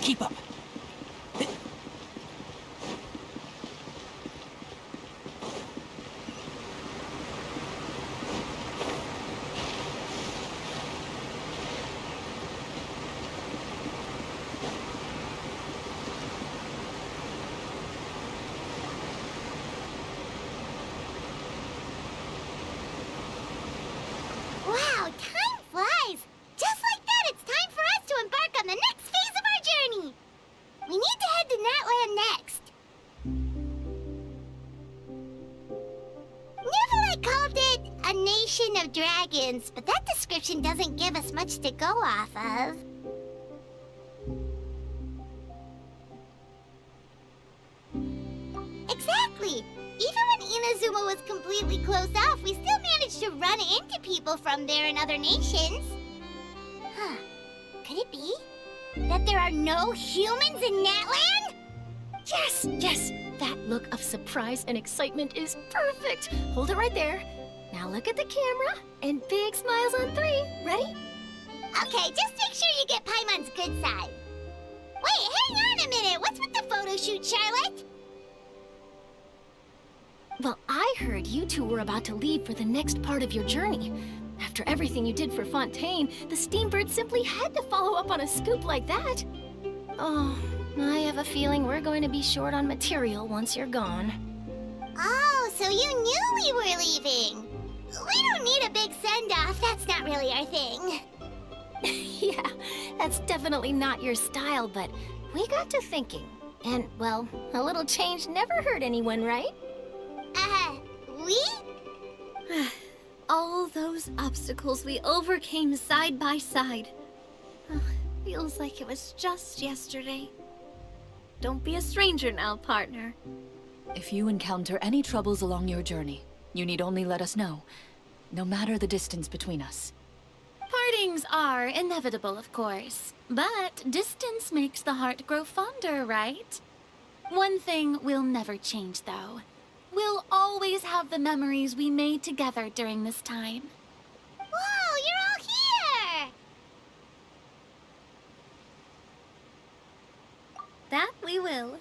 Keep up. Wow, time flies! Just like that, it's time for us to embark on the next phase of our journey! We need to head to Natlan next. Neverlight called it a nation of dragons, but that description doesn't give us much to go off of. Exactly! Even when Inazuma was completely closed off, we still managed to run into people from there in other nations. Huh. Could it be that there are no humans in Natlan? Yes, yes! That look of surprise and excitement is perfect! Hold it right there. Now look at the camera, and big smiles on 3. Ready? Okay, just make sure you get Paimon's good side. Wait, hang on a minute! What's with the photo shoot, Charlotte? Well, I heard you two were about to leave for the next part of your journey. After everything you did for Fontaine, the Steambird simply had to follow up on a scoop like that. Oh, I have a feeling we're going to be short on material once you're gone. Oh, so you knew we were leaving. We don't need a big send-off. That's not really our thing. Yeah, that's definitely not your style, but we got to thinking. And, well, a little change never hurt anyone, right? We? All those obstacles we overcame side by side. Feels like it was just yesterday. Don't be a stranger now, partner. If you encounter any troubles along your journey, you need only let us know, no matter the distance between us. Partings are inevitable, of course, but distance makes the heart grow fonder, right? One thing will never change, though. We'll always have the memories we made together during this time. Whoa, you're all here! That we will.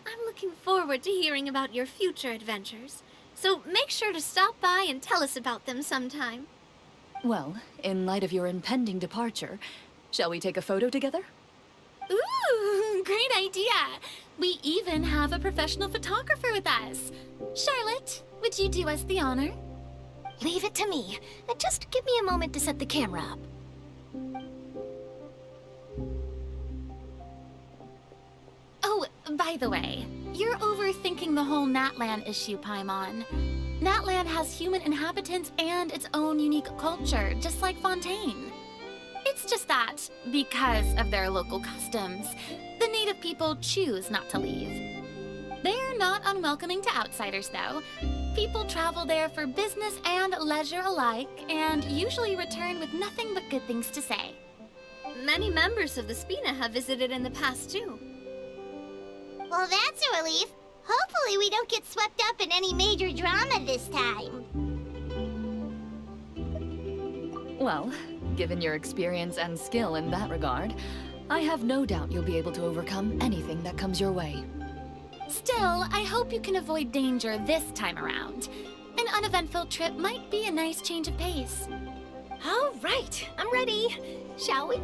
I'm looking forward to hearing about your future adventures, so make sure to stop by and tell us about them sometime. Well, in light of your impending departure, shall we take a photo together? Ooh, great idea! We even have a professional photographer with us. Charlotte, would you do us the honor? Leave it to me. Just give me a moment to set the camera up. Oh, by the way, you're overthinking the whole Natlan issue, Paimon. Natlan has human inhabitants and its own unique culture, just like Fontaine. It's just that, because of their local customs, the native people choose not to leave. They're not unwelcoming to outsiders, though. People travel there for business and leisure alike, and usually return with nothing but good things to say. Many members of the Spina have visited in the past, too. Well, that's a relief. Hopefully we don't get swept up in any major drama this time. Well, given your experience and skill in that regard, I have no doubt you'll be able to overcome anything that comes your way. Still, I hope you can avoid danger this time around. An uneventful trip might be a nice change of pace. All right, I'm ready. Shall we?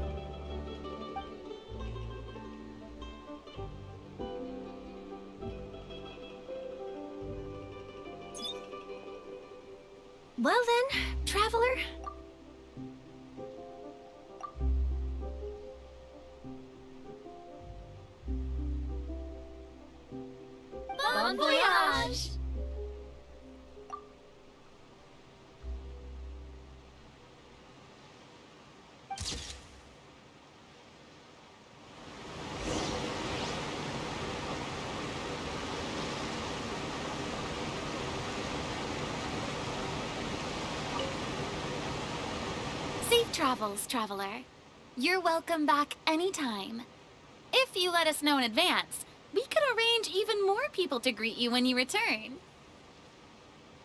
Well then, traveler. Bon voyage! Safe travels, traveler. You're welcome back anytime. If you let us know in advance, we could arrange even more people to greet you when you return.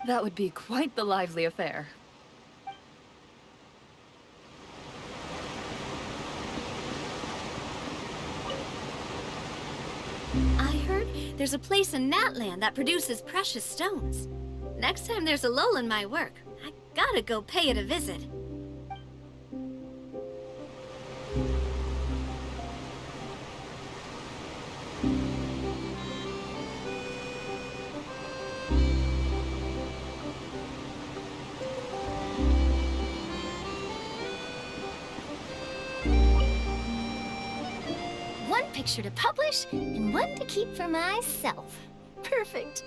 That would be quite the lively affair. There's a place in Natlan that produces precious stones. Next time there's a lull in my work, I gotta go pay it a visit. One picture to publish and one to keep for myself. Perfect.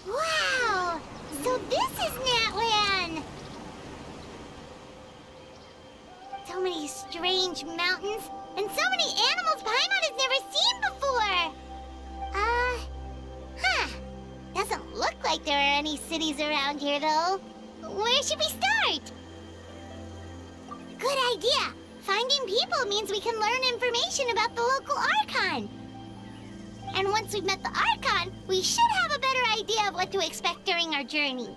Wow! So this is Natlan! So many strange mountains, and so many animals Paimon has never seen before! Doesn't look like there are any cities around here, though. Where should we start? Good idea! Finding people means we can learn information about the local Archon. And once we've met the Archon, we should have a better idea of what to expect during our journey.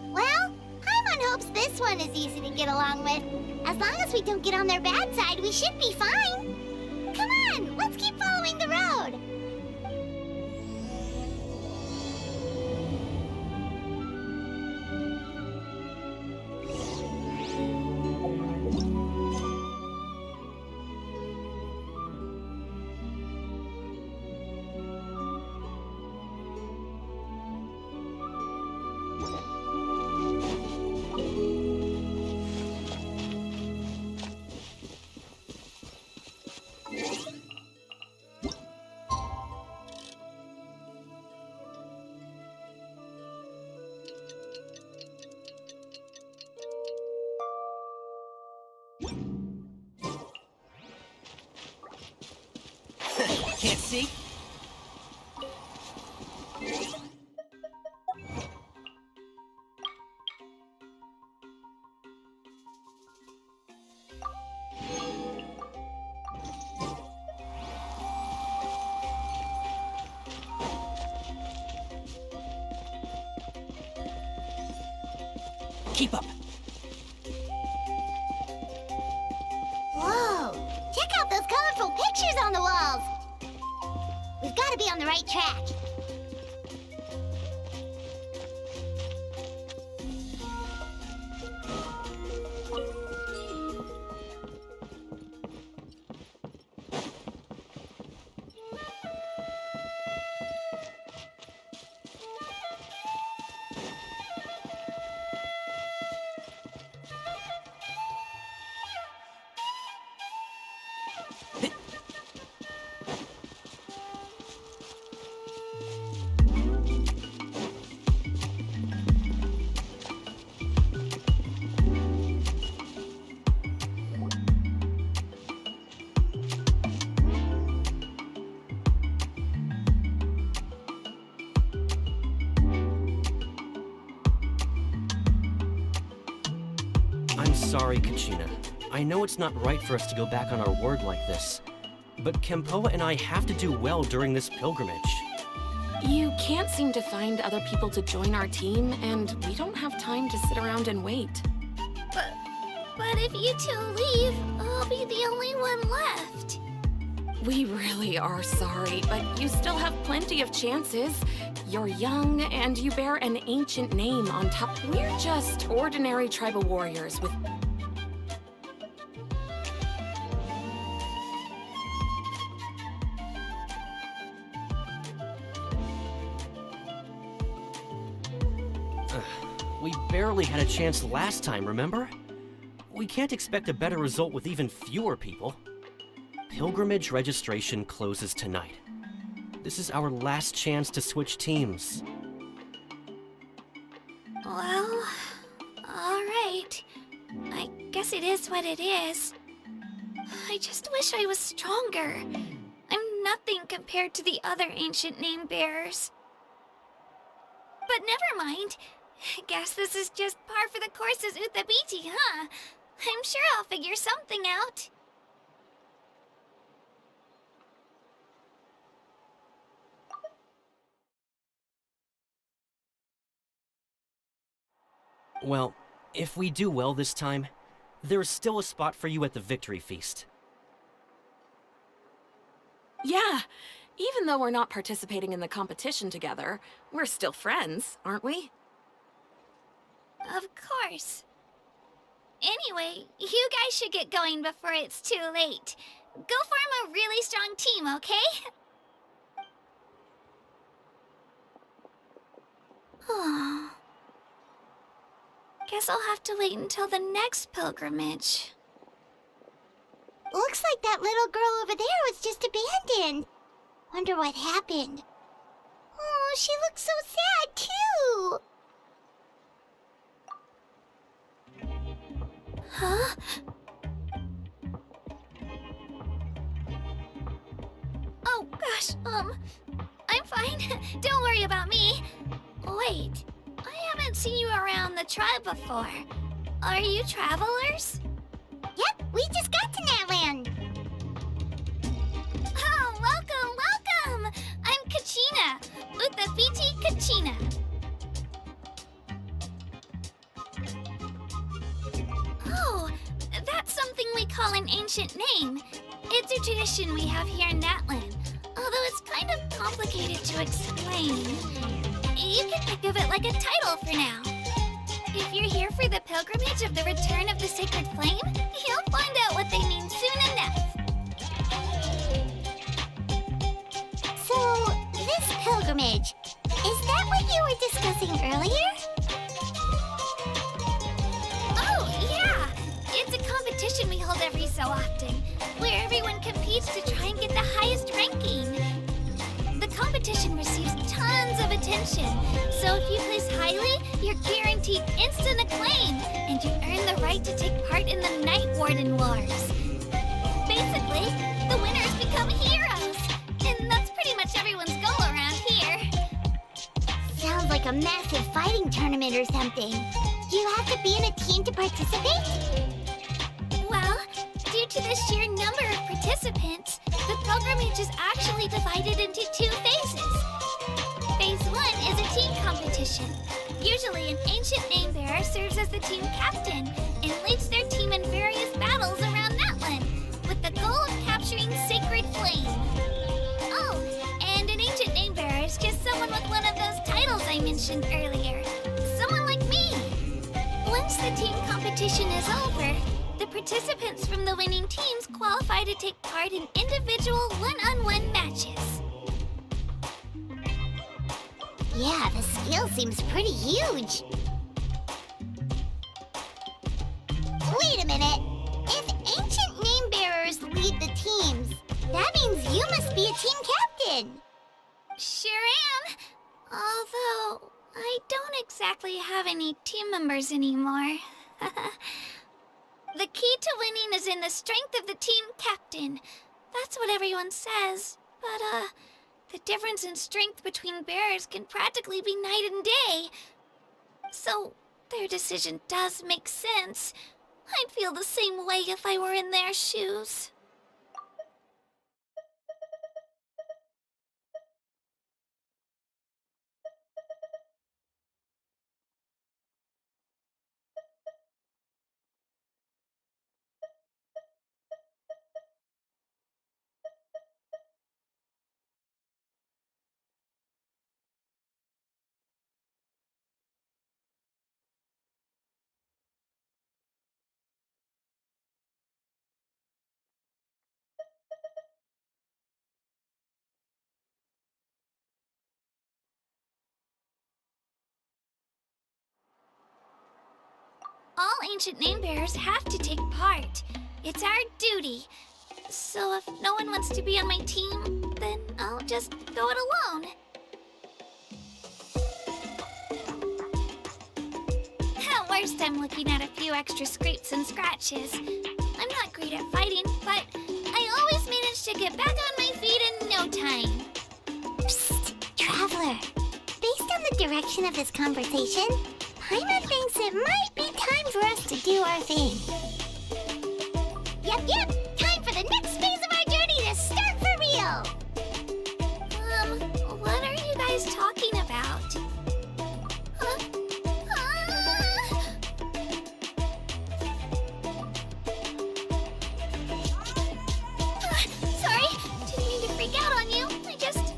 Well, Paimon hopes this one is easy to get along with. As long as we don't get on their bad side, we should be fine. Come on, let's keep following the road. Can't see? Keep up. Whoa! Check out those colorful pictures on the walls! We've got to be on the right track. I'm sorry, Kachina. I know it's not right for us to go back on our word like this, but Kempoa and I have to do well during this pilgrimage. You can't seem to find other people to join our team, and we don't have time to sit around and wait. But if you two leave, I'll be the only one left. We really are sorry, but you still have plenty of chances. You're young, and you bear an ancient name on top. We're just ordinary tribal warriors with... We barely had a chance last time, remember? We can't expect a better result with even fewer people. Pilgrimage registration closes tonight. This is our last chance to switch teams. Well, alright. I guess it is what it is. I just wish I was stronger. I'm nothing compared to the other ancient name bearers. But never mind. Guess this is just par for the course as Uthabiti, huh? I'm sure I'll figure something out. Well, if we do well this time, there's still a spot for you at the Victory Feast. Yeah, even though we're not participating in the competition together, we're still friends, aren't we? Of course. Anyway, you guys should get going before it's too late. Go form a really strong team, okay? Guess I'll have to wait until the next pilgrimage. Looks like that little girl over there was just abandoned. Wonder what happened. Oh, she looks so sad, too. Huh? Oh, gosh, I'm fine. Don't worry about me. Wait, I haven't seen you around the tribe before. Are you travelers? Yep, we just got to Natlan. Oh, welcome! I'm Kachina, Uthabiti Kachina. Oh, that's something we call an ancient name. It's a tradition we have here in Natlan, although it's kind of complicated to explain. You can think of it like a title for now. If you're here for the pilgrimage of the return of the sacred flame, you'll find out what they mean soon enough. So, this pilgrimage, is that what you were discussing earlier? Oh, yeah! It's a competition we hold every so often, where everyone competes to try and get the highest ranking. The competition receives tons of attention, so if you place highly, you're guaranteed instant acclaim, and you earn the right to take part in the Night Warden Wars. Basically, the winners become heroes, and that's pretty much everyone's goal around here. Sounds like a massive fighting tournament or something. Do you have to be in a team to participate? Well, due to the sheer number of participants, the pilgrimage is actually divided into 2 phases. Phase 1 is a team competition. Usually an ancient name bearer serves as the team captain and leads their team in various battles around Natlan, with the goal of capturing Sacred Flame. Oh, and an ancient name bearer is just someone with one of those titles I mentioned earlier. Someone like me. Once the team competition is over, the participants from the winning teams qualify to take part in individual one-on-one matches. Yeah, the skill seems pretty huge. Wait a minute. If ancient name bearers lead the teams, that means you must be a team captain. Sure am. Although, I don't exactly have any team members anymore. The key to winning is in the strength of the team captain. That's what everyone says. But, the difference in strength between bearers can practically be night and day. So, their decision does make sense. I'd feel the same way if I were in their shoes. All ancient name bearers have to take part. It's our duty. So if no one wants to be on my team, then I'll just go it alone. At worst, I'm looking at a few extra scrapes and scratches. I'm not great at fighting, but I always manage to get back on my feet in no time. Psst, Traveler. Based on the direction of this conversation, Paimon thinks it might be time for us to do our thing. Yep. Time for the next phase of our journey to start for real. What are you guys talking about? Huh? Sorry, didn't mean to freak out on you. I just,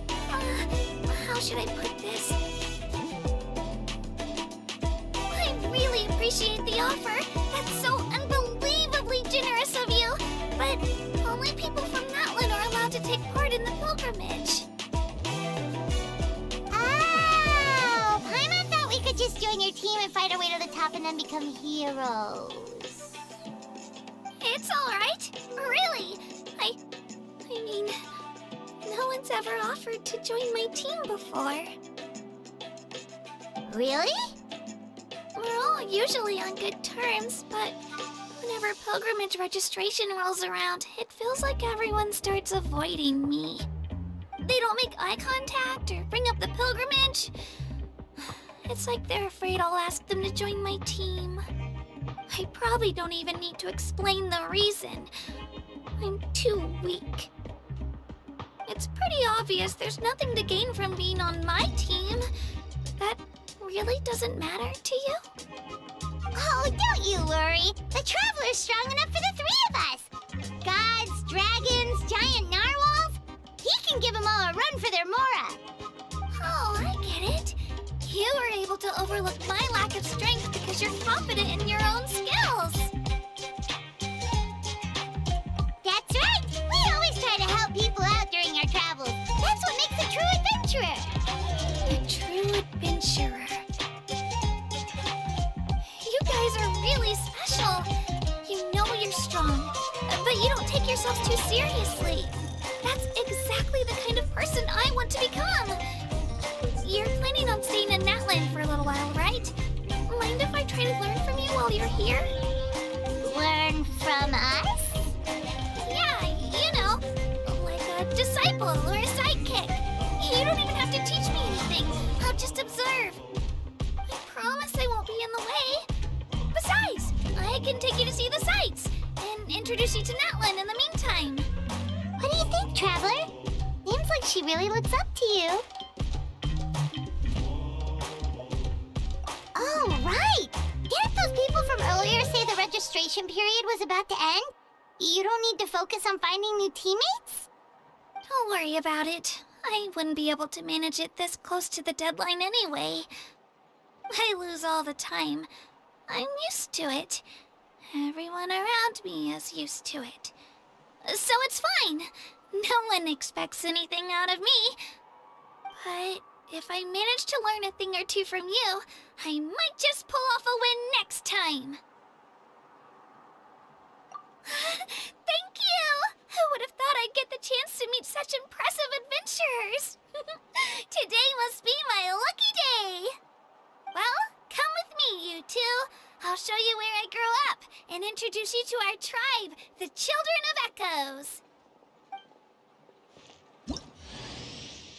how should I put this? I really appreciate the offer. That's so unbelievably generous of you. But only people from Natlan are allowed to take part in the pilgrimage. Oh, Paimon thought we could just join your team and fight our way to the top and then become heroes. It's all right. Really. I mean, no one's ever offered to join my team before. Really? We're all usually on good terms, but whenever pilgrimage registration rolls around, it feels like everyone starts avoiding me. They don't make eye contact or bring up the pilgrimage. It's like they're afraid I'll ask them to join my team. I probably don't even need to explain the reason. I'm too weak. It's pretty obvious there's nothing to gain from being on my team. That really doesn't matter to you? Oh, don't you worry. The Traveler's strong enough for the three of us. Gods, dragons, giant narwhals. He can give them all a run for their Mora. Oh, I get it. You were able to overlook my lack of strength because you're confident in your own skills. That's right. We always try to help people out during our travels. That's what makes a true adventurer. A true adventurer. You guys are really special. You know you're strong, but you don't take yourselves too seriously. That's exactly the kind of person I want to become. You're planning on staying in Natlan for a little while, right? Mind if I try to learn from you while you're here? Learn from us? Yeah, you know, like a disciple or a sidekick. You don't even have to teach me anything. I'll just observe. I promise I won't be in the way. Besides, I can take you to see the sights and introduce you to Natlan in the meantime. What do you think, Traveler? Seems like she really looks up to you. Oh, right! Didn't those people from earlier say the registration period was about to end? You don't need to focus on finding new teammates? Don't worry about it. I wouldn't be able to manage it this close to the deadline anyway. I lose all the time. I'm used to it. Everyone around me is used to it. So it's fine. No one expects anything out of me. But if I manage to learn a thing or two from you, I might just pull off a win next time. Thank you! Who would have thought I'd get the chance to meet such impressive adventurers? Today must be my lucky day! Well, come with me, you two. I'll show you where I grew up and introduce you to our tribe, the Children of Echoes.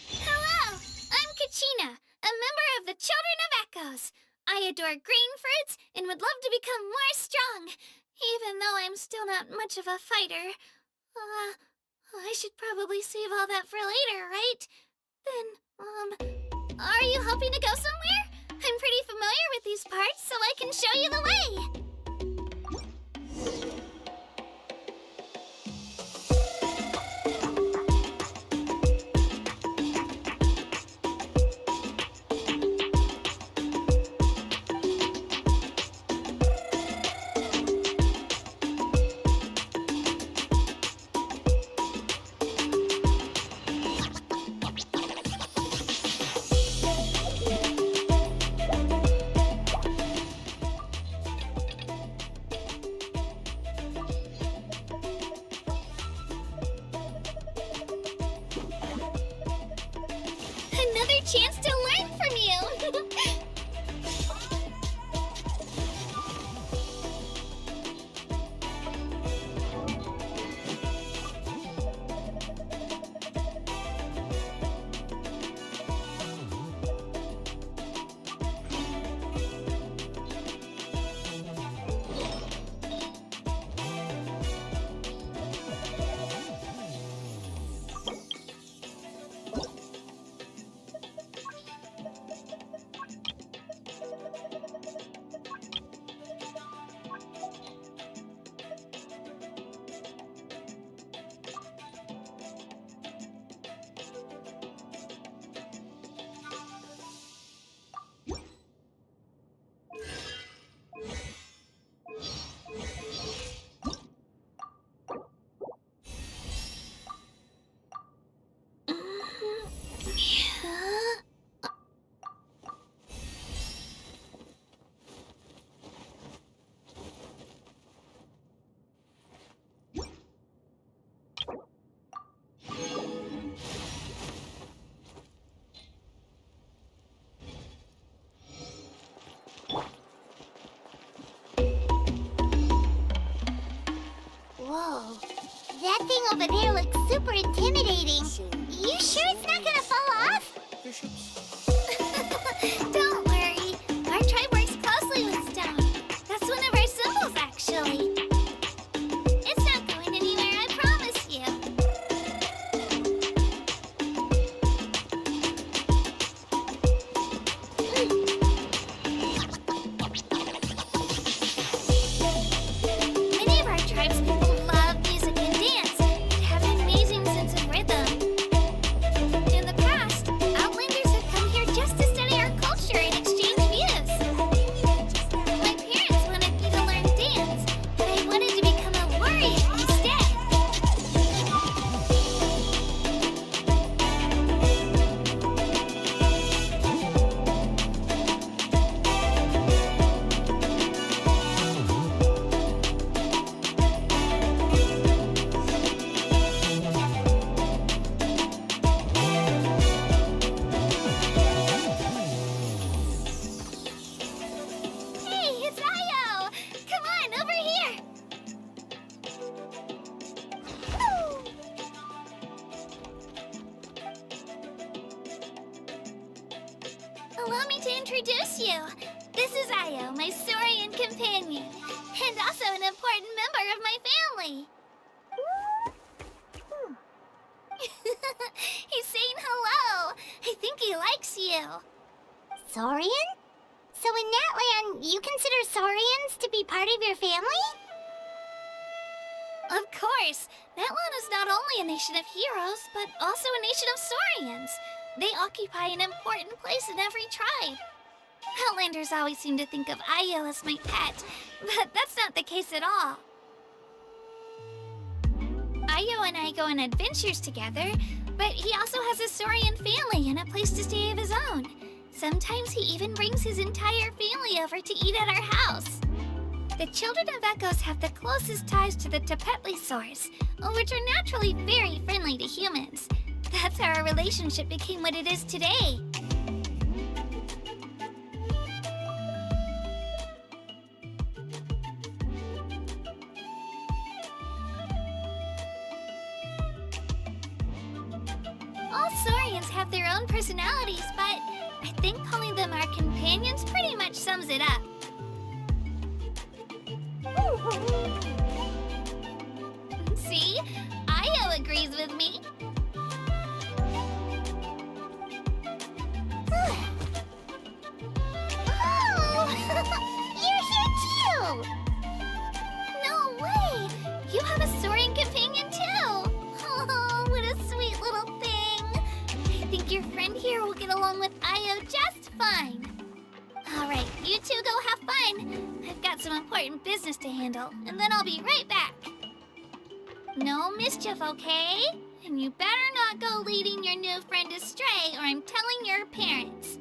Hello, I'm Kachina, a member of the Children of Echoes. I adore green fruits and would love to become more strong, even though I'm still not much of a fighter. I should probably save all that for later, right? Then, are you hoping to go somewhere? I'm pretty familiar with these parts, so I can show you the way. over there looks super intimidating. You sure it's not gonna fall off? Don't worry. Our tribe works closely with stone. That's one of our symbols, actually. It's not going anywhere, I promise you. Many of our tribes people love music and dance and have an amazing sense of rhythm. In the past, Outlanders have come here just to study our culture and exchange views. My parents wanted me to learn dance, but I wanted to become a warrior instead. Hey, it's Io! Come on, over here! Allow me to introduce you. This is Io, my Saurian companion, and also an important member of my family. He's saying hello. I think he likes you. Saurian? So in Natlan, you consider Saurians to be part of your family? Of course, Natlan is not only a nation of heroes, but also a nation of Saurians. They occupy an important place in every tribe. Outlanders always seem to think of Io as my pet, but that's not the case at all. Io and I go on adventures together, but he also has a Saurian family and a place to stay of his own. Sometimes he even brings his entire family over to eat at our house. The children of Echoes have the closest ties to the Tepetlisaurs, which are naturally very friendly to humans. That's how our relationship became what it is today. All Saurians have their own personalities, but I think calling them our companions pretty much sums it up. See? Io agrees with me. Oh! You're here too! No way! You have a Saurian companion too! Oh, what a sweet little thing! I think your friend here will get along with Io just fine. Alright, you two go have fun. I've got some important business to handle, and then I'll be right back. No mischief, okay? And you better not go leading your new friend astray, or I'm telling your parents.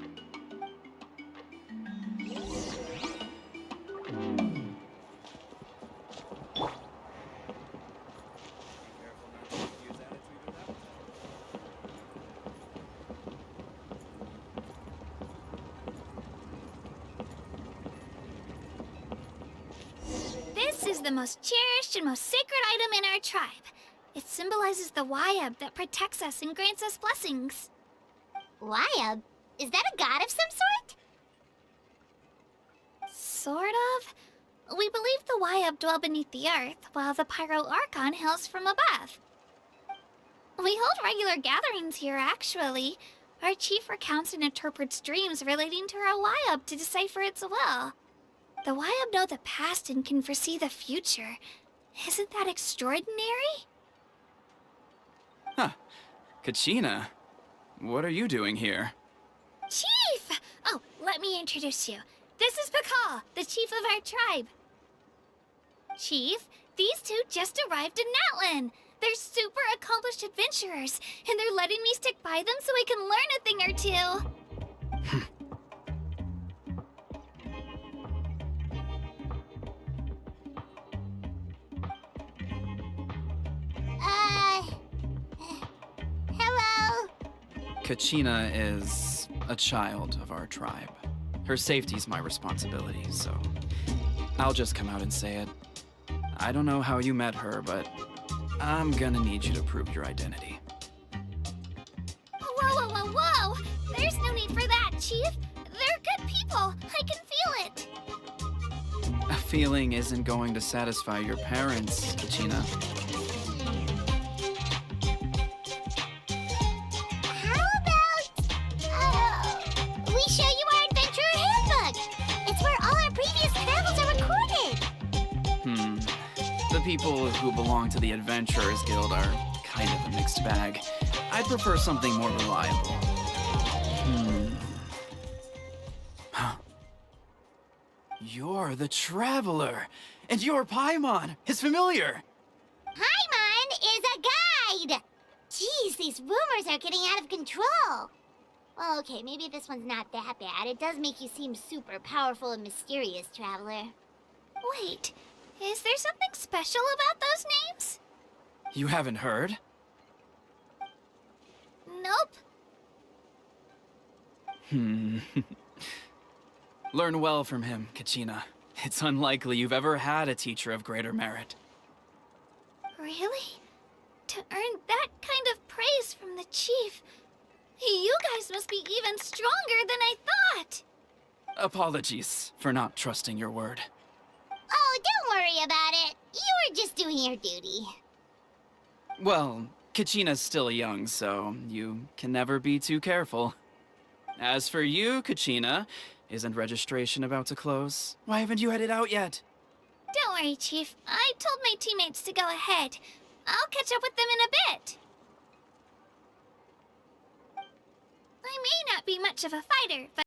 This is the most cherished and most sacred item in our tribe. It symbolizes the Wayab that protects us and grants us blessings. Wayab? Is that a god of some sort? Sort of. We believe the Wayab dwell beneath the earth, while the Pyro Archon hails from above. We hold regular gatherings here, actually. Our chief recounts and interprets dreams relating to our Wayab to decipher its will. The Wayab know the past and can foresee the future. Isn't that extraordinary? Huh. Kachina, what are you doing here? Chief! Oh, let me introduce you. This is Pakal, the chief of our tribe. Chief, these two just arrived in Natlan. They're super accomplished adventurers, and they're letting me stick by them so I can learn a thing or two. Hello? Kachina is a child of our tribe. Her safety's my responsibility, so I'll just come out and say it. I don't know how you met her, but I'm gonna need you to prove your identity. Whoa, whoa, whoa, whoa! There's no need for that, Chief. They're good people. I can feel it. A feeling isn't going to satisfy your parents, Kachina. How about, we show you our adventurer handbook? It's where all our previous travels are recorded. The people who belong to the Adventurers Guild are kind of a mixed bag. I'd prefer something more reliable. You're the Traveler, and your Paimon is familiar. Paimon is a guide! Jeez, these rumors are getting out of control. Well, okay, maybe this one's not that bad. It does make you seem super powerful and mysterious, Traveler. Wait, is there something special about those names? You haven't heard? Nope. Learn well from him, Kachina. It's unlikely you've ever had a teacher of greater merit. Really? To earn that kind of praise from the Chief, you guys must be even stronger than I thought! Apologies for not trusting your word. Oh, don't worry about it. You were just doing your duty. Well, Kachina's still young, so you can never be too careful. As for you, Kachina, isn't registration about to close? Why haven't you headed out yet? Don't worry, Chief. I told my teammates to go ahead. I'll catch up with them in a bit. I may not be much of a fighter, but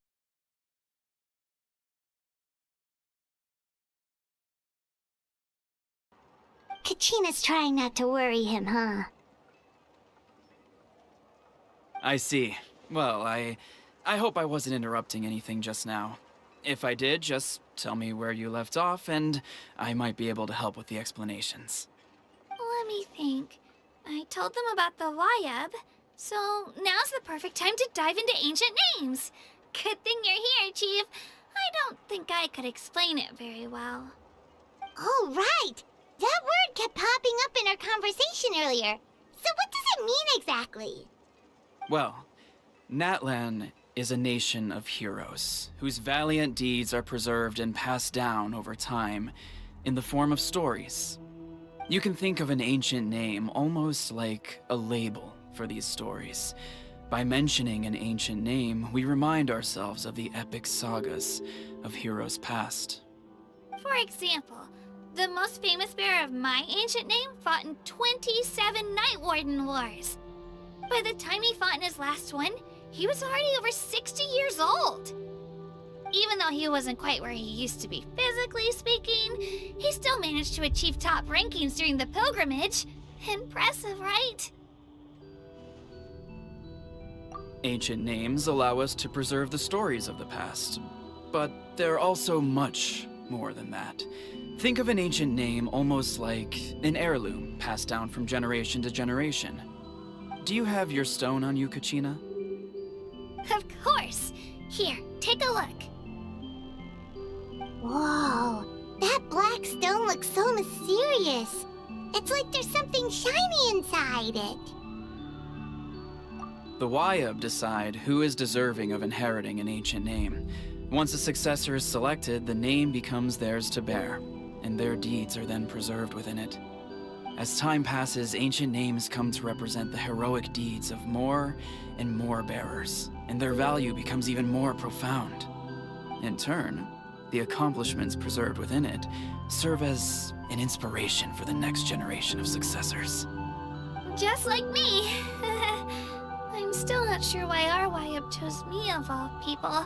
Kachina's trying not to worry him, huh? I see. Well, I hope I wasn't interrupting anything just now. If I did, just tell me where you left off, and I might be able to help with the explanations. let me think. I told them about the Wayab, so now's the perfect time to dive into ancient names. Good thing you're here, Chief. I don't think I could explain it very well. Oh, right! That word kept popping up in our conversation earlier. So what does it mean exactly? Well, Natlan is a nation of heroes, whose valiant deeds are preserved and passed down over time in the form of stories. You can think of an ancient name almost like a label for these stories. By mentioning an ancient name, we remind ourselves of the epic sagas of heroes past. For example, the most famous bearer of my ancient name fought in 27 Night Warden Wars. By the time he fought in his last one, he was already over 60 years old. Even though he wasn't quite where he used to be physically speaking, he still managed to achieve top rankings during the pilgrimage. Impressive, right? Ancient names allow us to preserve the stories of the past, but they're also much more than that. Think of an ancient name almost like an heirloom passed down from generation to generation. Do you have your stone on you, Kachina? Of course. Here, take a look. Whoa, that black stone looks so mysterious. It's like there's something shiny inside it. The Wayab decide who is deserving of inheriting an ancient name. Once a successor is selected, the name becomes theirs to bear, and their deeds are then preserved within it. As time passes, ancient names come to represent the heroic deeds of more and more bearers, and their value becomes even more profound. In turn, the accomplishments preserved within it serve as an inspiration for the next generation of successors. Just like me. I'm still not sure why our Wayab chose me of all people.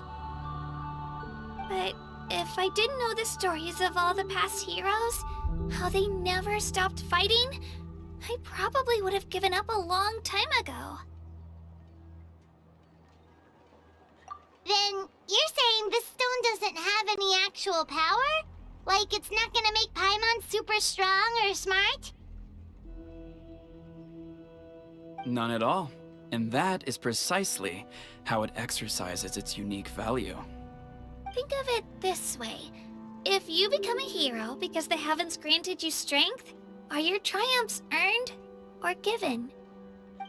But if I didn't know the stories of all the past heroes, how they never stopped fighting, I probably would have given up a long time ago. Then you're saying this stone doesn't have any actual power? Like it's not gonna make Paimon super strong or smart? None at all. And that is precisely how it exercises its unique value. Think of it this way. If you become a hero because the heavens granted you strength, Are your triumphs earned or given?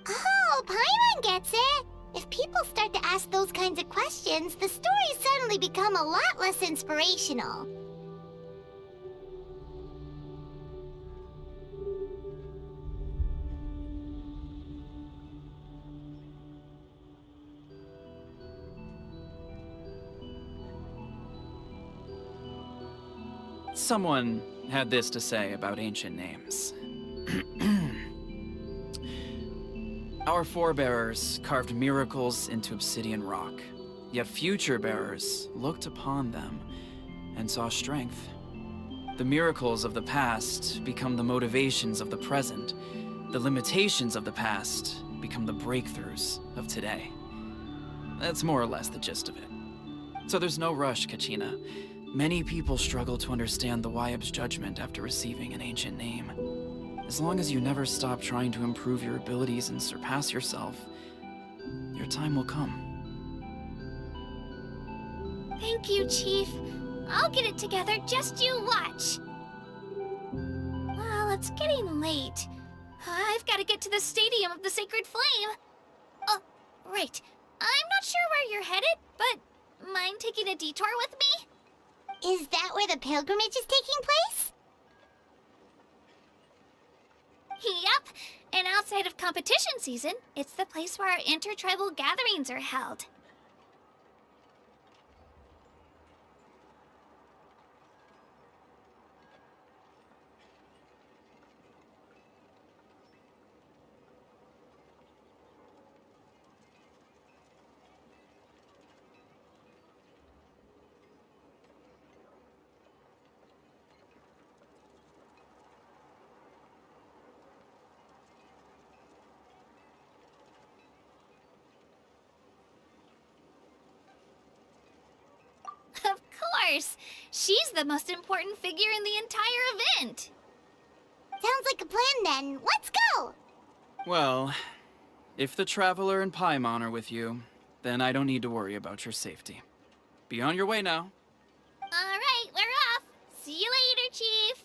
Oh, Paimon gets it! If people start to ask those kinds of questions, the stories suddenly become a lot less inspirational. Someone had this to say about ancient names. Our forebearers carved miracles into obsidian rock, yet future bearers looked upon them and saw strength. The miracles of the past become the motivations of the present. The limitations of the past become the breakthroughs of today. That's more or less the gist of it. So there's no rush, Kachina. Many people struggle to understand the Wyab's judgment after receiving an ancient name. As long as you never stop trying to improve your abilities and surpass yourself, your time will come. Thank you, Chief. I'll get it together, just you watch. Well, it's getting late. I've got to get to the Stadium of the Sacred Flame. Oh, right. I'm not sure where you're headed, but mind taking a detour with me? Is that where the pilgrimage is taking place? Yep, and outside of competition season, it's the place where our intertribal gatherings are held. Of course! She's the most important figure in the entire event! Sounds like a plan then. Let's go! Well, if the Traveler and Paimon are with you, then I don't need to worry about your safety. Be on your way now. Alright, we're off! See you later, Chief!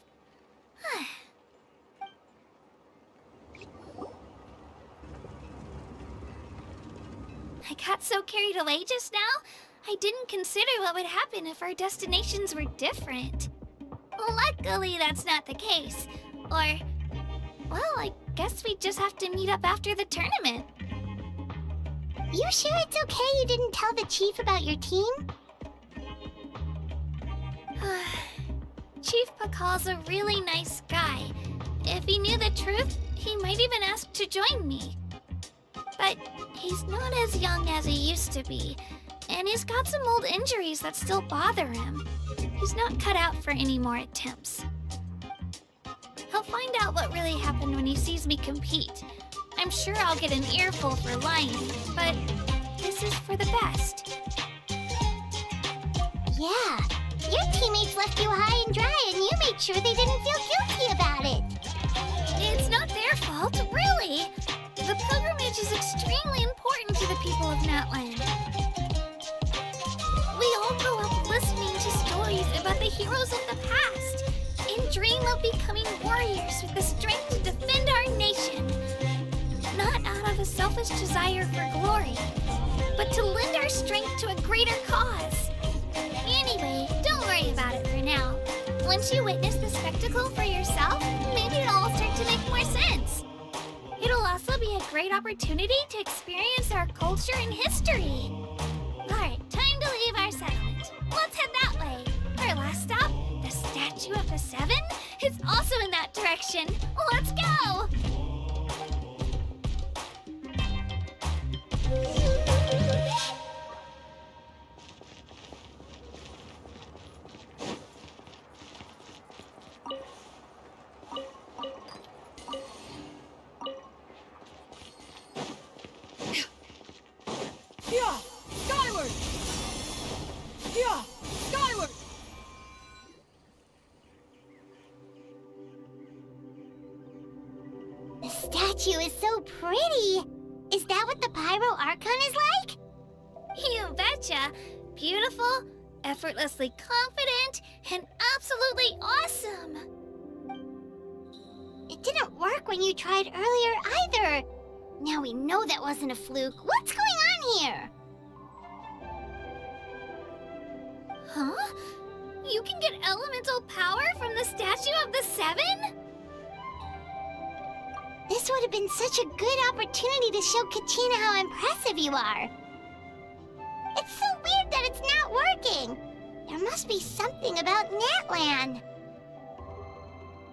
I got so carried away just now, I didn't consider what would happen if our destinations were different. Luckily, that's not the case. Or, well, I guess we just have to meet up after the tournament. You sure it's okay you didn't tell the chief about your team? Chief Pakal's a really nice guy. If he knew the truth, he might even ask to join me. But he's not as young as he used to be, and he's got some old injuries that still bother him. He's not cut out for any more attempts. He'll find out what really happened when he sees me compete. I'm sure I'll get an earful for lying, but this is for the best. Yeah, your teammates left you high and dry and you made sure they didn't feel guilty about it. It's not their fault, really. The pilgrimage is extremely important to the people of Natlan. We all grow up listening to stories about the heroes of the past and dream of becoming warriors with the strength to defend our nation. Not out of a selfish desire for glory, but to lend our strength to a greater cause. Anyway, don't worry about it for now. Once you witness the spectacle for yourself, maybe it'll all start to make more sense. It'll also be a great opportunity to experience our culture and history. Alright, time to leave our settlement. Let's head that way. Our last stop, the Statue of the Seven, is also in that direction. Let's go! Yeah! Skyward! Yeah! Skyward! The statue is so pretty. Is that what the Pyro Archon is like? You betcha! Beautiful, effortlessly confident, and absolutely awesome! It didn't work when you tried earlier either. Now we know that wasn't a fluke. What's going on here? Huh? You can get elemental power from the Statue of the Seven? This would have been such a good opportunity to show Katina how impressive you are. It's so weird that it's not working. There must be something about Natlan.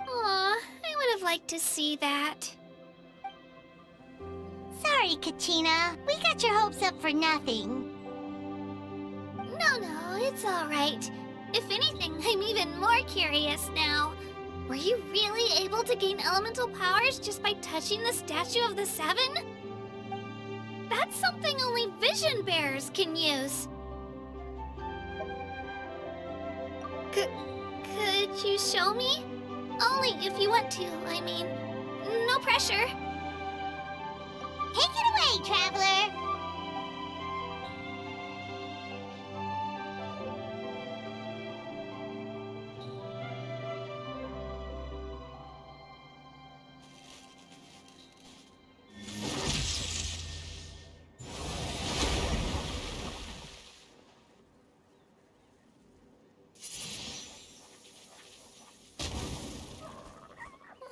Aw, I would have liked to see that. Sorry, Katina. We got your hopes up for nothing. No, it's all right. If anything, I'm even more curious now. Were you really able to gain elemental powers just by touching the Statue of the Seven? That's something only vision bearers can use. Could you show me? Only if you want to, I mean. No pressure. Take it away, Traveler!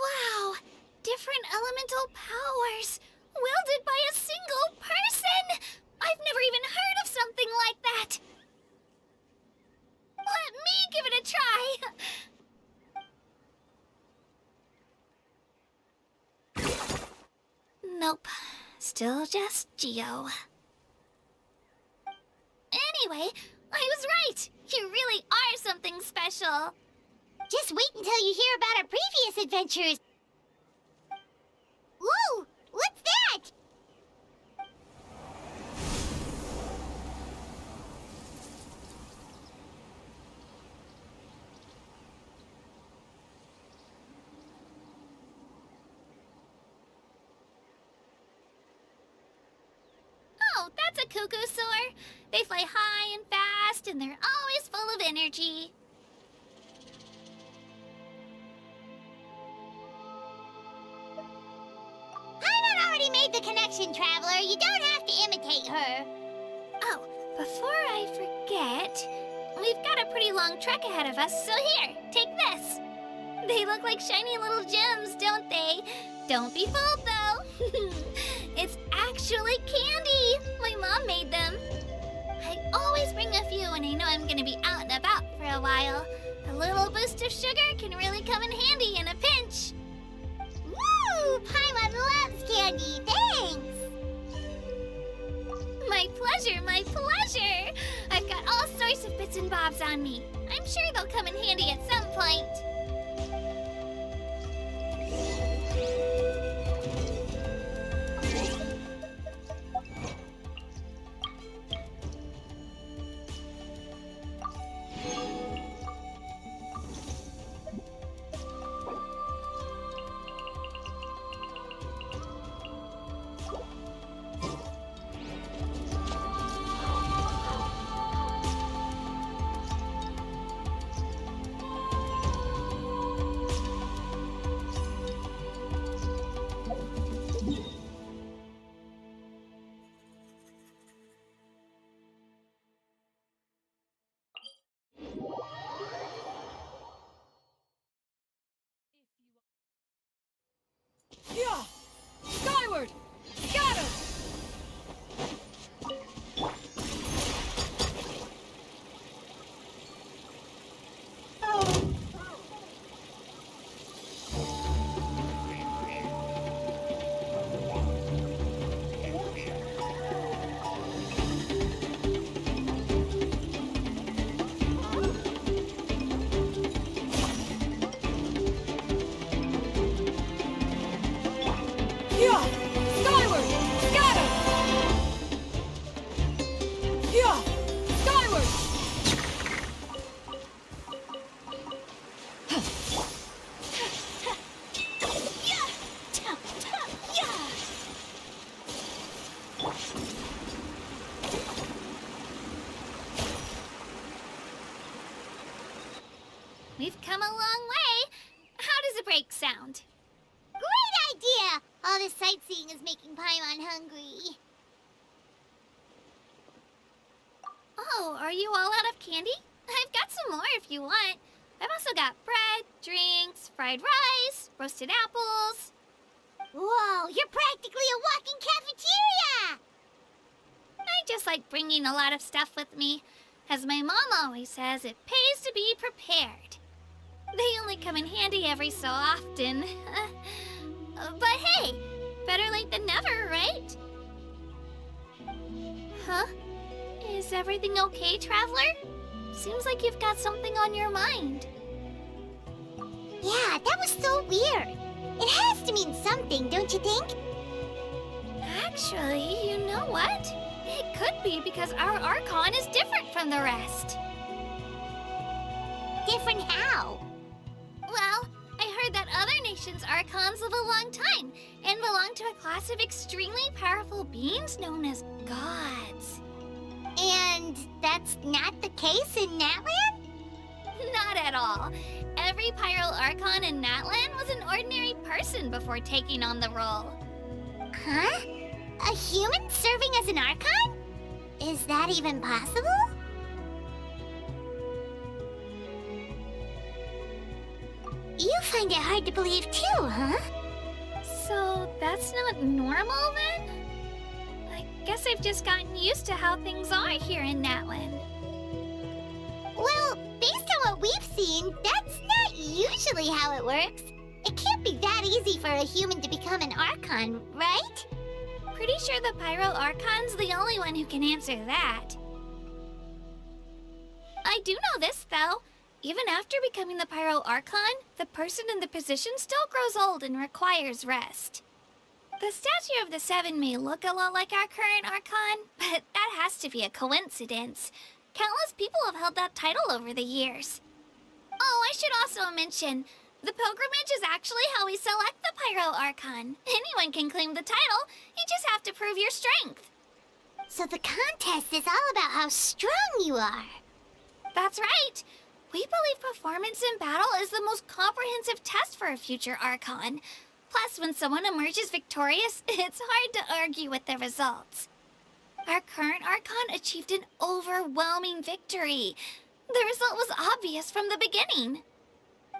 Wow! Different elemental powers! Wielded by a single person! I've never even heard of something like that! Let me give it a try! Nope. Still just Geo. Anyway, I was right! You really are something special! Just wait until you hear about our previous adventures. Ooh! What's that? Oh, that's a cuckoo soar. They fly high and fast, and they're always full of energy. Paimon already made the connection, Traveler. You don't have to imitate her. Oh, before I forget, we've got a pretty long trek ahead of us, so here, take this. They look like shiny little gems, don't they? Don't be fooled, though. It's actually candy. My mom made them. I always bring a few when I know I'm gonna be out and about for a while. A little boost of sugar can really come in handy in a pinch. Woo! Paimon loves candy. Thanks! My pleasure, my pleasure! I've got all sorts of bits and bobs on me. I'm sure they'll come in handy at some point. Yeah! Skyward! Got him! Yeah! Skyward! Got him! Yeah! Skyward! We've come a long way. How does a break sound? All this sightseeing is making Paimon hungry. Oh, are you all out of candy? I've got some more if you want. I've also got bread, drinks, fried rice, roasted apples. Whoa, you're practically a walking cafeteria! I just like bringing a lot of stuff with me. As my mom always says, it pays to be prepared. They only come in handy every so often. But hey, better late than never, right? Huh? Is everything okay, Traveler? Seems like you've got something on your mind. Yeah, that was so weird. It has to mean something, don't you think? Actually, you know what? It could be because our Archon is different from the rest. Different how? Well, I heard that other nations' Archons live a long time and belong to a class of extremely powerful beings known as gods. And that's not the case in Natlan? Not at all. Every Pyro Archon in Natlan was an ordinary person before taking on the role. Huh? A human serving as an Archon? Is that even possible? You find it hard to believe too, huh? So that's not normal then? I guess I've just gotten used to how things are here in Natlan. Well, based on what we've seen, that's not usually how it works. It can't be that easy for a human to become an Archon, right? Pretty sure the Pyro Archon's the only one who can answer that. I do know this, though. Even after becoming the Pyro Archon, the person in the position still grows old and requires rest. The statue of the Seven may look a lot like our current Archon, but that has to be a coincidence. Countless people have held that title over the years. Oh, I should also mention, the pilgrimage is actually how we select the Pyro Archon. Anyone can claim the title, you just have to prove your strength. So the contest is all about how strong you are. That's right. We believe performance in battle is the most comprehensive test for a future Archon. Plus, when someone emerges victorious, it's hard to argue with the results. Our current Archon achieved an overwhelming victory. The result was obvious from the beginning.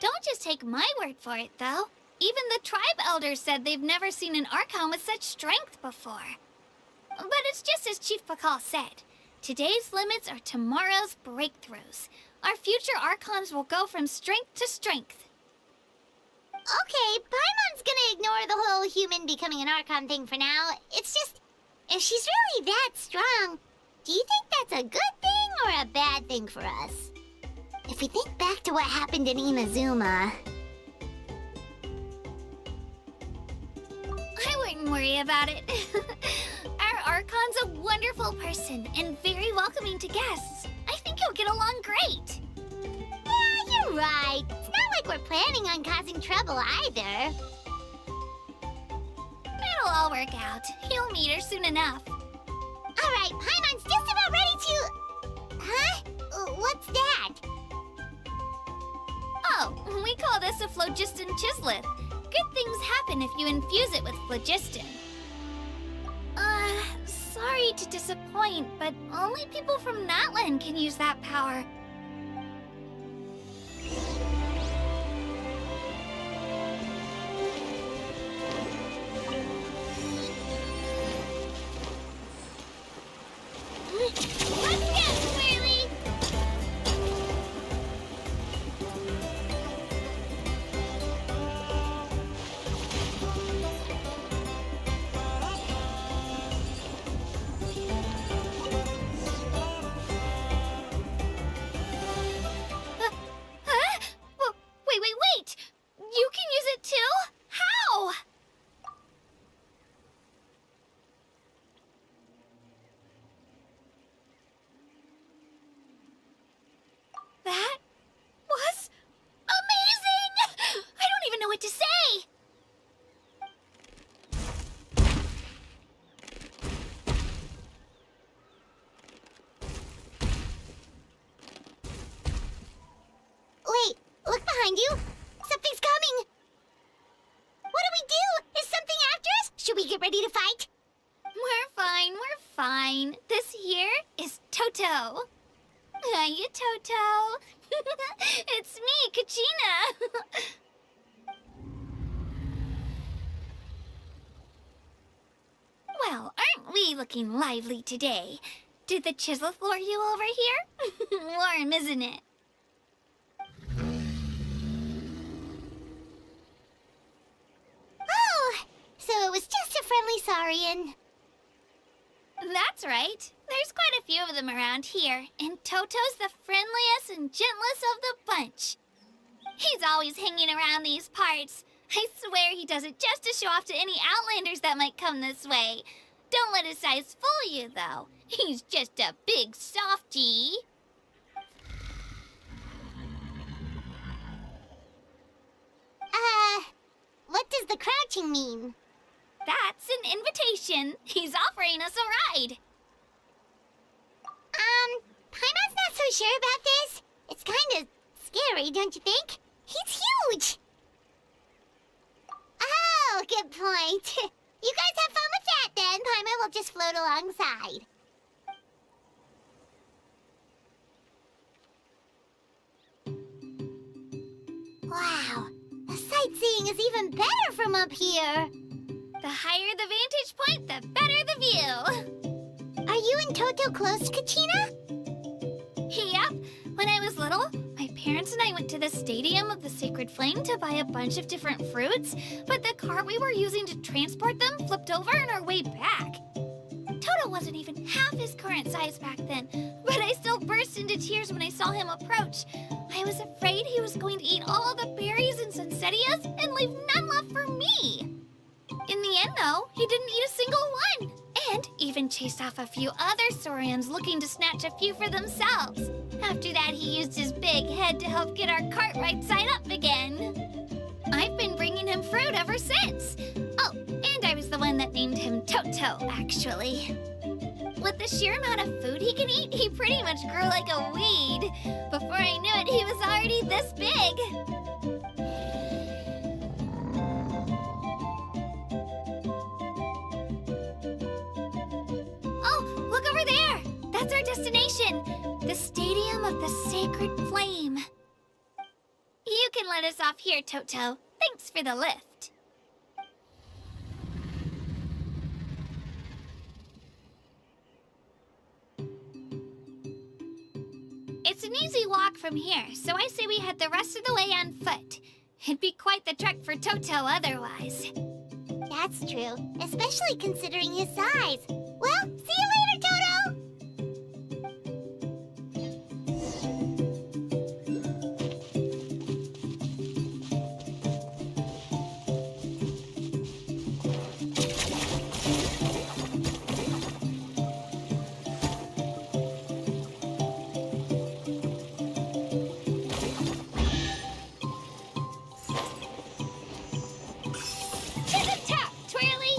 Don't just take my word for it, though. Even the tribe elders said they've never seen an Archon with such strength before. But it's just as Chief Pakal said. Today's limits are tomorrow's breakthroughs. Our future Archons will go from strength to strength. Okay, Paimon's gonna ignore the whole human becoming an Archon thing for now. It's just, if she's really that strong, do you think that's a good thing or a bad thing for us? If we think back to what happened in Inazuma... I wouldn't worry about it. Our Archon's a wonderful person and very welcoming to guests. I think you'll get along great. Yeah, you're right. It's not like we're planning on causing trouble either. It'll all work out. You'll meet her soon enough. All right, Paimon's just about ready to... Huh? What's that? Oh, we call this a phlogiston chisleth. Good things happen if you infuse it with phlogiston. Sorry to disappoint, but only people from Natlan can use that power. Let's get Swirly! Wait! You can use it too? How? That was amazing! I don't even know what to say! Wait, look behind you. Something's coming. What do we do? Is something after us? Hiya, Toto. It's me, Kachina. Well, aren't we looking lively today? Did the chisel lure you over here? Warm, isn't it? Oh, so it was just a friendly saurian. That's right. There's quite a few of them around here, and Toto's the friendliest and gentlest of the bunch. He's always hanging around these parts. I swear he does it just to show off to any Outlanders that might come this way. Don't let his size fool you, though. He's just a big softie. What does the crouching mean? That's an invitation. He's offering us a ride. Paimon's not so sure about this. It's kind of scary, don't you think? He's huge! Oh, good point. You guys have fun with that, then. Paimon will just float alongside. Wow, the sightseeing is even better from up here. The higher the vantage point, the better the view. Are you and Toto close, Kachina? Yep. When I was little, my parents and I went to the Stadium of the Sacred Flame to buy a bunch of different fruits, but the cart we were using to transport them flipped over on our way back. Toto wasn't even half his current size back then, but I still burst into tears when I saw him approach. I was afraid he was going to eat all the berries and sunsettias and leave none left for me. In the end, though, he didn't eat a single one, and even chased off a few other saurians looking to snatch a few for themselves. After that, he used his big head to help get our cart right side up again. I've been bringing him fruit ever since. Oh, and I was the one that named him Toto, actually. With the sheer amount of food he can eat, he pretty much grew like a weed. Before I knew it, he was already this big. Oh, look over there! That's our destination, the Stadium of the Sacred Flame. You can let us off here, Toto. Thanks for the lift. It's an easy walk from here, so I say we head the rest of the way on foot. It'd be quite the trek for Toto otherwise. That's true, especially considering his size. Well, see you later, Toto! Tap, Twirly!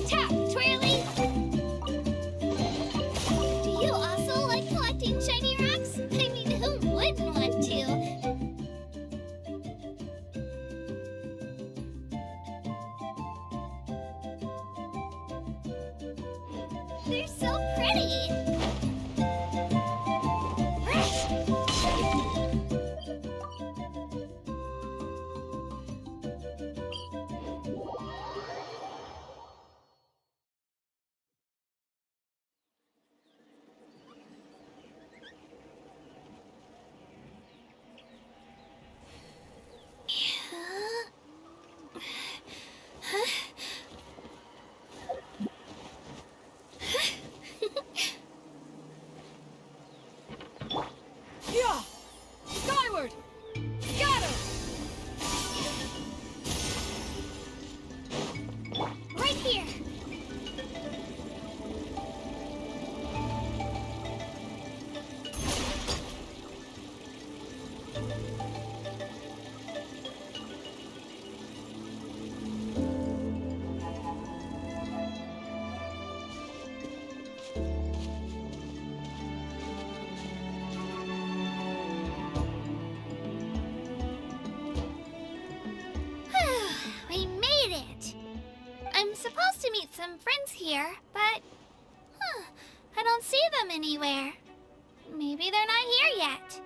Tap, Twirly! Do you also like collecting shiny rocks? I mean, who wouldn't want to? They're so pretty! Yeah! Skyward! Scatter! Right here! We made it! I'm supposed to meet some friends here, but don't see them anywhere. Maybe they're not here yet.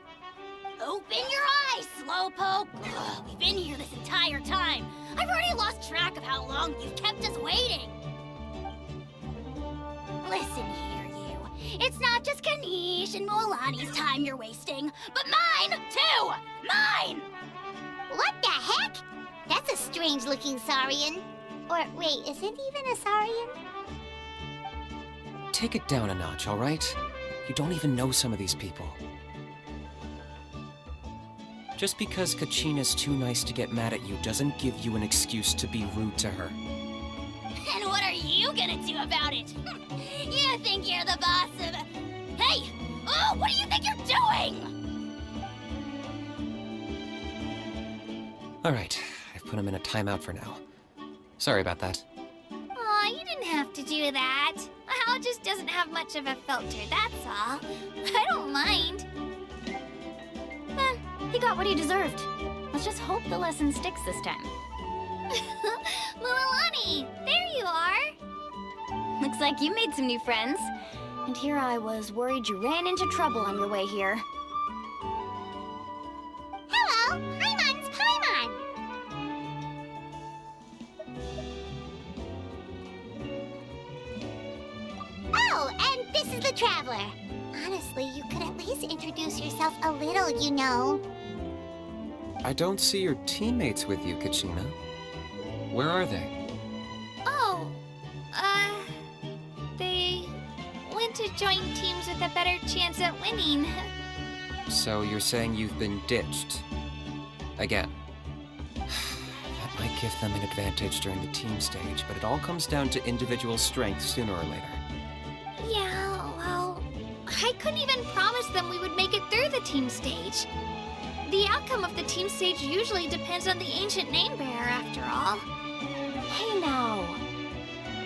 Open your eyes, Slowpoke! Ugh, we've been here this entire time. I've already lost track of how long you've kept us waiting. Listen here, you. It's not just Kanish and Molani's time you're wasting, but mine, too! Mine! What the heck? That's a strange-looking Saurian. Or, wait, is it even a Saurian? Take it down a notch, all right? You don't even know some of these people. Just because Kachina's too nice to get mad at you doesn't give you an excuse to be rude to her. And what are you gonna do about it? You think you're the boss of... Hey! Oh, what do you think you're doing? All right, I've put him in a timeout for now. Sorry about that. Aw, you didn't have to do that. Hal just doesn't have much of a filter, that's all. I don't mind. He got what he deserved. Let's just hope the lesson sticks this time. Mulalani, there you are. Looks like you made some new friends. And here I was worried you ran into trouble on your way here. Hello! Paimon's Paimon! Oh, and this is the Traveler. Honestly, you could at least introduce yourself a little, you know. I don't see your teammates with you, Kachina. Where are they? Oh, they went to join teams with a better chance at winning. So you're saying you've been ditched? Again. That might give them an advantage during the team stage, but it all comes down to individual strength sooner or later. Yeah, well, I couldn't even promise them we would make it through the team stage. The outcome of the team stage usually depends on the ancient name bearer, after all. Hey now.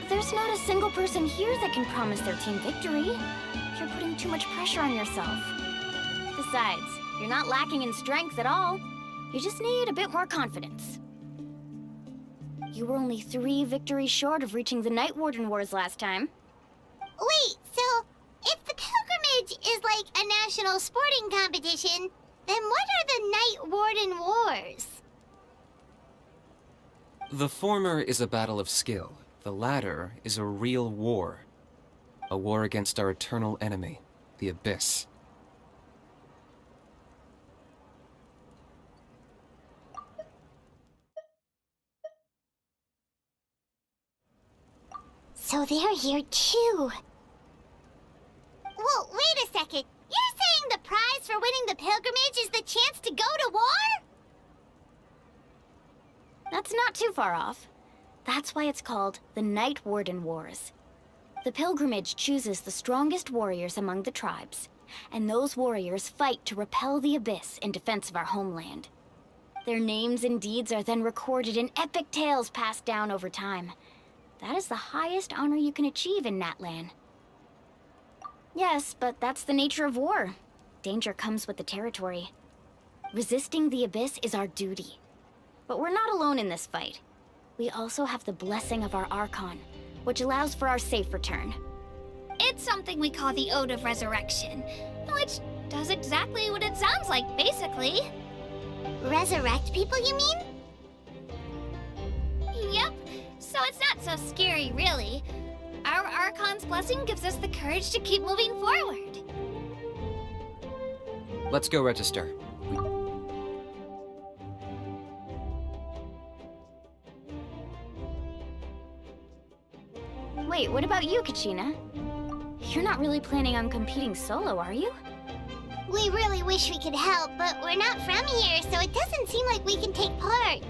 There's not a single person here that can promise their team victory. You're putting too much pressure on yourself. Besides, you're not lacking in strength at all. You just need a bit more confidence. You were only 3 victories short of reaching the Night Warden Wars last time. Wait, so if the pilgrimage is like a national sporting competition, then what are the Night Warden Wars? The former is a battle of skill. The latter is a real war. A war against our eternal enemy, the Abyss. So they're here too. Well, wait a second. You're saying the prize for winning the pilgrimage is the chance to go to war? That's not too far off. That's why it's called the Night Warden Wars. The pilgrimage chooses the strongest warriors among the tribes, and those warriors fight to repel the Abyss in defense of our homeland. Their names and deeds are then recorded in epic tales passed down over time. That is the highest honor you can achieve in Natlan. Yes, but that's the nature of war. Danger comes with the territory. Resisting the Abyss is our duty. But we're not alone in this fight. We also have the blessing of our Archon, which allows for our safe return. It's something we call the Ode of Resurrection, which does exactly what it sounds like, basically. Resurrect people, you mean? Yep, so it's not so scary, really. Our Archon's blessing gives us the courage to keep moving forward. Let's go register. Wait, what about you, Kachina? You're not really planning on competing solo, are you? We really wish we could help, but we're not from here, so it doesn't seem like we can take part.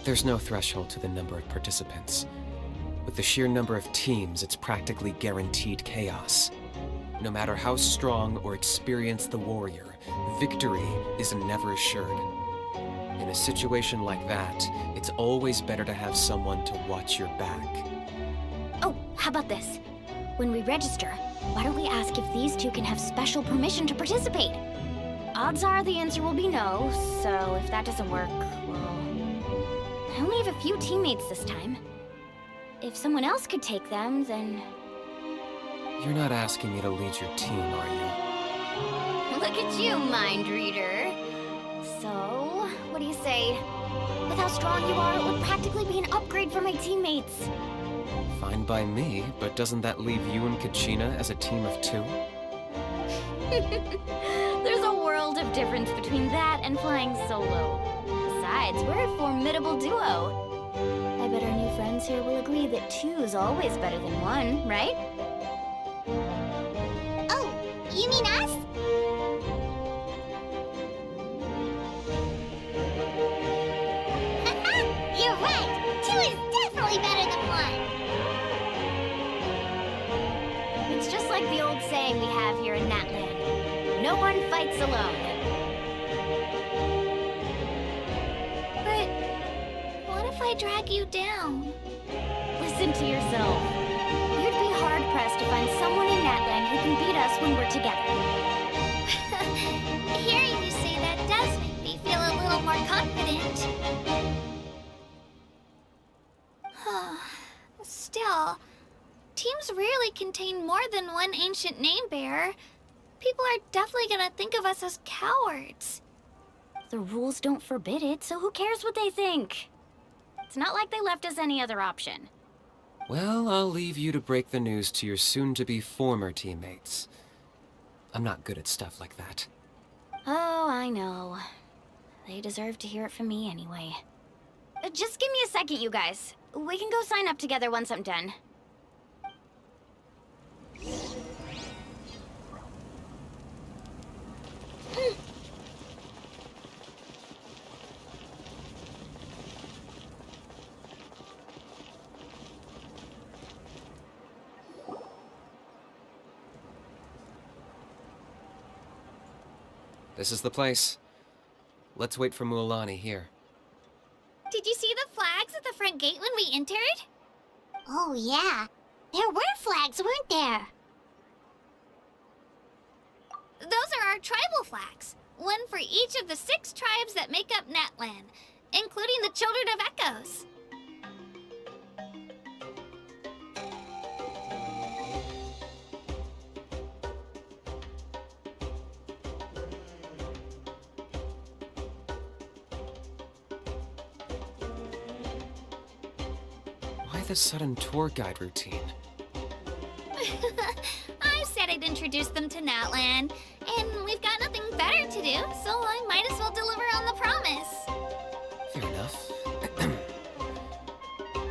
There's no threshold to the number of participants. With the sheer number of teams, it's practically guaranteed chaos. No matter how strong or experienced the warrior, victory is never assured. In a situation like that, it's always better to have someone to watch your back. Oh, how about this? When we register, why don't we ask if these two can have special permission to participate? Odds are the answer will be no, so if that doesn't work, well... I only have a few teammates this time. if someone else could take them, then... You're not asking me to lead your team, are you? Look at you, mind reader. So, what do you say? With how strong you are, it would practically be an upgrade for my teammates. Fine by me, but doesn't that leave you and Kachina as a team of 2? There's a world of difference between that and flying solo. Besides, we're a formidable duo. I bet our new friends here will agree that 2's always better than 1, right? Oh, you mean us? You're right! 2 is definitely better than 1! It's just like the old saying we have here in Natlan. No one fights alone. But what if I drag you down? Listen to yourself. You'd be hard-pressed to find someone in Natlan who can beat us when we're together. Hearing you say that does make me feel a little more confident. Still, teams rarely contain more than one ancient name bearer. People are definitely gonna think of us as cowards. The rules don't forbid it, so who cares what they think? It's not like they left us any other option. Well, I'll leave you to break the news to your soon-to-be former teammates. I'm not good at stuff like that. Oh, I know. They deserve to hear it from me anyway. Just give me a second, you guys. We can go sign up together once I'm done. This is the place. Let's wait for Mualani here. Did you see the flags at the front gate when we entered? Oh, yeah. There were flags, weren't there? Those are our tribal flags. One for each of the 6 tribes that make up Natlan, including the Children of Echoes. Why the sudden tour guide routine? I said I'd introduce them to Natlan, and we've got nothing better to do, so I might as well deliver on the promise. Fair enough.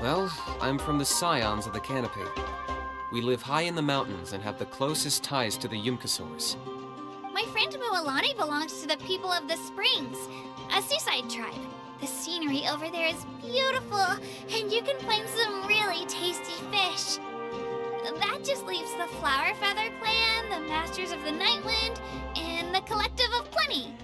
Well, I'm from the Scions of the Canopy. We live high in the mountains and have the closest ties to the Yumkasaurs. My friend Mualani belongs to the people of the Springs, a seaside tribe. The scenery over there is beautiful, and you can find some really tasty fish. That just leaves the Flower Feather Clan, the Masters of the Nightwind, and the Collective of Plenty.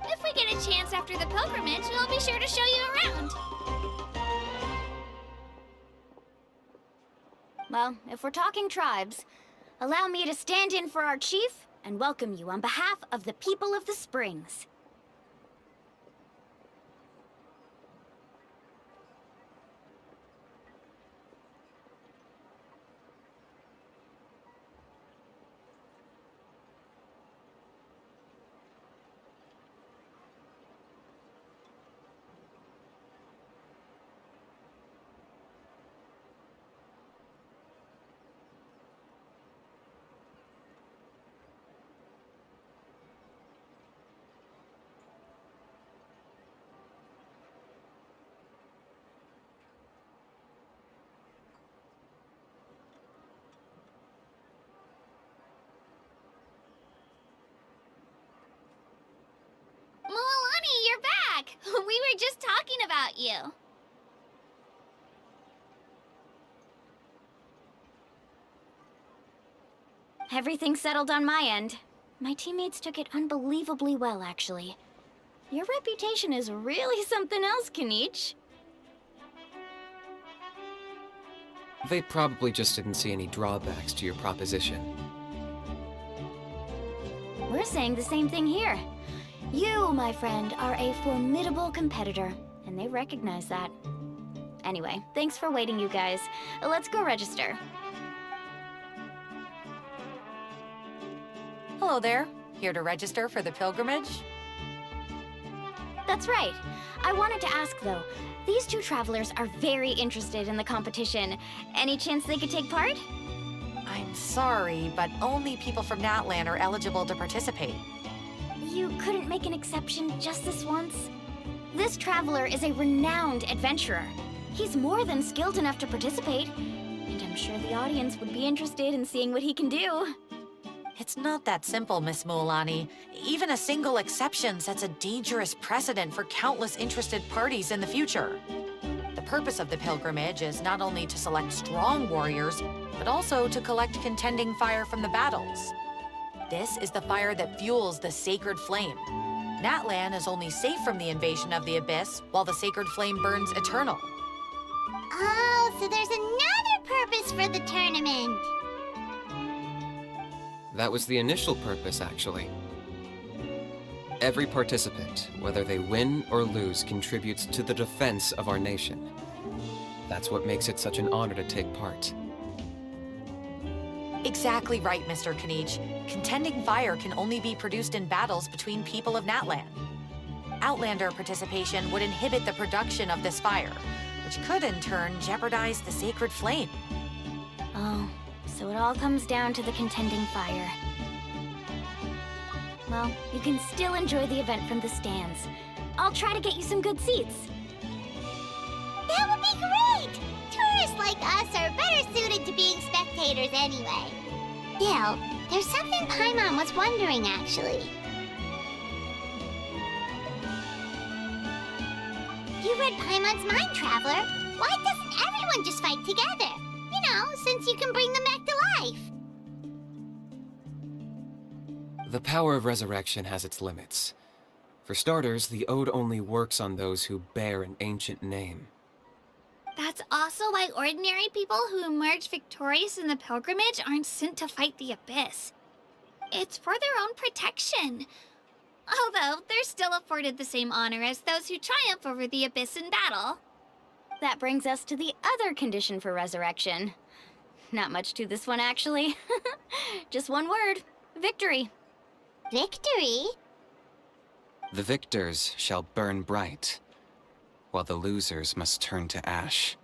If we get a chance after the pilgrimage, we'll be sure to show you around. Well, if we're talking tribes, allow me to stand in for our chief and welcome you on behalf of the people of the Springs. Mualani, you're back! We were just talking about you. Everything's settled on my end. My teammates took it unbelievably well, actually. Your reputation is really something else, Kaniche. They probably just didn't see any drawbacks to your proposition. We're saying the same thing here. You, my friend, are a formidable competitor, and they recognize that. Anyway, thanks for waiting, you guys. Let's go register. Hello there. Here to register for the pilgrimage? That's right. I wanted to ask, though. These two travelers are very interested in the competition. Any chance they could take part? I'm sorry, but only people from Natlan are eligible to participate. You couldn't make an exception just this once? This traveler is a renowned adventurer. He's more than skilled enough to participate, and I'm sure the audience would be interested in seeing what he can do. It's not that simple, Miss Mualani. Even a single exception sets a dangerous precedent for countless interested parties in the future. The purpose of the pilgrimage is not only to select strong warriors, but also to collect contending fire from the battles. This is the fire that fuels the sacred flame. Natlan is only safe from the invasion of the Abyss, while the sacred flame burns eternal. Oh, so there's another purpose for the tournament. That was the initial purpose, actually. Every participant, whether they win or lose, contributes to the defense of our nation. That's what makes it such an honor to take part. Exactly right, Mr. Kanich. Contending fire can only be produced in battles between people of Natlan. Outlander participation would inhibit the production of this fire, which could in turn jeopardize the sacred flame. Oh, so it all comes down to the contending fire. Well, you can still enjoy the event from the stands. I'll try to get you some good seats. That would be great! Tourists like us are better suited to being spectators anyway. Still, there's something Paimon was wondering, actually. You read Paimon's mind, Traveler. Why doesn't everyone just fight together? You know, since you can bring them back to life. The power of resurrection has its limits. For starters, the Ode only works on those who bear an ancient name. That's also why ordinary people who emerge victorious in the pilgrimage aren't sent to fight the Abyss. It's for their own protection. Although, they're still afforded the same honor as those who triumph over the Abyss in battle. That brings us to the other condition for resurrection. Not much to this one, actually. Just one word. Victory. Victory? The victors shall burn bright, while the losers must turn to ash.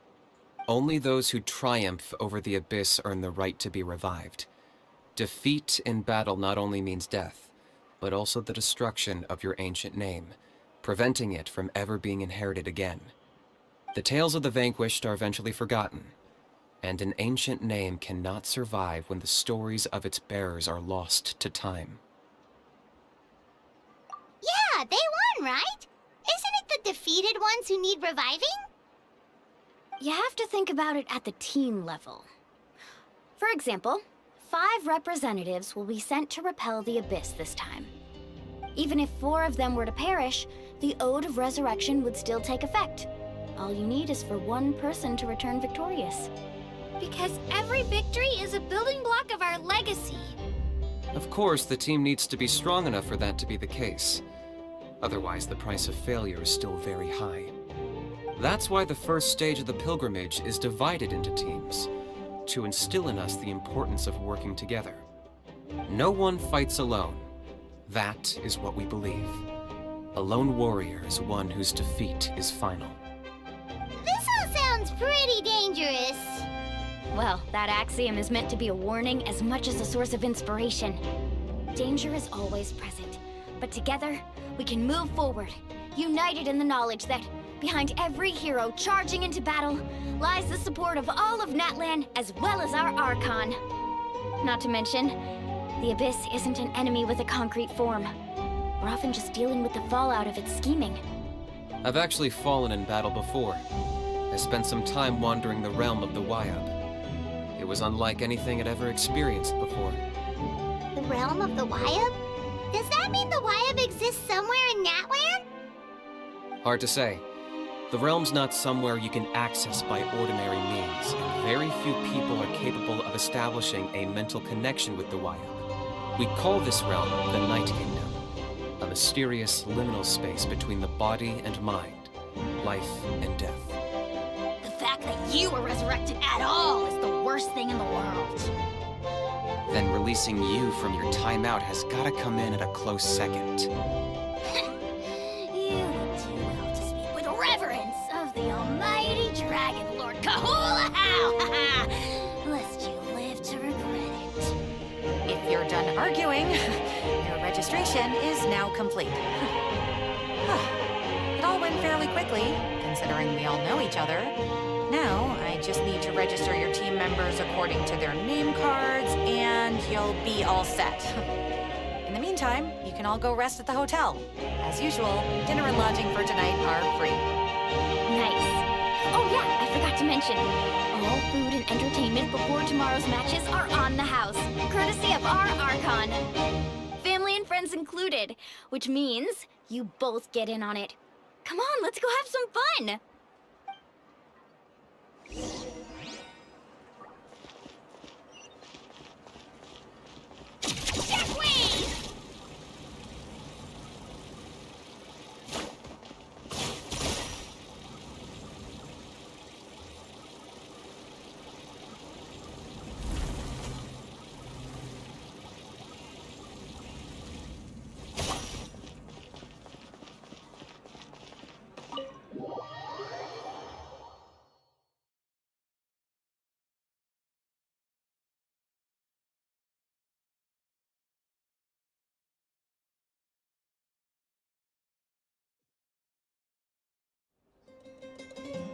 Only those who triumph over the Abyss earn the right to be revived. Defeat in battle not only means death, but also the destruction of your ancient name, preventing it from ever being inherited again. The tales of the vanquished are eventually forgotten, and an ancient name cannot survive when the stories of its bearers are lost to time. Yeah, they won, right? Isn't it the defeated ones who need reviving? You have to think about it at the team level. For example, 5 representatives will be sent to repel the Abyss this time. Even if 4 of them were to perish, the Ode of Resurrection would still take effect. All you need is for one person to return victorious. Because every victory is a building block of our legacy. Of course, the team needs to be strong enough for that to be the case. Otherwise, the price of failure is still very high. That's why the first stage of the pilgrimage is divided into teams, to instill in us the importance of working together. No one fights alone. That is what we believe. A lone warrior is one whose defeat is final. This all sounds pretty dangerous. Well, that axiom is meant to be a warning as much as a source of inspiration. Danger is always present, but together, we can move forward, united in the knowledge that behind every hero charging into battle lies the support of all of Natlan as well as our Archon. Not to mention, the Abyss isn't an enemy with a concrete form. We're often just dealing with the fallout of its scheming. I've actually fallen in battle before. I spent some time wandering the realm of the Wyab. It was unlike anything I'd ever experienced before. The realm of the Wyab? Does that mean the Wyab exists somewhere in Natlan? Hard to say. The realm's not somewhere you can access by ordinary means, and very few people are capable of establishing a mental connection with the Wayab. We call this realm the Night Kingdom, a mysterious liminal space between the body and mind, life and death. The fact that you were resurrected at all is the worst thing in the world. Then releasing you from your timeout has gotta come in at a close second. You would do well to speak with reverence of the almighty Dragon Lord Kahula How, lest you live to regret it. If you're done arguing, your registration is now complete. It all went fairly quickly, considering we all know each other. Now, I just need to register your team members according to their name cards, and you'll be all set. In the meantime, you can all go rest at the hotel. As usual, dinner and lodging for tonight are free. Nice. Oh yeah, I forgot to mention. All food and entertainment before tomorrow's matches are on the house, courtesy of our Archon. Family and friends included, which means you both get in on it. Come on, let's go have some fun!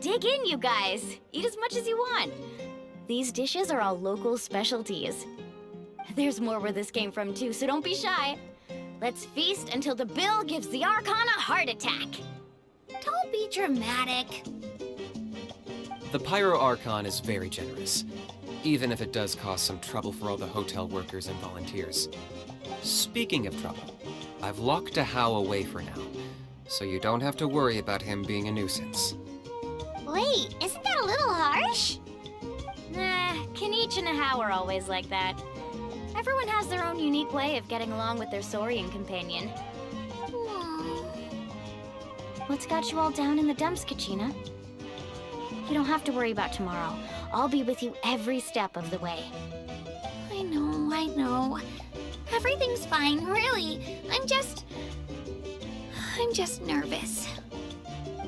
Dig in, you guys. Eat as much as you want. These dishes are all local specialties. There's more where this came from too, so don't be shy. Let's feast until the bill gives the Archon a heart attack. Don't be dramatic. The Pyro Archon is very generous, even if it does cause some trouble for all the hotel workers and volunteers. Speaking of trouble, I've locked a How away for now, so you don't have to worry about him being a nuisance. Wait, isn't that a little harsh? Nah, Kenichi and How are always like that. Everyone has their own unique way of getting along with their Saurian companion. What's got you all down in the dumps, Kachina? You don't have to worry about tomorrow. I'll be with you every step of the way. I know. Everything's fine, really. I'm just nervous.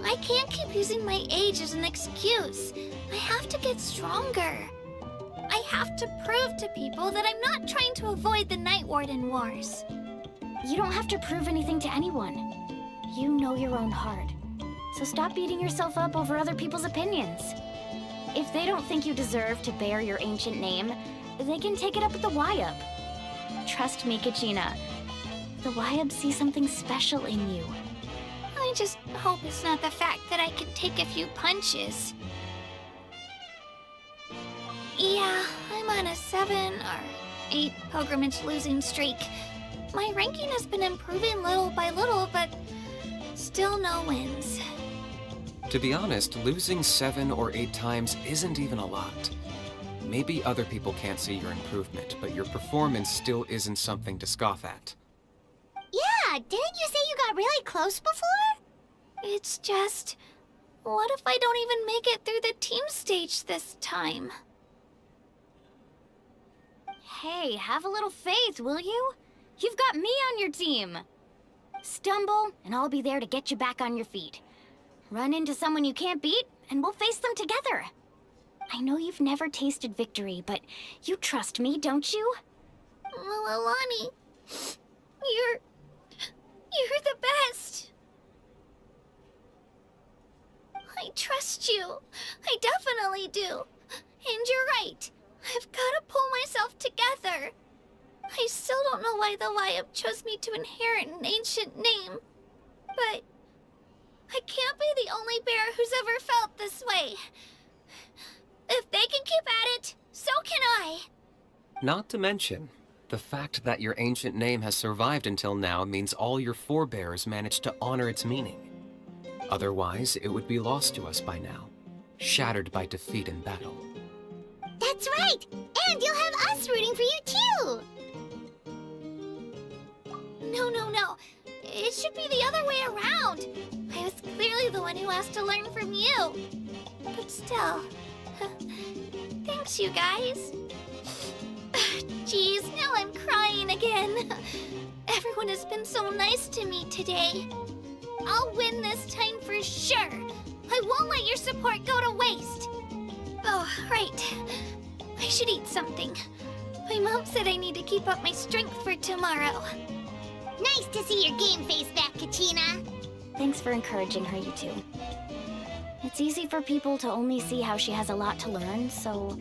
I can't keep using my age as an excuse. I have to get stronger. I have to prove to people that I'm not trying to avoid the Night Warden Wars. You don't have to prove anything to anyone. You know your own heart. So stop beating yourself up over other people's opinions. If they don't think you deserve to bear your ancient name, they can take it up with the Wayab. Trust me, Kachina. The Wayab see something special in you. I just hope it's not the fact that I can take a few punches. Yeah, I'm on a 7 or 8 pilgrimage losing streak. My ranking has been improving little by little, but still no wins. To be honest, losing 7 or 8 times isn't even a lot. Maybe other people can't see your improvement, but your performance still isn't something to scoff at. Yeah, didn't you say you got really close before? It's just, what if I don't even make it through the team stage this time? Hey, have a little faith, will you? You've got me on your team. Stumble, and I'll be there to get you back on your feet. Run into someone you can't beat, and we'll face them together. I know you've never tasted victory, but you trust me, don't you? Alani, you're the best. I trust you. I definitely do. And you're right. I've got to pull myself together. I still don't know why the Wayab chose me to inherit an ancient name. But I can't be the only bear who's ever felt this way. If they can keep at it, so can I. Not to mention, the fact that your ancient name has survived until now means all your forebears managed to honor its meaning. Otherwise, it would be lost to us by now, shattered by defeat in battle. That's right! And you'll have us rooting for you too! No, no, no. It should be the other way around. I was clearly the one who asked to learn from you. But still. Thanks, you guys. Geez, now I'm crying again. Everyone has been so nice to me today. I'll win this time for sure. I won't let your support go to waste. Oh, right. I should eat something. My mom said I need to keep up my strength for tomorrow. Nice to see your game face back, Kachina. Thanks for encouraging her, you two. It's easy for people to only see how she has a lot to learn, so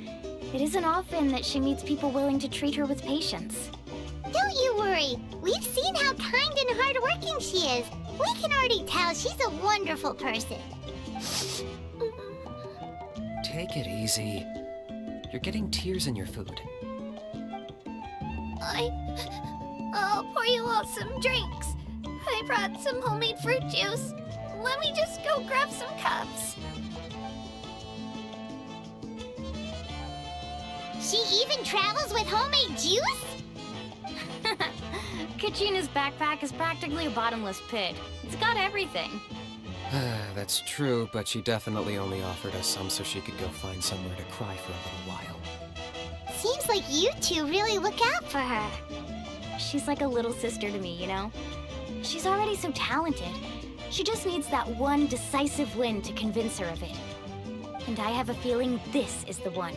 it isn't often that she meets people willing to treat her with patience. Don't you worry. We've seen how kind and hardworking she is. We can already tell she's a wonderful person. Take it easy. You're getting tears in your food. I'll pour you all some drinks. I brought some homemade fruit juice. Let me just go grab some cups. She even travels with homemade juice? Kachina's backpack is practically a bottomless pit. It's got everything. That's true, but she definitely only offered us some so she could go find somewhere to cry for a little while. Seems like you two really look out for her. She's like a little sister to me, you know? She's already so talented. She just needs that one decisive win to convince her of it. And I have a feeling this is the one.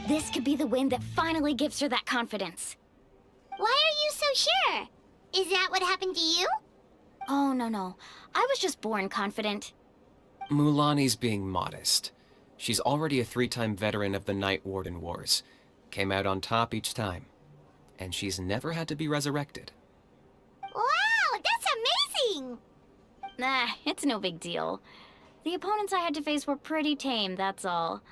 This could be the win that finally gives her that confidence. Why are you so sure? Is that what happened to you? Oh, no. I was just born confident. Mulani's being modest. She's already a 3-time veteran of the Night Warden Wars. Came out on top each time. And she's never had to be resurrected. Wow, that's amazing! Nah, it's no big deal. The opponents I had to face were pretty tame, that's all.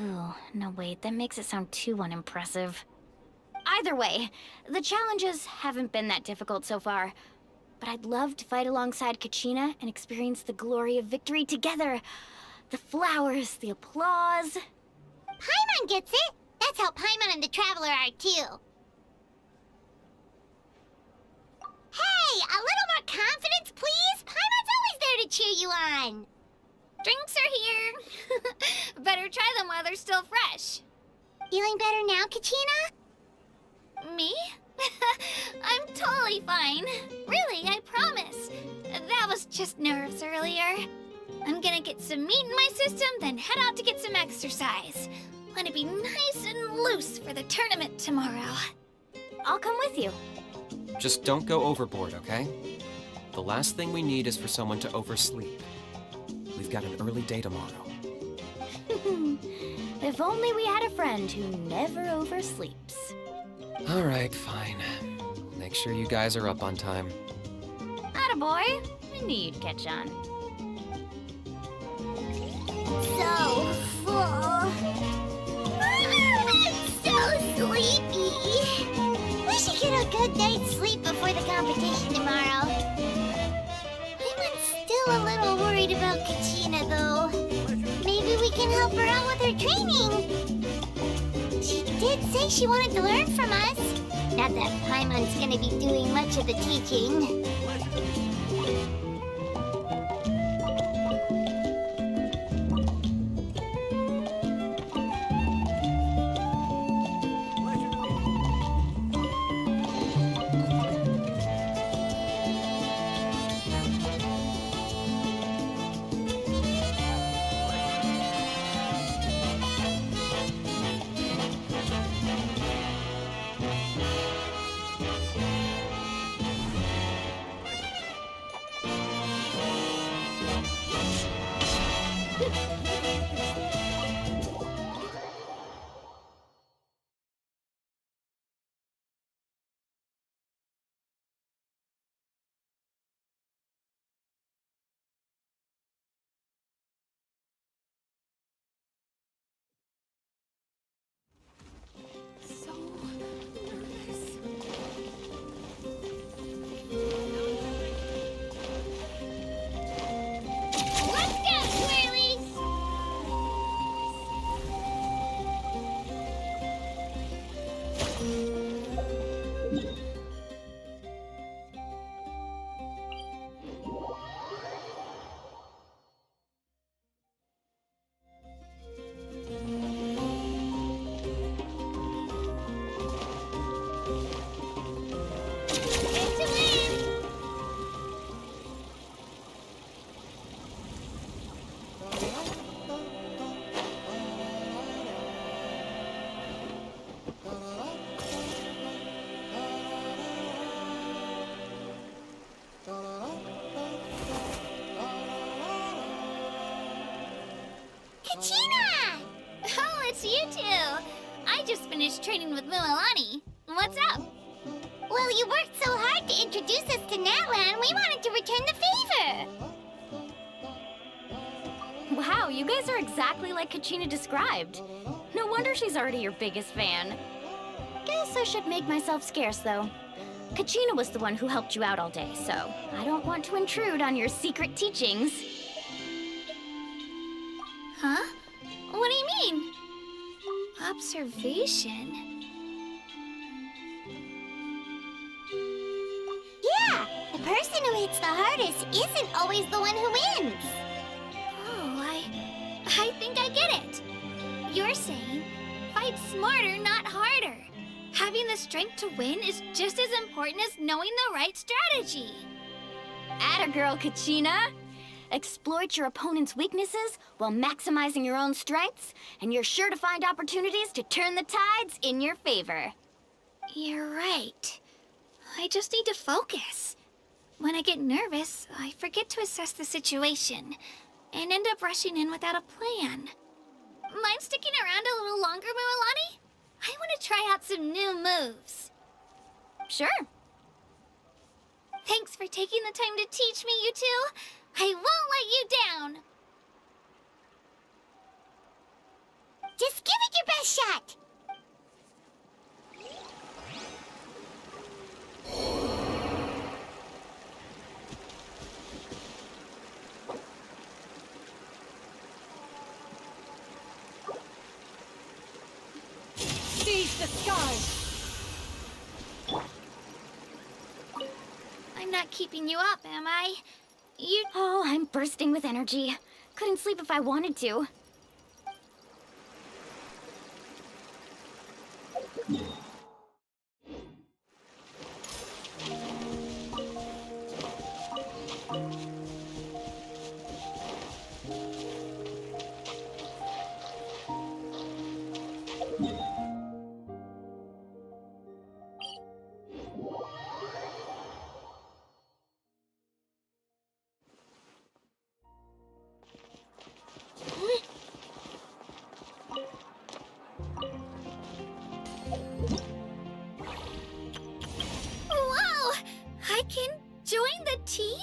Ooh, no wait, that makes it sound too unimpressive. Either way, the challenges haven't been that difficult so far. But I'd love to fight alongside Kachina and experience the glory of victory together. The flowers, the applause. Paimon gets it! That's how Paimon and the Traveler are too. Hey, a little more confidence, please! Paimon's always there to cheer you on! Drinks are here. Better try them while they're still fresh. Feeling better now, Kachina? Me? I'm totally fine. Really, I promise. That was just nerves earlier. I'm gonna get some meat in my system, then head out to get some exercise. Want to be nice and loose for the tournament tomorrow. I'll come with you. Just don't go overboard, okay? The last thing we need is for someone to oversleep. We've got an early day tomorrow. If only we had a friend who never oversleeps. Alright, fine. Make sure you guys are up on time. Attaboy! I knew you'd catch on. So full. I'm so sleepy. We should get a good night's sleep before the competition tomorrow. I'm still a little worried about Kachina, though. Maybe we can help her out with her training. She did say she wanted to learn from us. Not that Paimon's gonna be doing much of the teaching. finished training with Mualani. What's up? Well, you worked so hard to introduce us to Natlan, we wanted to return the favor. Wow, you guys are exactly like Kachina described. No wonder she's already your biggest fan. Guess I should make myself scarce, though. Kachina was the one who helped you out all day, so I don't want to intrude on your secret teachings. Huh? What do you mean? Observation? Yeah, the person who hits the hardest isn't always the one who wins. Oh, I think I get it. You're saying, fight smarter, not harder. Having the strength to win is just as important as knowing the right strategy. Atta girl, Kachina! Exploit your opponent's weaknesses while maximizing your own strengths, and you're sure to find opportunities to turn the tides in your favor. You're right. I just need to focus. When I get nervous, I forget to assess the situation and end up rushing in without a plan. Mind sticking around a little longer, Mualani? I want to try out some new moves. Sure. Thanks for taking the time to teach me, you two. I won't let you down. Just give it your best shot. Seize the skies! I'm not keeping you up, am I? Oh, I'm bursting with energy. Couldn't sleep if I wanted to. Whoa! I can join the team?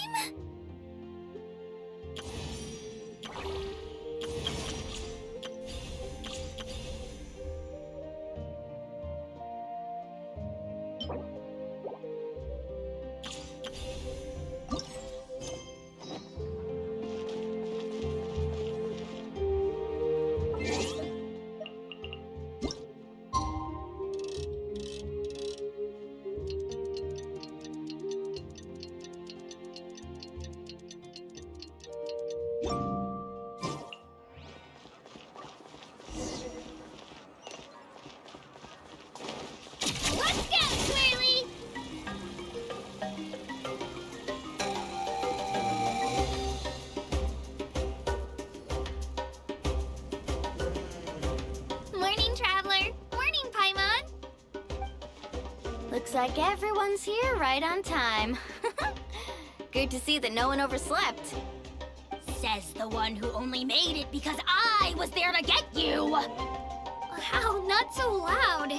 Let's go, Swirly! Morning, Traveler. Morning, Paimon. Looks like everyone's here right on time. Good to see that no one overslept. Says the one who only made it because I was there to get you. Wow, not so loud.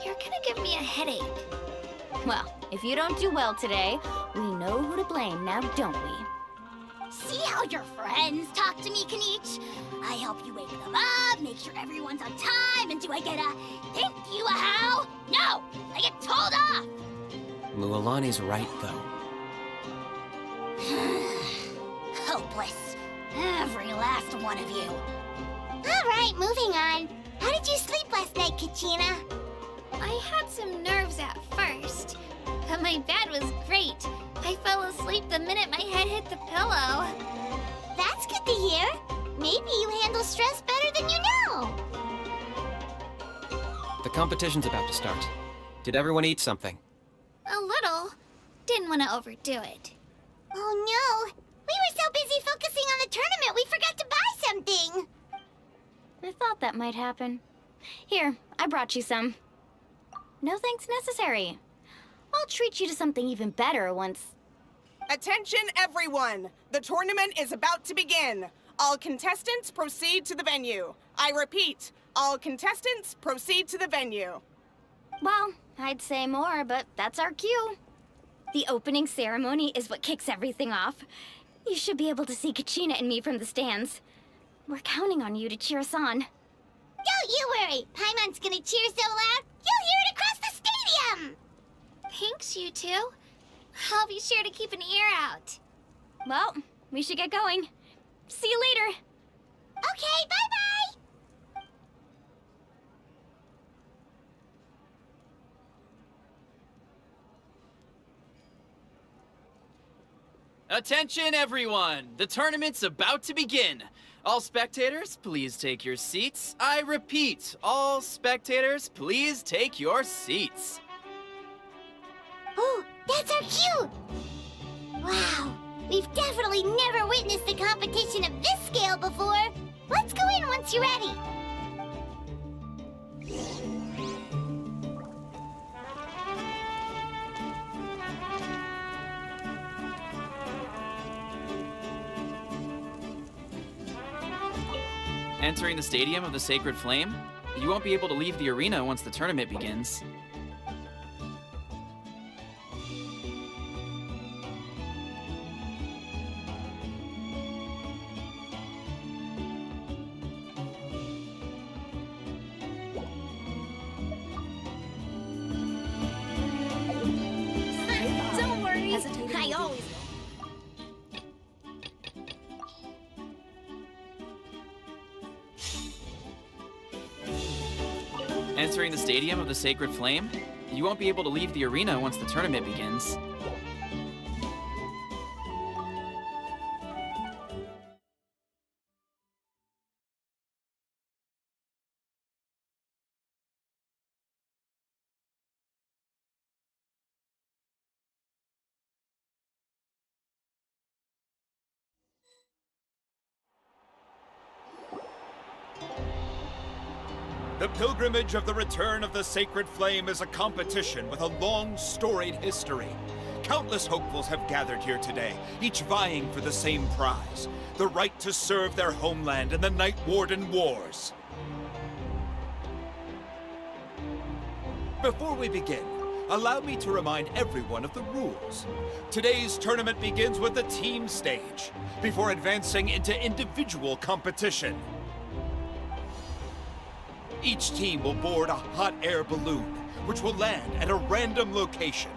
You're gonna give me a headache. Well, if you don't do well today, we know who to blame now, don't we? See how your friends talk to me, Kanich? I help you wake them up, make sure everyone's on time, and do I get a thank you a how? No! I get told off! Mualani's right, though. Hopeless. Every last one of you. All right, moving on. How did you sleep last night, Kachina? I had some nerves at first, but my bed was great. I fell asleep the minute my head hit the pillow. That's good to hear. Maybe you handle stress better than you know. The competition's about to start. Did everyone eat something? A little. Didn't want to overdo it. Oh no! We were so busy focusing on the tournament we forgot to buy something! I thought that might happen. Here, I brought you some. No thanks necessary. I'll treat you to something even better once... Attention, everyone! The tournament is about to begin. All contestants proceed to the venue. I repeat, All contestants, proceed to the venue. Well, I'd say more, but that's our cue. The opening ceremony is what kicks everything off. You should be able to see Kachina and me from the stands. We're counting on you to cheer us on. Don't you worry! Paimon's gonna cheer so loud, you'll hear it across the stadium! Thanks, you two. I'll be sure to keep an ear out. Well, we should get going. See you later. Okay, bye-bye! Attention, everyone! The tournament's about to begin. All spectators, please take your seats. I repeat, all spectators, please take your seats. Oh, that's our cue! Wow, we've definitely never witnessed a competition of this scale before. Let's go in once you're ready. Entering the Stadium of the Sacred Flame, you won't be able to leave the arena once the tournament begins. Don't worry, I always... Entering the Stadium of the Sacred Flame, you won't be able to leave the arena once the tournament begins. The pilgrimage of the return of the Sacred Flame is a competition with a long, storied history. Countless hopefuls have gathered here today, each vying for the same prize, the right to serve their homeland in the Night Warden Wars. Before we begin, allow me to remind everyone of the rules. Today's tournament begins with the team stage, before advancing into individual competition. Each team will board a hot air balloon, which will land at a random location.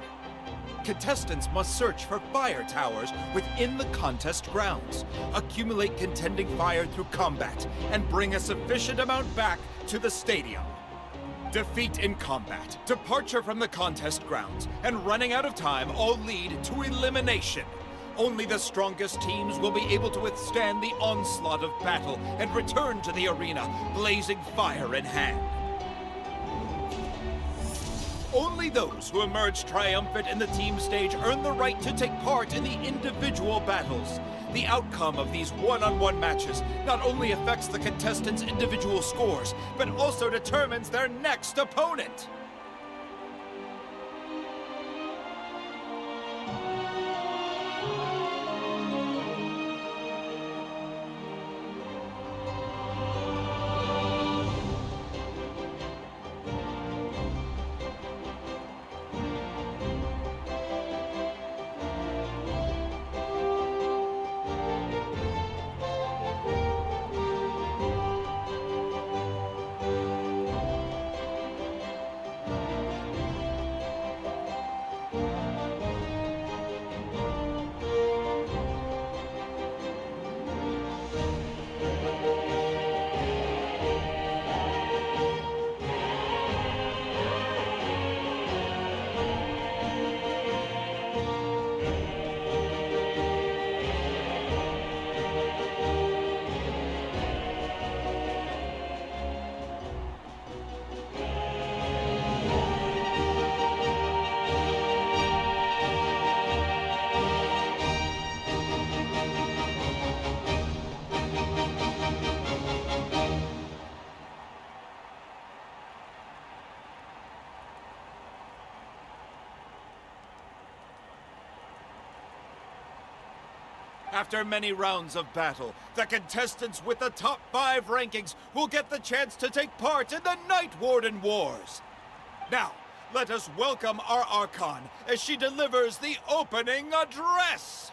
Contestants must search for fire towers within the contest grounds, accumulate contending fire through combat, and bring a sufficient amount back to the stadium. Defeat in combat, departure from the contest grounds, and running out of time all lead to elimination. Only the strongest teams will be able to withstand the onslaught of battle and return to the arena, blazing fire in hand. Only those who emerge triumphant in the team stage earn the right to take part in the individual battles. The outcome of these one-on-one matches not only affects the contestants' individual scores, but also determines their next opponent. After many rounds of battle, the contestants with the top 5 rankings will get the chance to take part in the Night Warden Wars. Now, let us welcome our Archon as she delivers the opening address.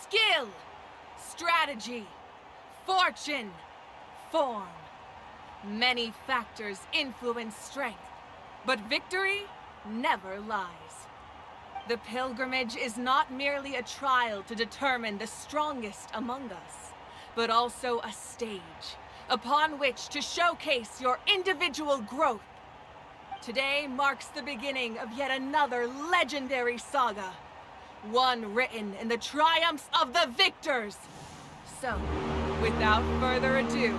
Skill, strategy, fortune, form. Many factors influence strength, but victory never lies. The pilgrimage is not merely a trial to determine the strongest among us, but also a stage upon which to showcase your individual growth. Today marks the beginning of yet another legendary saga, one written in the triumphs of the victors. So, without further ado,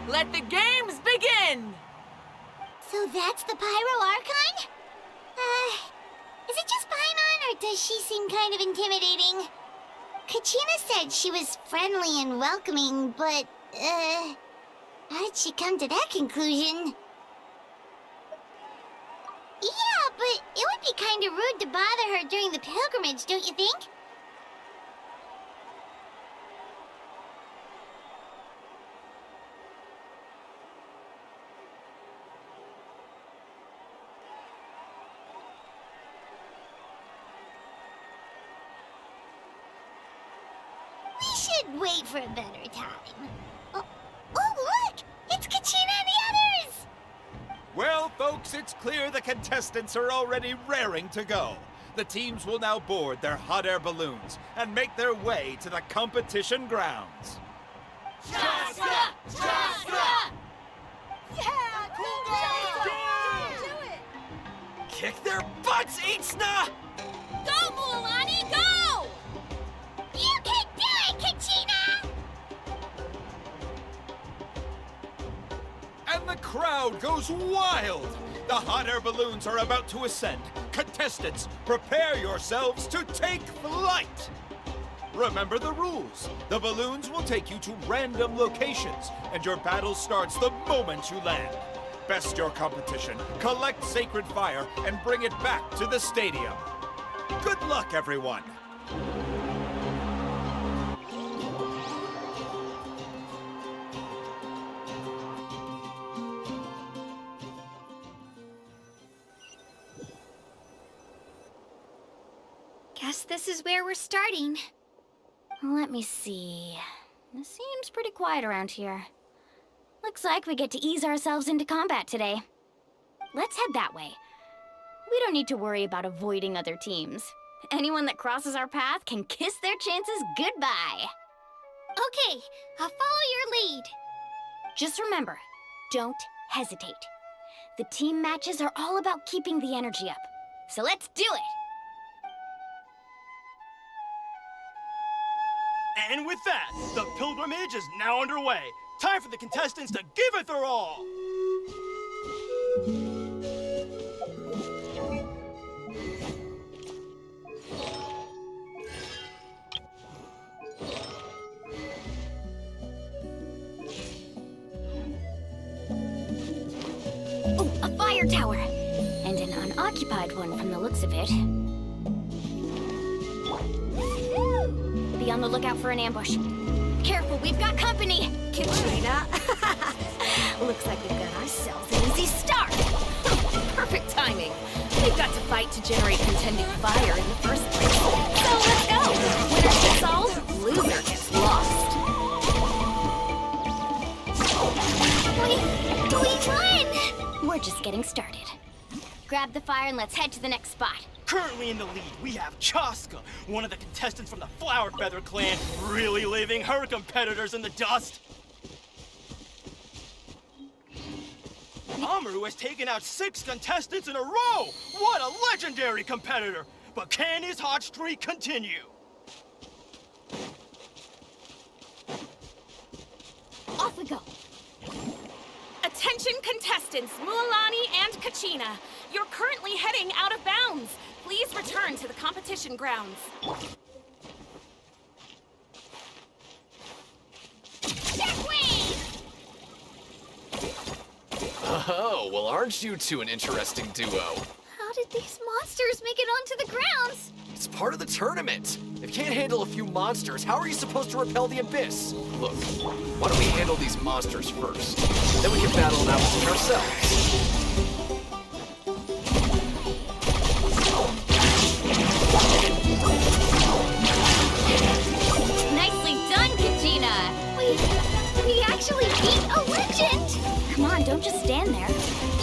let the games begin! So that's the Pyro Archon? Is it just Paimon, or does she seem kind of intimidating? Kachina said she was friendly and welcoming, but, how did she come to that conclusion? Yeah, but it would be kind of rude to bother her during the pilgrimage, don't you think? We should wait for a better time. Oh, look! It's Kachina and the others! Well, folks, it's clear the contestants are already raring to go. The teams will now board their hot air balloons and make their way to the competition grounds. Chaska! Chaska! Yeah! Do it! Kick their butts, Itzna! Go, Mualani, go! You can do it, Kachina! And the crowd goes wild! The hot air balloons are about to ascend. Contestants, prepare yourselves to take flight! Remember the rules. The balloons will take you to random locations, and your battle starts the moment you land. Best your competition, collect sacred fire, and bring it back to the stadium. Good luck, everyone! Guess this is where we're starting. Let me see. It seems pretty quiet around here. Looks like we get to ease ourselves into combat today. Let's head that way. We don't need to worry about avoiding other teams. Anyone that crosses our path can kiss their chances goodbye. Okay, I'll follow your lead. Just remember, don't hesitate. The team matches are all about keeping the energy up. So let's do it! And with that, the pilgrimage is now underway. Time for the contestants to give it their all! Oh, a fire tower! And an unoccupied one from the looks of it. Be on the lookout for an ambush. Careful, we've got company! Katrina! Looks like we've got ourselves an easy start! Perfect timing. We've got to fight to generate contending fire in the first place. So let's go! Winner gets all, loser gets lost. We won! We're just getting started. Grab the fire and let's head to the next spot. Currently in the lead, we have Chaska, one of the contestants from the Flower Feather clan, really leaving her competitors in the dust. Amaru has taken out 6 contestants in a row! What a legendary competitor! But can his hot streak continue? Off we go. Attention Attention contestants, Mualani and Kachina. You're currently heading out of bounds. Please return to the competition grounds. Oh, well, aren't you two an interesting duo? How did these monsters make it onto the grounds? It's part of the tournament. If you can't handle a few monsters, how are you supposed to repel the abyss? Look, why don't we handle these monsters first? Then we can battle them out between ourselves. Nicely done, Kachina! We actually beat a legend! Come on, don't just stand there.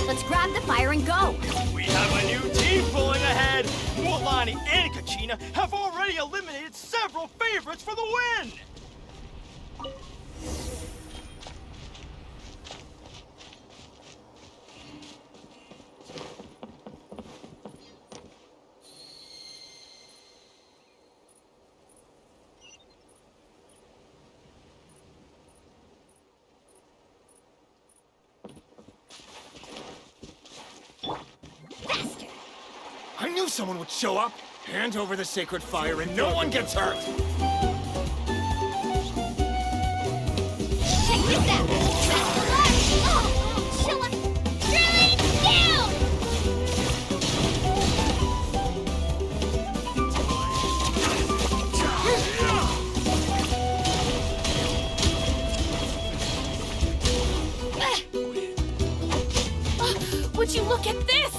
Let's grab the fire and go. We have a new team pulling ahead. Mualani and Kachina have already eliminated several favorites for the win. I knew someone would show up. Hand over the sacred fire and no one gets hurt. Check this out! Oh, show us straight down! Would you look at this?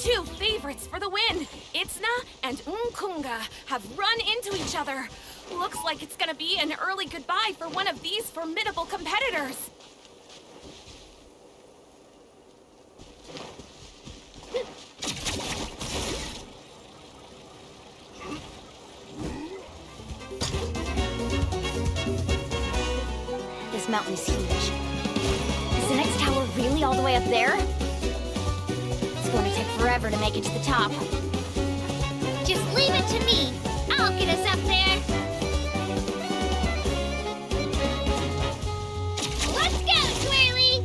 Two favorites for the win. Itzna and Unkunga have run into each other. Looks like it's gonna be an early goodbye for one of these formidable competitors. This mountain is huge. Is the next tower really all the way up there? It's going to take forever to make it to the top. Just leave it to me. I'll get us up there. Let's go, Twirly!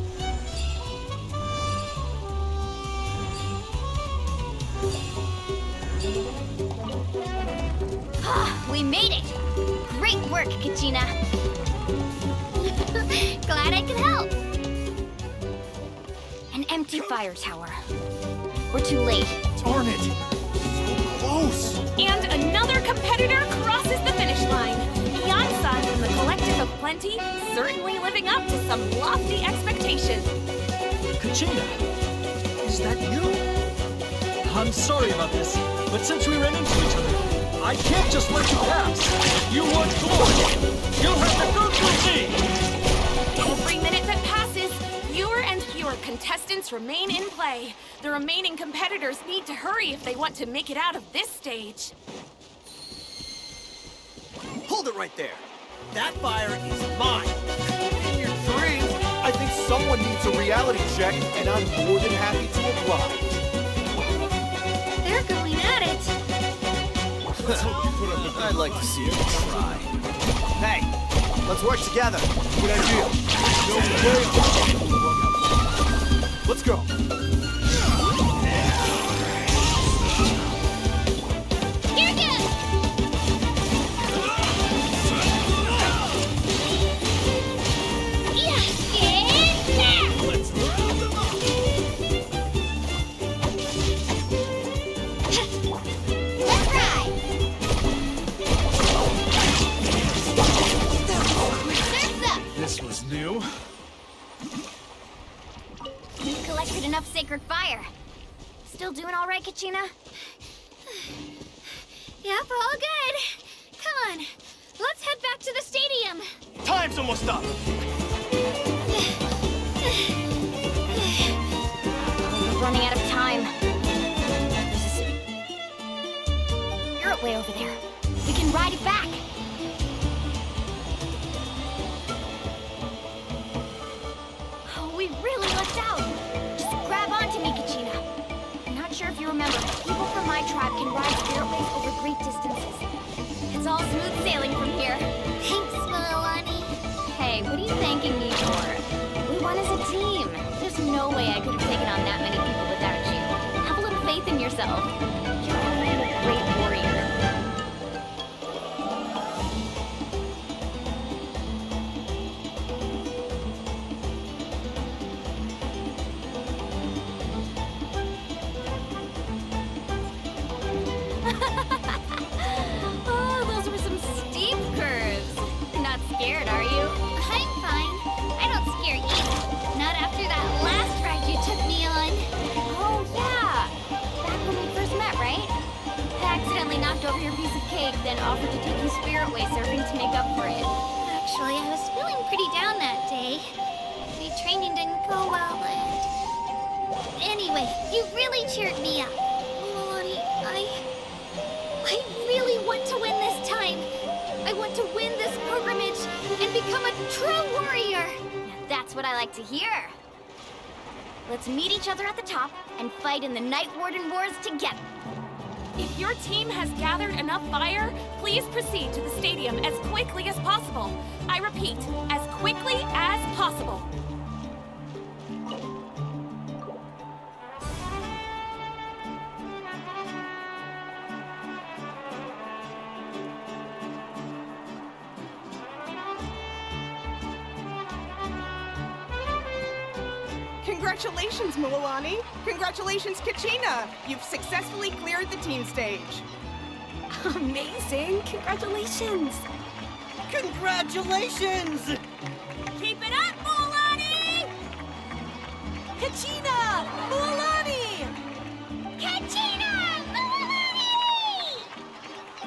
We made it! Great work, Kachina! Glad I could help. An empty fire tower. We're too late. Darn it! So close! And another competitor crosses the finish line. Yansan from the Collective of Plenty, certainly living up to some lofty expectations. Kachina, is that you? I'm sorry about this, but since we ran into each other, I can't just let you pass. If you want glory, you'll have to go through me! Every minute that passes, fewer and fewer contestants remain in play. The remaining competitors need to hurry if they want to make it out of this stage. Hold it right there. That fire is mine. In your dreams, I think someone needs a reality check, and I'm more than happy to apply. They're going at it! I'd like to see you try. Hey, let's work together. Good idea. Let's go. Here goes! Yeah, get there! Let's round them up. Let's ride! Surf's up! This was new. We've collected enough sacred fire. Still doing all right, Kachina? Yep, all good. Come on, let's head back to the stadium. Time's almost up. We're running out of time. You're way over there. We can ride it back. Oh, we really lucked out. Just grab onto me, Kachina. I'm not sure if you remember, people from my tribe can ride spiritways over great distances. It's all smooth sailing from here. Thanks, Mualani. Hey, what are you thanking me for? We won as a team. There's There's no way I could have taken on that many people without you. Have a little faith in yourself. You're already a great warrior. Oh, those were some steep curves. Not scared, are you? I'm fine. I don't scare either. Not after that last ride you took me on. Oh, yeah. Back when we first met, right? I accidentally knocked over your piece of cake, then offered to take you Spirit Way surfing to make up for it. Actually, I was feeling pretty down that day. My training didn't go well, and... Anyway, you really cheered me up. Milani, I really want to win this time. I want to win this pilgrimage and become a true warrior. Now that's what I like to hear. Let's meet each other at the top and fight in the Night Warden Wars together. If your team has gathered enough fire, please proceed to the stadium as quickly as possible. I repeat, as quickly as possible. Congratulations, Mualani. Congratulations, Kachina. You've successfully cleared the team stage. Amazing! Congratulations! Congratulations! Keep it up, Mualani! Kachina! Mualani! Kachina! Mualani!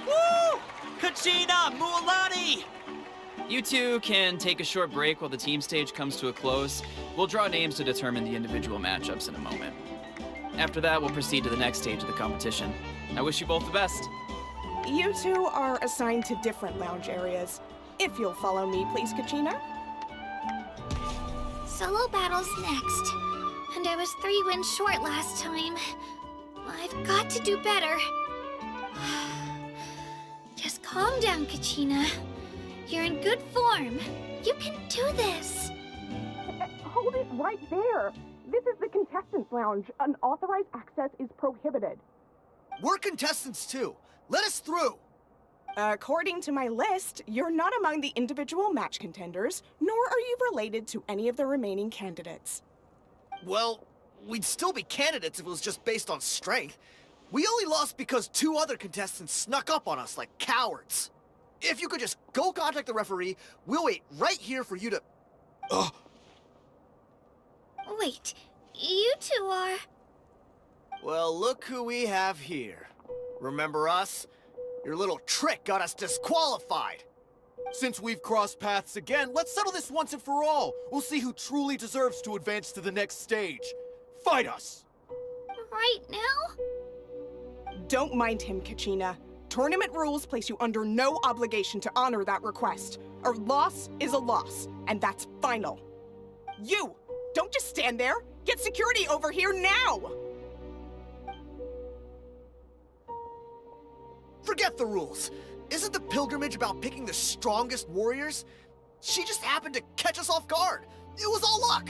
Woo! Kachina! Mualani! You two can take a short break while the team stage comes to a close. We'll draw names to determine the individual matchups in a moment. After that, we'll proceed to the next stage of the competition. I wish you both the best. You two are assigned to different lounge areas. If you'll follow me, please, Kachina. Solo battle's next. And I was 3 wins short last time. I've got to do better. Just calm down, Kachina. You're in good form. You can do this. Hold it right there. This is the contestants' lounge. Unauthorized access is prohibited. We're contestants too. Let us through. According to my list, you're not among the individual match contenders, nor are you related to any of the remaining candidates. Well, we'd still be candidates if it was just based on strength. We only lost because 2 other contestants snuck up on us like cowards. If you could just go contact the referee, we'll wait right here for you to... Ugh. Wait, you two are... Well, look who we have here. Remember us? Your little trick got us disqualified. Since we've crossed paths again, let's settle this once and for all. We'll see who truly deserves to advance to the next stage. Fight us! Right now? Don't mind him, Kachina. Tournament rules place you under no obligation to honor that request. A loss is a loss, and that's final. You! Don't just stand there! Get security over here now! Forget the rules. Isn't the pilgrimage about picking the strongest warriors? She just happened to catch us off guard. It was all luck.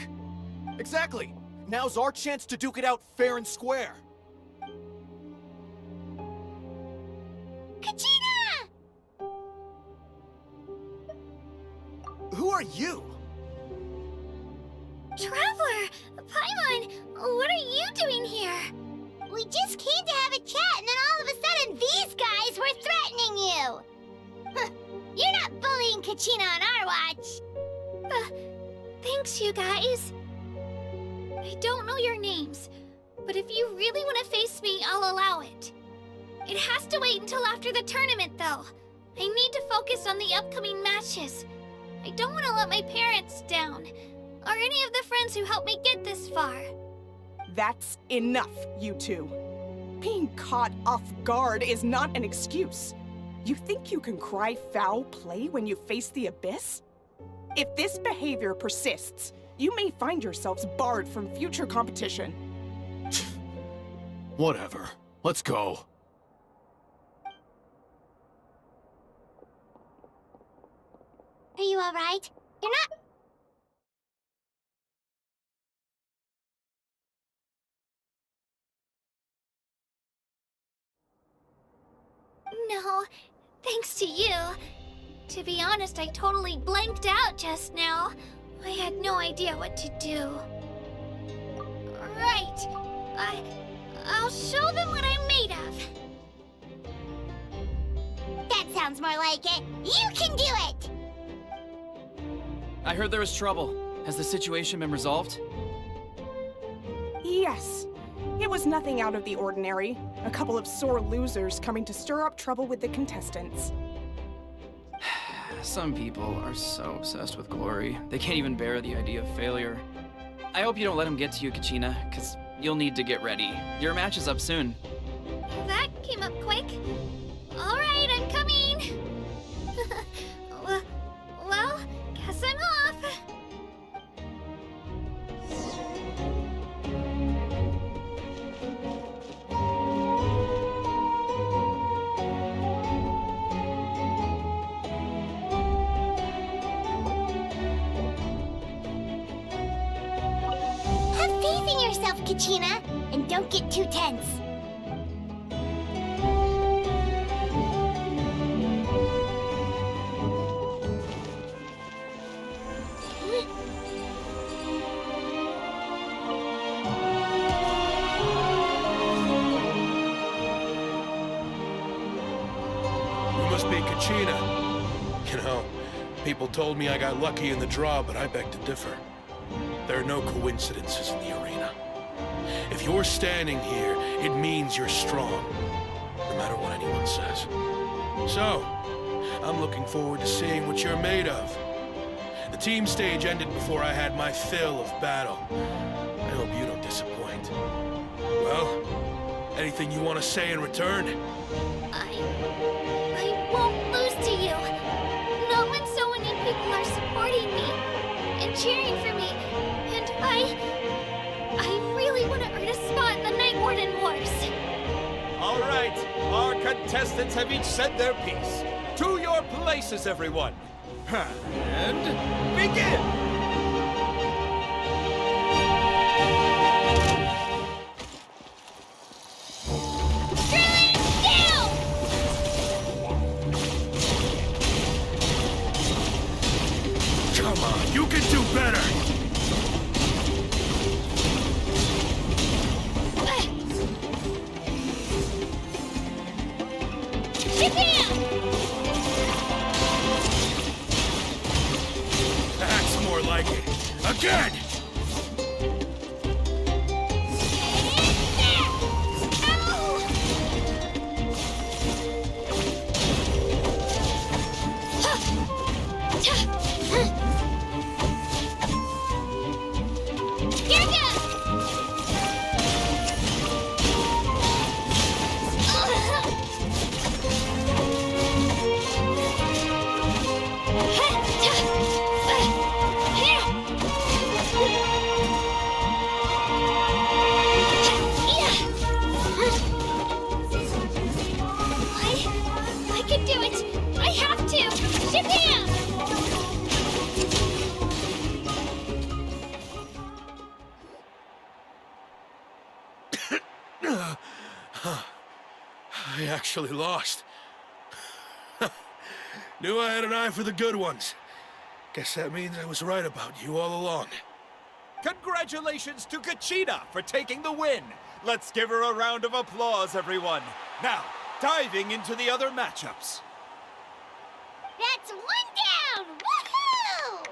Exactly. Now's our chance to duke it out fair and square. Kachina! Who are you? Traveler! Paimon! What are you doing here? We just came to have a chat, and then all of a sudden these guys were threatening you! Huh. You're not bullying Kachina on our watch! Thanks, you guys. I don't know your names, but if you really want to face me, I'll allow it. It has to wait until after the tournament, though. I need to focus on the upcoming matches. I don't want to let my parents down, or any of the friends who helped me get this far. That's enough, you two. Being caught off guard is not an excuse. You think you can cry foul play when you face the abyss? If this behavior persists, you may find yourselves barred from future competition. Whatever. Let's go. Are you alright? You're not No, thanks to you. To be honest, I totally blanked out just now. I had no idea what to do. Right. I'll show them what I'm made of. That sounds more like it. You can do it! I heard there was trouble. Has the situation been resolved? Yes. It was nothing out of the ordinary. A couple of sore losers coming to stir up trouble with the contestants. Some people are so obsessed with glory, they can't even bear the idea of failure. I hope you don't let him get to you, Kachina, because you'll need to get ready. Your match is up soon. That came up quick. All right, I'm coming. Well, guess I'm off. Have faith in yourself, Kachina, and don't get too tense. You must be Kachina. You know, people told me I got lucky in the draw, but I beg to differ. There are no coincidences in the arena. If you're standing here, it means you're strong, no matter what anyone says. So, I'm looking forward to seeing what you're made of. The team stage ended before I had my fill of battle. I hope you don't disappoint. Well, anything you want to say in return? I won't lose to you. Not when so many people are supporting me and cheering for me. And I really want to earn a spot in the Night Warden Wars. All right, our contestants have each said their piece. To your places, everyone. And begin! Come on, you can do better! That's more like it. Again! I can do it! I have to! Japan! I actually lost. Knew I had an eye for the good ones. Guess that means I was right about you all along. Congratulations to Kachina for taking the win. Let's give her a round of applause, everyone. Now, diving into the other matchups. That's one down! Woohoo!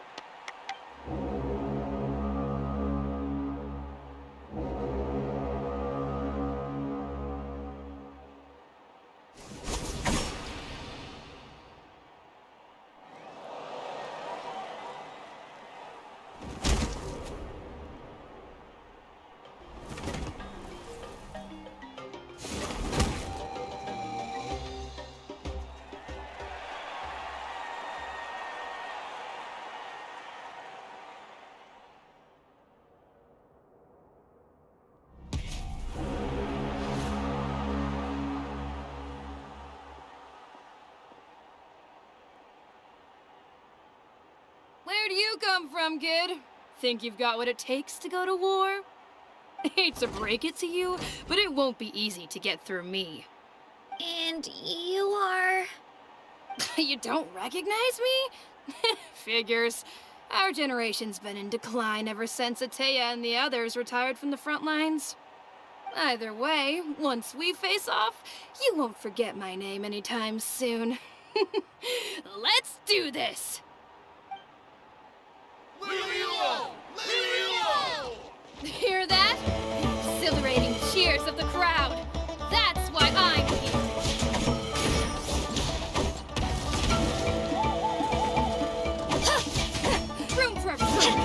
Where do you come from, kid? Think you've got what it takes to go to war? Hate to break it to you, but it won't be easy to get through me. And you are... You don't recognize me? Figures. Our generation's been in decline ever since Ateya and the others retired from the front lines. Either way, once we face off, you won't forget my name anytime soon. Let's do this! Leo! Leo! Hear that? Exhilarating cheers of the crowd. That's why I'm here. Room for improvement.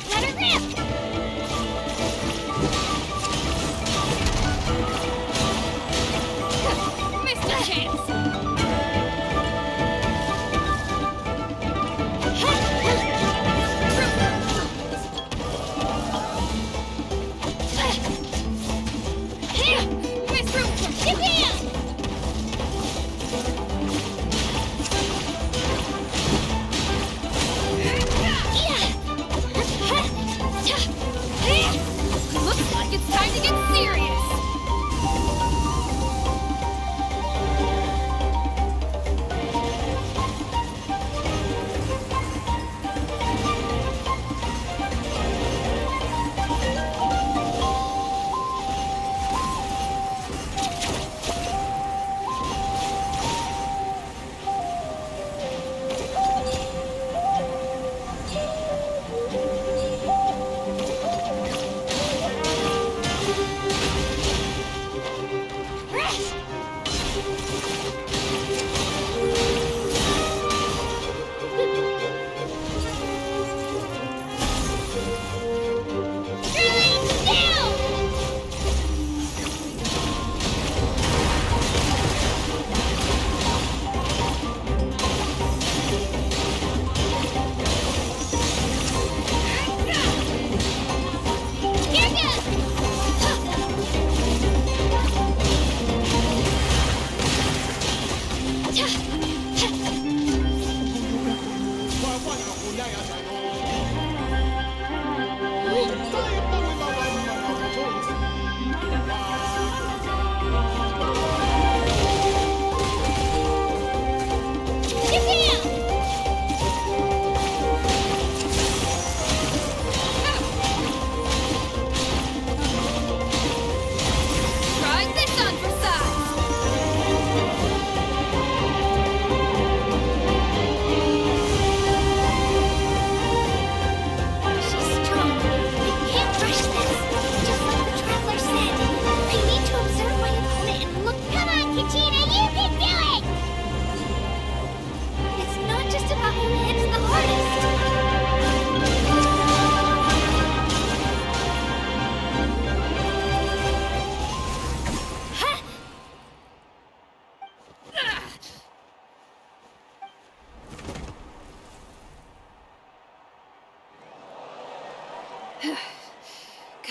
Let her rip! Missed a chance. Missed room for improvement. Looks like it's time to get serious.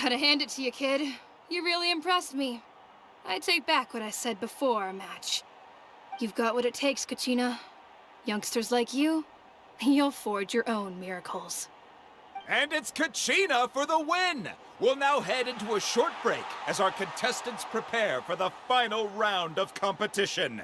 Gotta hand it to you, kid. You really impressed me. I take back what I said before our match. You've got what it takes, Kachina. Youngsters like you, you'll forge your own miracles. And it's Kachina for the win! We'll now head into a short break as our contestants prepare for the final round of competition.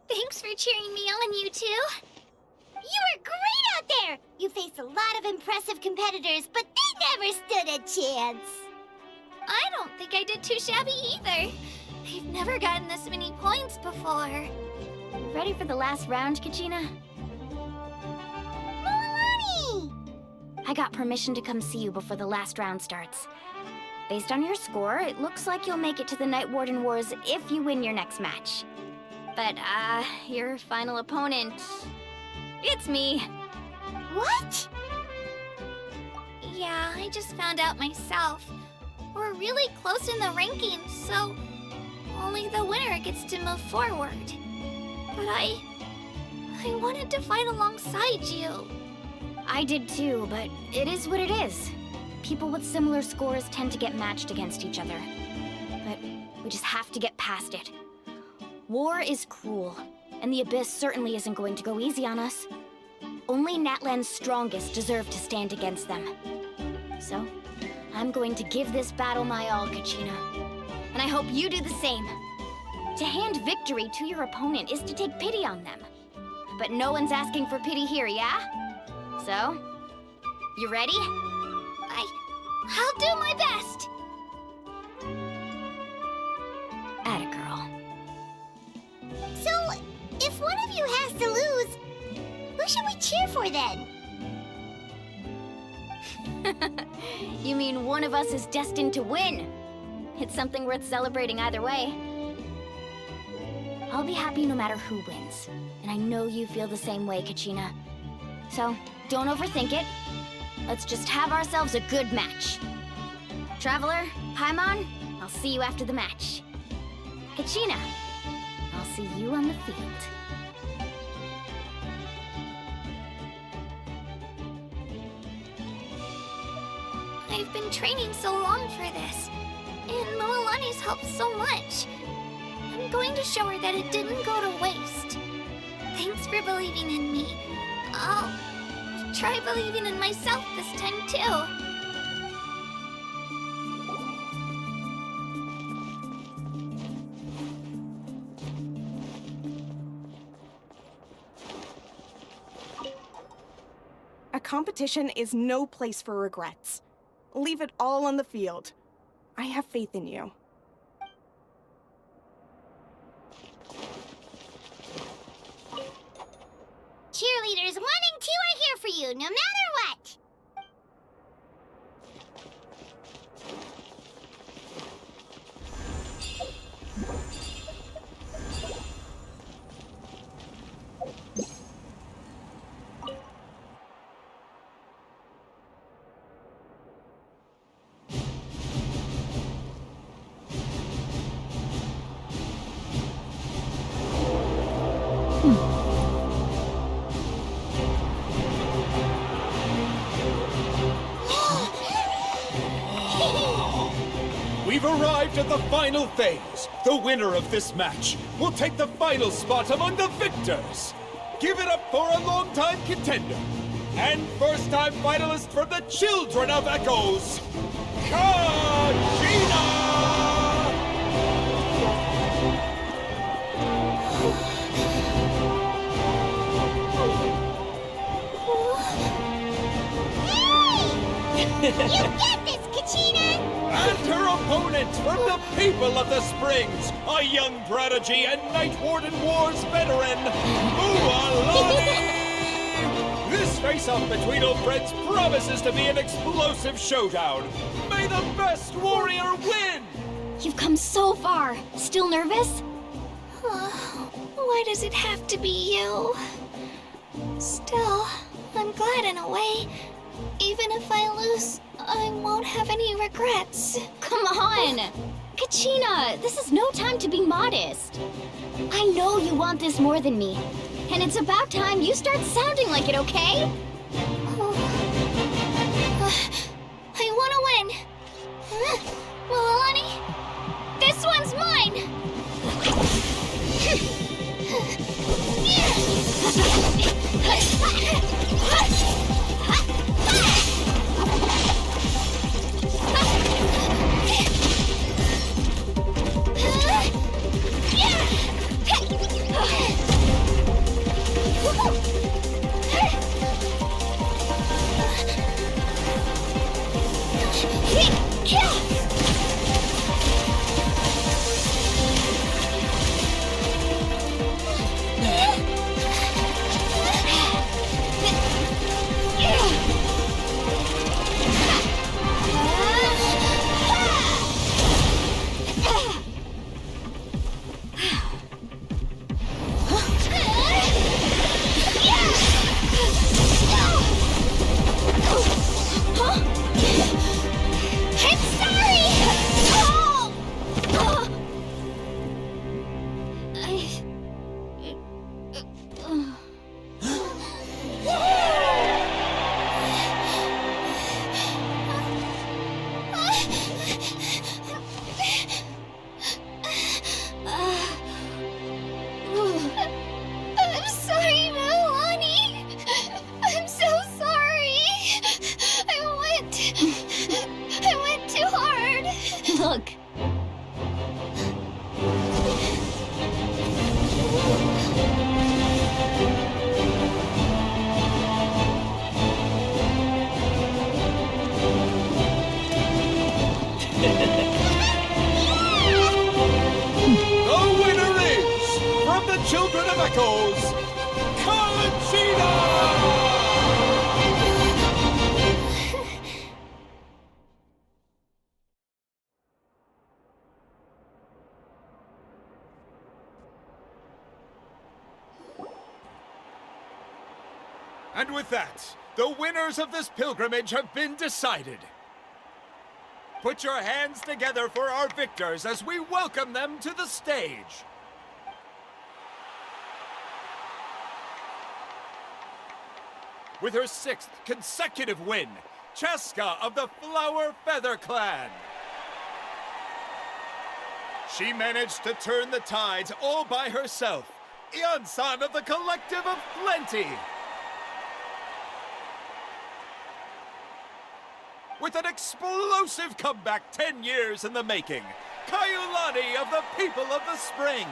Thanks for cheering me on, you two. You were great out there! You faced a lot of impressive competitors, but they never stood a chance. I don't think I did too shabby either. I've never gotten this many points before. Ready for the last round, Kachina? Milani! I got permission to come see you before the last round starts. Based on your score, it looks like you'll make it to the Night Warden Wars if you win your next match. But, your final opponent... it's me. What? Yeah, I just found out myself. We're really close in the rankings, so only the winner gets to move forward. But I wanted to fight alongside you. I did too, but it is what it is. People with similar scores tend to get matched against each other. But we just have to get past it. War is cruel, and the Abyss certainly isn't going to go easy on us. Only Natlan's strongest deserve to stand against them. So, I'm going to give this battle my all, Kachina. And I hope you do the same. To hand victory to your opponent is to take pity on them. But no one's asking for pity here, yeah? So, you ready? I'll do my best! Atta girl. So, if one of you has to lose, who should we cheer for then? You mean one of us is destined to win? It's something worth celebrating either way. I'll be happy no matter who wins. And I know you feel the same way, Kachina. So, don't overthink it. Let's just have ourselves a good match. Traveler, Paimon, I'll see you after the match. Kachina, I'll see you on the field. I've been training so long for this, and Mualani's helped so much. I'm going to show her that it didn't go to waste. Thanks for believing in me. I'll try believing in myself this time too. A competition is no place for regrets. Leave it all on the field. I have faith in you. Cheerleaders 1 and 2 are here for you, no matter what! We've arrived at the final phase. The winner of this match will take the final spot among the victors. Give it up for a long-time contender and first-time finalist from the Children of Echoes, Kachina! You get this, Kachina! And her opponent from the people of the Springs, a young prodigy and Night Warden Wars veteran, Mualani! This face-off between old friends promises to be an explosive showdown. May the best warrior win! You've come so far. Still nervous? Why does it have to be you? Still, I'm glad in a way. Even if I lose, I won't have any regrets. Come on! Kachina, this is no time to be modest. I know you want this more than me. And it's about time you start sounding like it, okay? I want to win. Mualani, this one's mine! Look! The winner is, from the Children of Echoes, Conchita! And with that, the winners of this pilgrimage have been decided. Put your hands together for our victors as we welcome them to the stage. With her 6th consecutive win, Cheska of the Flower Feather Clan. She managed to turn the tides all by herself. Ian-san of the Collective of Plenty. With an explosive comeback 10 years in the making, Kaiulani of the People of the Springs.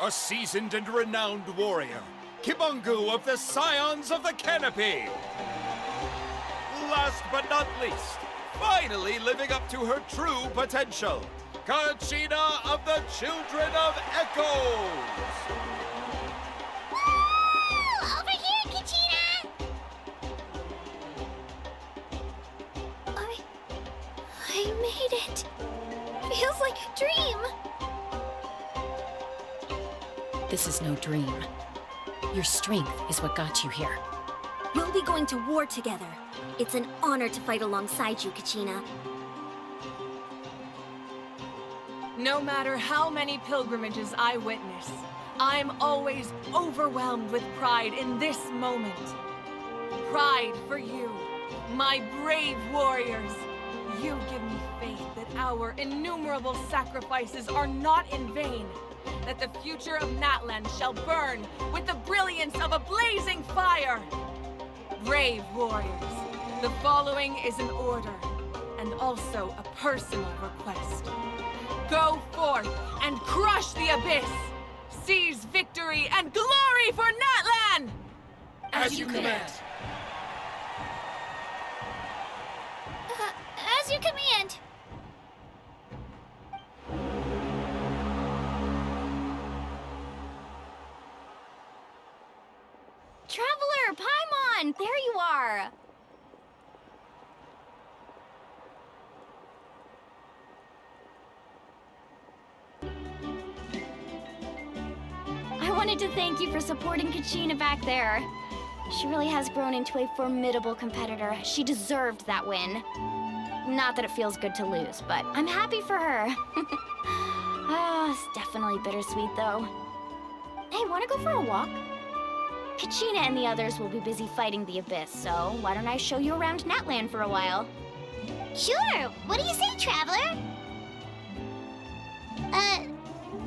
A seasoned and renowned warrior, Kibungu of the Scions of the Canopy. Last but not least, finally living up to her true potential, Conchita of the Children of Echoes. Over here, Conchita! I made it. Feels like a dream. This is no dream. Your strength is what got you here. We'll be going to war together. It's an honor to fight alongside you, Kachina. No matter how many pilgrimages I witness, I'm always overwhelmed with pride in this moment. Pride for you, my brave warriors. You give me faith that our innumerable sacrifices are not in vain, that the future of Natlan shall burn with the brilliance of a blazing fire. Brave warriors, the following is an order, and also a personal request. Go forth and crush the abyss! Seize victory and glory for Natlan! As you command. As you command! Traveler, Paimon! There you are! I wanted to thank you for supporting Kachina back there. She really has grown into a formidable competitor. She deserved that win. Not that it feels good to lose, but I'm happy for her. It's definitely bittersweet, though. Hey, wanna go for a walk? Kachina and the others will be busy fighting the Abyss, so why don't I show you around Natlan for a while? Sure! What do you say, Traveler?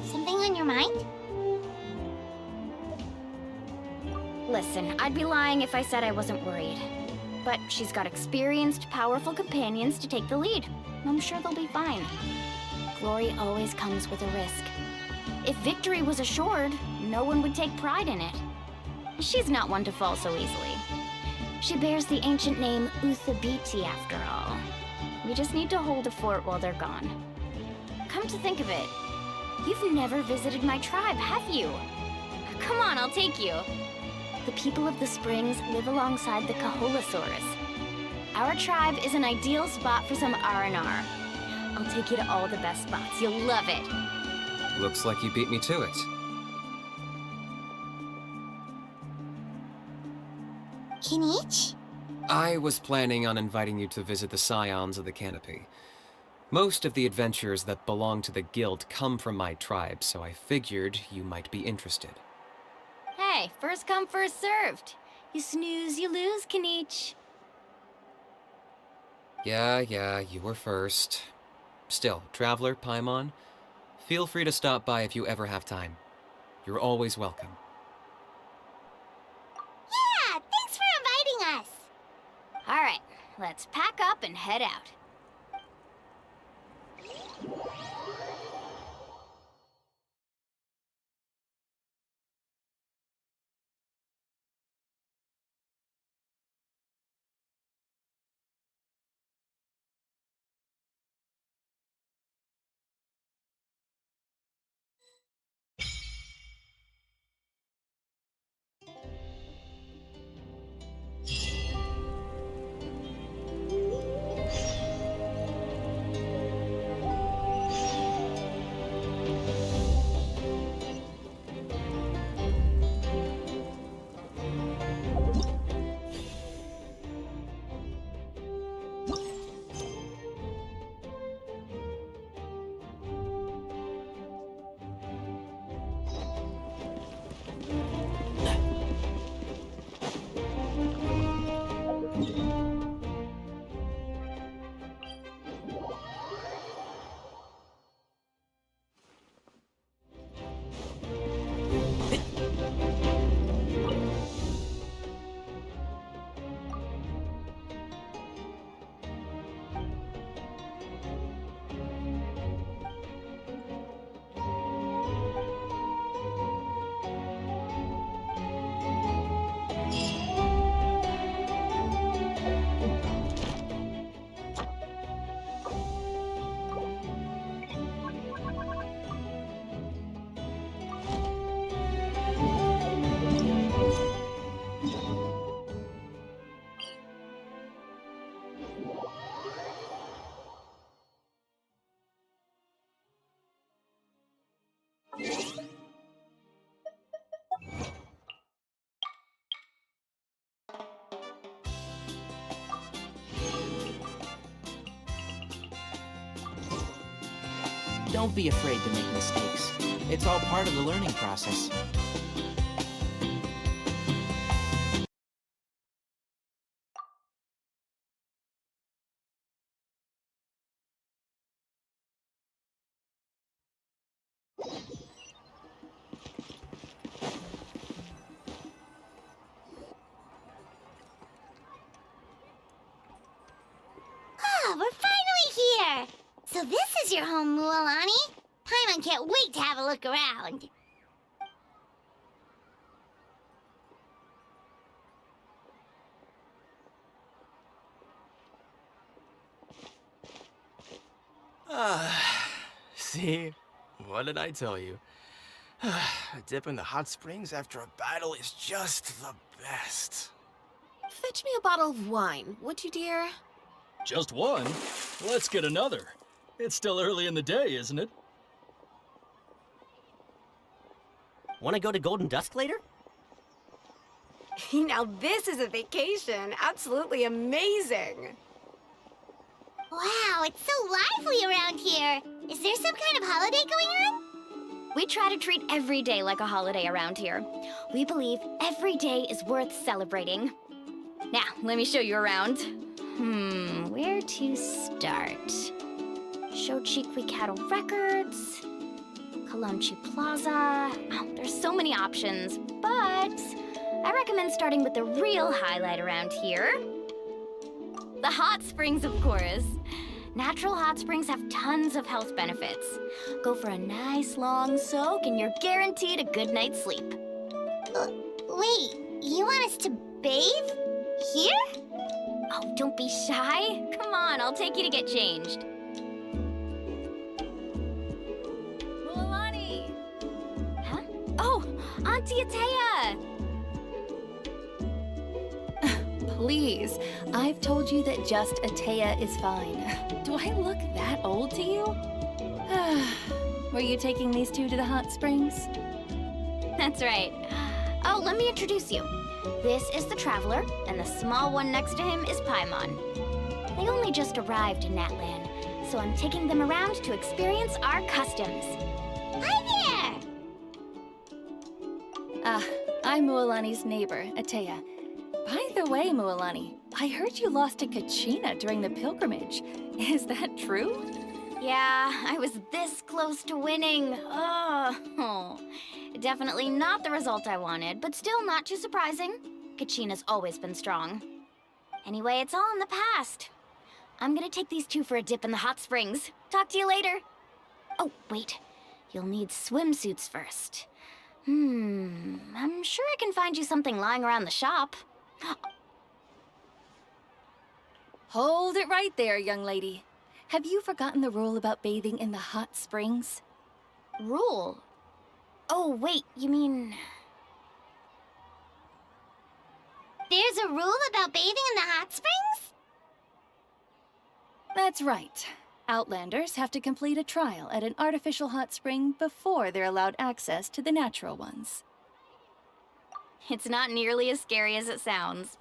Something on your mind? Listen, I'd be lying if I said I wasn't worried. But she's got experienced, powerful companions to take the lead. I'm sure they'll be fine. Glory always comes with a risk. If victory was assured, no one would take pride in it. She's not one to fall so easily. She bears the ancient name Uthabiti, after all. We just need to hold the fort while they're gone. Come to think of it, you've never visited my tribe, have you? Come on, I'll take you. The people of the Springs live alongside the Kaholasaurus. Our tribe is an ideal spot for some R&R. I'll take you to all the best spots. You'll love it. Looks like you beat me to it. Kinich? I was planning on inviting you to visit the Scions of the Canopy. Most of the adventures that belong to the guild come from my tribe, so I figured you might be interested. Hey, first come, first served. You snooze, you lose, Kinich. Yeah, you were first. Still, Traveler, Paimon, feel free to stop by if you ever have time. You're always welcome. Yeah, thanks for inviting us. All right, let's pack up and head out. Don't be afraid to make mistakes. It's all part of the learning process. Ah, we're finally here! So this is your home, Mualani? Paimon can't wait to have a look around. See? What did I tell you? A dip in the hot springs after a battle is just the best. Fetch me a bottle of wine, would you, dear? Just one? Let's get another. It's still early in the day, isn't it? Want to go to Golden Dusk later? Now this is a vacation. Absolutely amazing. Wow, it's so lively around here. Is there some kind of holiday going on? We try to treat every day like a holiday around here. We believe every day is worth celebrating. Now, let me show you around. Where to start? Shochiqui Cattle Records, Kalamchi Plaza. Oh, there's so many options, but I recommend starting with the real highlight around here. The hot springs, of course. Natural hot springs have tons of health benefits. Go for a nice long soak and you're guaranteed a good night's sleep. Wait, you want us to bathe? Here? Oh, don't be shy. Come on, I'll take you to get changed. Mualani! Huh? Oh, Auntie Atea! Please, I've told you that just Atea is fine. Do I look that old to you? Were you taking these two to the hot springs? That's right. Oh, let me introduce you. This is the Traveler, and the small one next to him is Paimon. They only just arrived in Natlan, so I'm taking them around to experience our customs. Hi there! I'm Mualani's neighbor, Atea. By the way, Mualani, I heard you lost to Kachina during the pilgrimage. Is that true? Yeah, I was this close to winning. Oh, definitely not the result I wanted, but still not too surprising. Kachina's always been strong. Anyway, it's all in the past. I'm gonna take these two for a dip in the hot springs. Talk to you later. Oh, wait. You'll need swimsuits first. I'm sure I can find you something lying around the shop. Hold it right there, young lady. Have you forgotten the rule about bathing in the hot springs? Rule? Oh, wait, you mean... There's a rule about bathing in the hot springs? That's right. Outlanders have to complete a trial at an artificial hot spring before they're allowed access to the natural ones. It's not nearly as scary as it sounds.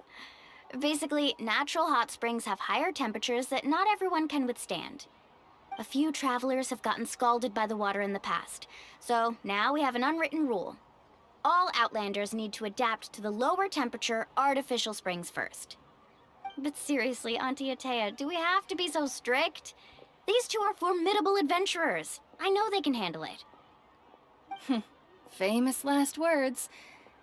Basically, natural hot springs have higher temperatures that not everyone can withstand. A few travelers have gotten scalded by the water in the past, so now we have an unwritten rule. All Outlanders need to adapt to the lower temperature artificial springs first. But seriously, Auntie Atea, do we have to be so strict? These two are formidable adventurers. I know they can handle it. Famous last words.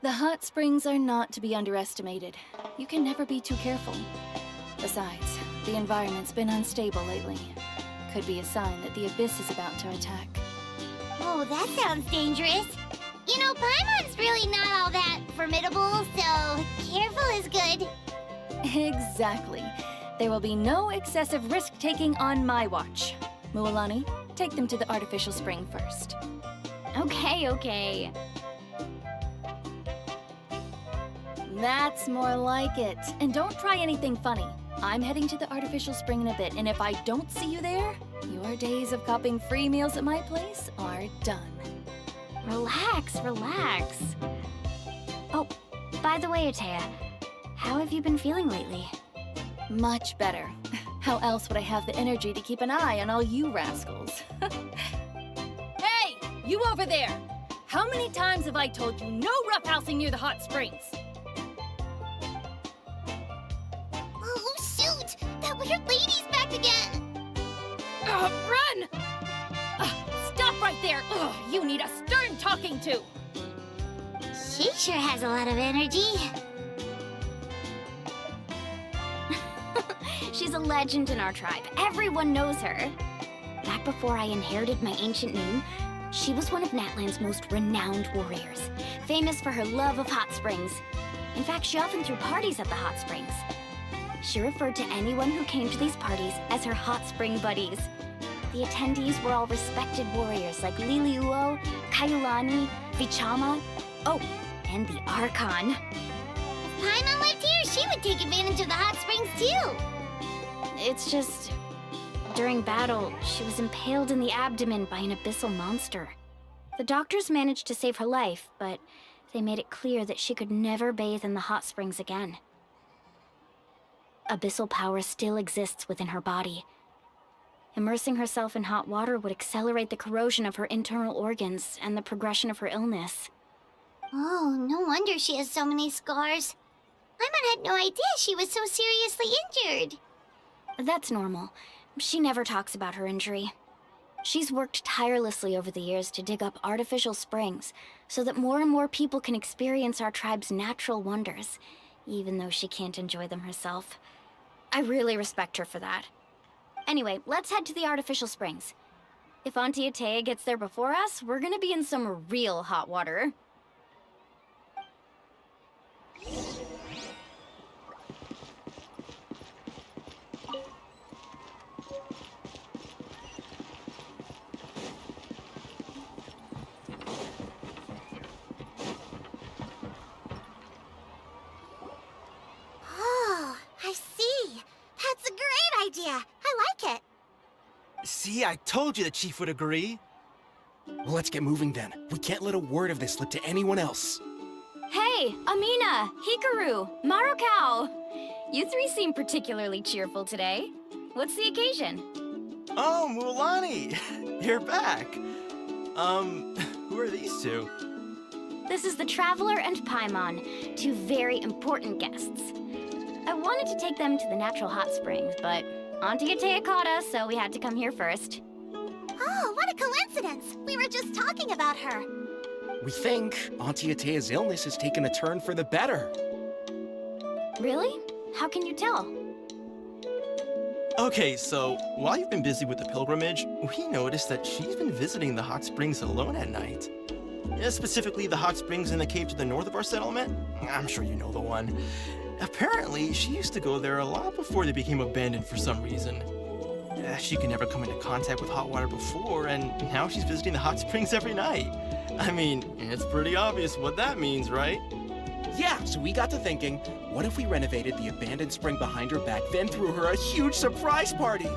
The hot springs are not to be underestimated. You can never be too careful. Besides, the environment's been unstable lately. Could be a sign that the Abyss is about to attack. Oh, that sounds dangerous. You know, Paimon's really not all that formidable, so careful is good. Exactly. There will be no excessive risk-taking on my watch. Mualani, take them to the artificial spring first. Okay. That's more like it. And don't try anything funny. I'm heading to the artificial spring in a bit, and if I don't see you there, your days of copping free meals at my place are done. Relax. Oh, by the way, Atea, how have you been feeling lately? Much better. How else would I have the energy to keep an eye on all you rascals? You over there! How many times have I told you no roughhousing near the hot springs? Oh, shoot! That weird lady's back again! Run! Stop right there! You need a stern talking to! She sure has a lot of energy. She's a legend in our tribe. Everyone knows her. Back before I inherited my ancient name, she was one of Natlan's most renowned warriors, famous for her love of hot springs. In fact, she often threw parties at the hot springs. She referred to anyone who came to these parties as her hot spring buddies. The attendees were all respected warriors like Liliuo, Kaiulani, Vichama, oh, and the Archon. If Paimon lived here, she would take advantage of the hot springs too. It's just... during battle, she was impaled in the abdomen by an abyssal monster. The doctors managed to save her life, but they made it clear that she could never bathe in the hot springs again. Abyssal power still exists within her body. Immersing herself in hot water would accelerate the corrosion of her internal organs and the progression of her illness. Oh, no wonder she has so many scars. Paimon had no idea she was so seriously injured. That's normal. She never talks about her injury. She's worked tirelessly over the years to dig up artificial springs so that more and more people can experience our tribe's natural wonders, even though she can't enjoy them herself. I really respect her for that. Anyway, let's head to the artificial springs. If Auntie Atea gets there before us, we're gonna be in some real hot water. Oh, I see. That's a great idea. I like it. See, I told you the chief would agree. Well, let's get moving then. We can't let a word of this slip to anyone else. Hey, Amina, Hikaru, Marukao! You three seem particularly cheerful today. What's the occasion? Oh, Mulani! You're back. Who are these two? This is the Traveler and Paimon, two very important guests. I wanted to take them to the natural hot springs, but Auntie Atea caught us, so we had to come here first. Oh, what a coincidence! We were just talking about her. We think Auntie Atea's illness has taken a turn for the better. Really? How can you tell? Okay, so while you've been busy with the pilgrimage, we noticed that she's been visiting the hot springs alone at night. Specifically, the hot springs in the cave to the north of our settlement. I'm sure you know the one. Apparently, she used to go there a lot before they became abandoned for some reason. She could never come into contact with hot water before, and now she's visiting the hot springs every night. I mean, it's pretty obvious what that means, right? Yeah, so we got to thinking, what if we renovated the abandoned spring behind her back, then threw her a huge surprise party?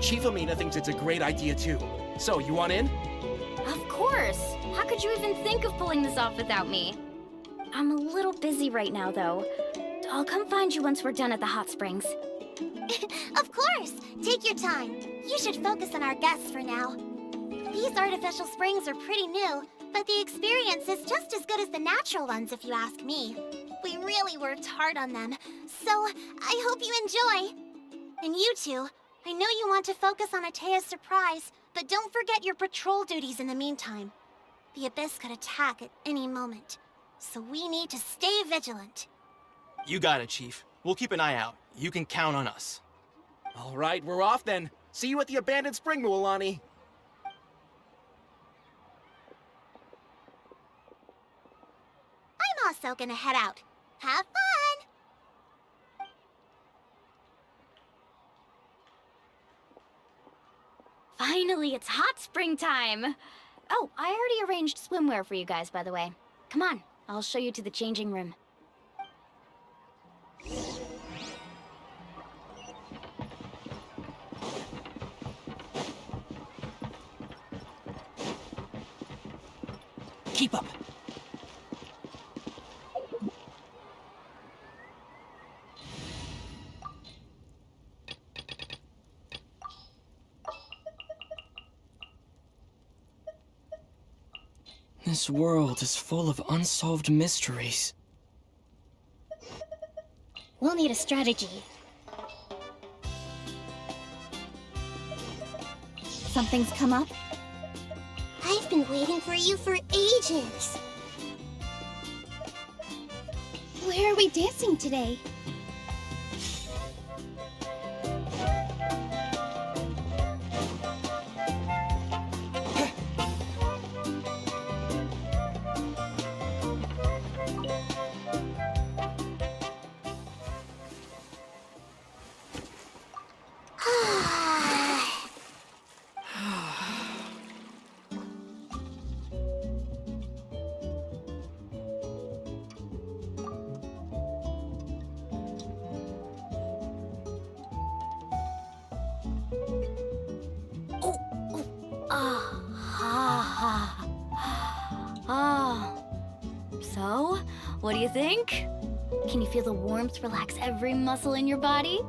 Chief Amina thinks it's a great idea too. So, you want in? Of course! How could you even think of pulling this off without me? I'm a little busy right now, though. I'll come find you once we're done at the hot springs. Of course! Take your time. You should focus on our guests for now. These artificial springs are pretty new, but the experience is just as good as the natural ones, if you ask me. We really worked hard on them, so I hope you enjoy. And you two, I know you want to focus on Atea's surprise, but don't forget your patrol duties in the meantime. The Abyss could attack at any moment, so we need to stay vigilant. You got it, Chief. We'll keep an eye out. You can count on us. All right, we're off then. See you at the abandoned spring, Mualani. I'm also gonna head out. Have fun! Finally, it's hot spring time! Oh, I already arranged swimwear for you guys, by the way. Come on, I'll show you to the changing room. Keep up. This world is full of unsolved mysteries. We'll need a strategy. Something's come up? I've been waiting for you for ages. Where are we dancing today? So, what do you think? Can you feel the warmth relax every muscle in your body?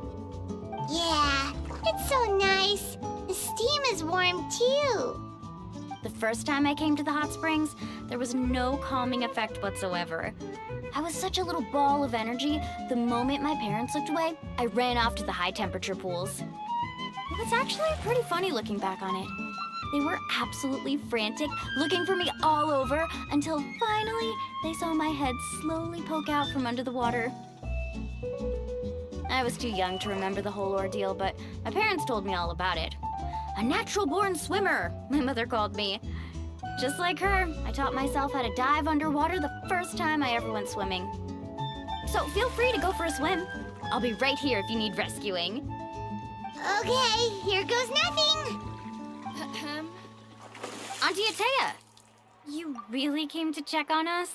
Yeah, it's so nice. The steam is warm too. The first time I came to the hot springs, there was no calming effect whatsoever. I was such a little ball of energy, the moment my parents looked away, I ran off to the high temperature pools. It was actually pretty funny looking back on it. They were absolutely frantic, looking for me all over, until finally they saw my head slowly poke out from under the water. I was too young to remember the whole ordeal, but my parents told me all about it. A natural-born swimmer, my mother called me. Just like her, I taught myself how to dive underwater the first time I ever went swimming. So feel free to go for a swim. I'll be right here if you need rescuing. Okay, here goes nothing. Auntie Atea, you really came to check on us?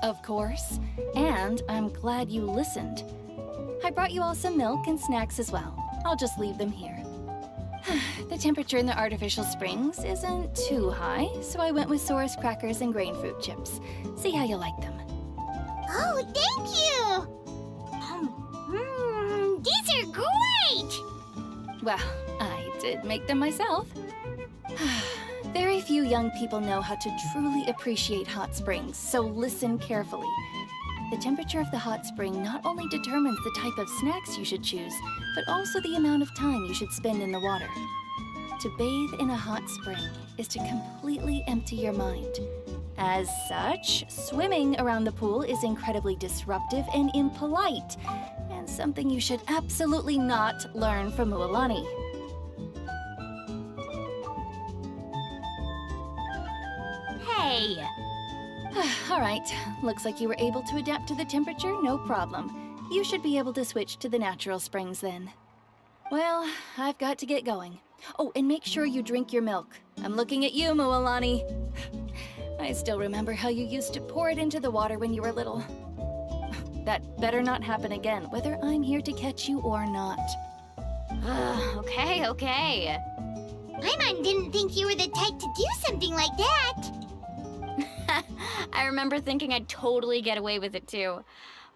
Of course. And I'm glad you listened. I brought you all some milk and snacks as well. I'll just leave them here. The temperature in the artificial springs isn't too high, so I went with Saurus crackers and grain fruit chips. See how you like them. Oh, thank you! These are great! Well, I did make them myself. Very few young people know how to truly appreciate hot springs, so listen carefully. The temperature of the hot spring not only determines the type of snacks you should choose, but also the amount of time you should spend in the water. To bathe in a hot spring is to completely empty your mind. As such, swimming around the pool is incredibly disruptive and impolite, and something you should absolutely not learn from Mualani. Hey! All right, looks like you were able to adapt to the temperature, no problem. You should be able to switch to the natural springs then. Well, I've got to get going. Oh, and make sure you drink your milk. I'm looking at you, Mualani. I still remember how you used to pour it into the water when you were little. That better not happen again, whether I'm here to catch you or not. Okay. Paimon didn't think you were the type to do something like that. I remember thinking I'd totally get away with it too.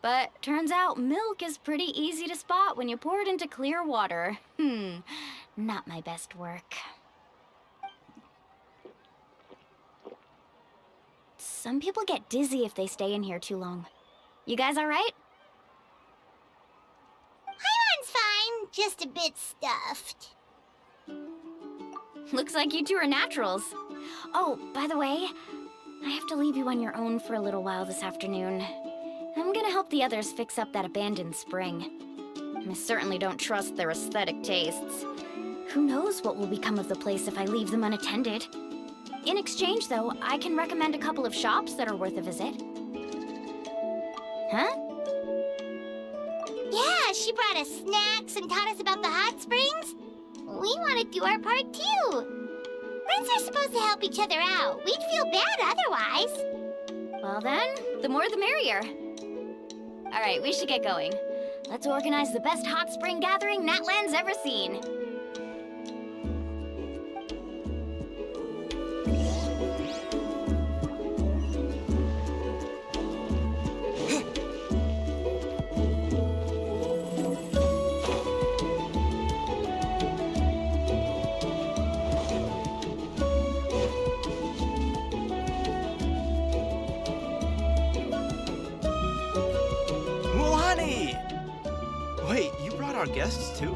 But turns out milk is pretty easy to spot when you pour it into clear water. Not my best work. Some people get dizzy if they stay in here too long. You guys all right? Paimon's fine, just a bit stuffed. Looks like you two are naturals. Oh, by the way, I have to leave you on your own for a little while this afternoon. I'm gonna help the others fix up that abandoned spring. I certainly don't trust their aesthetic tastes. Who knows what will become of the place if I leave them unattended? In exchange, though, I can recommend a couple of shops that are worth a visit. Huh? Yeah, she brought us snacks and taught us about the hot springs. We want to do our part too. Friends are supposed to help each other out. We'd feel bad otherwise. Well then, the more the merrier. All right, we should get going. Let's organize the best hot spring gathering Natlan's ever seen. our guests, too.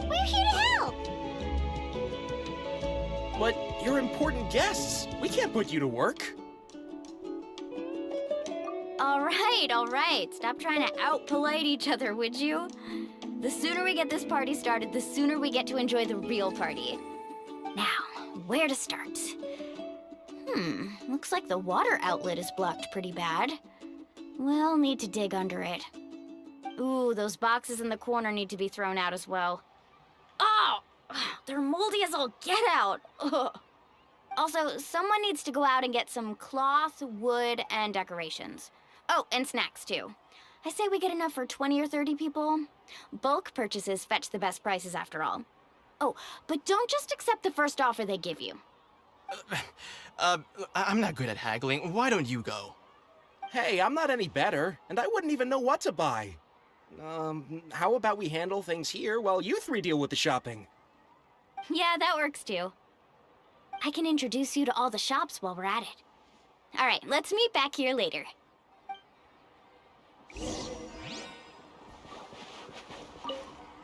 We're here to help. But you're important guests. We can't put you to work. All right. Stop trying to out-polite each other, would you? The sooner we get this party started, the sooner we get to enjoy the real party. Now, where to start? Looks like the water outlet is blocked pretty bad. We'll need to dig under it. Ooh, those boxes in the corner need to be thrown out as well. Oh! They're moldy as all get out! Ugh. Also, someone needs to go out and get some cloth, wood, and decorations. Oh, and snacks too. I say we get enough for 20 or 30 people. Bulk purchases fetch the best prices after all. Oh, but don't just accept the first offer they give you. I'm not good at haggling. Why don't you go? Hey, I'm not any better, and I wouldn't even know what to buy. How about we handle things here while you three deal with the shopping? Yeah, that works too. I can introduce you to all the shops while we're at it. All right, let's meet back here later.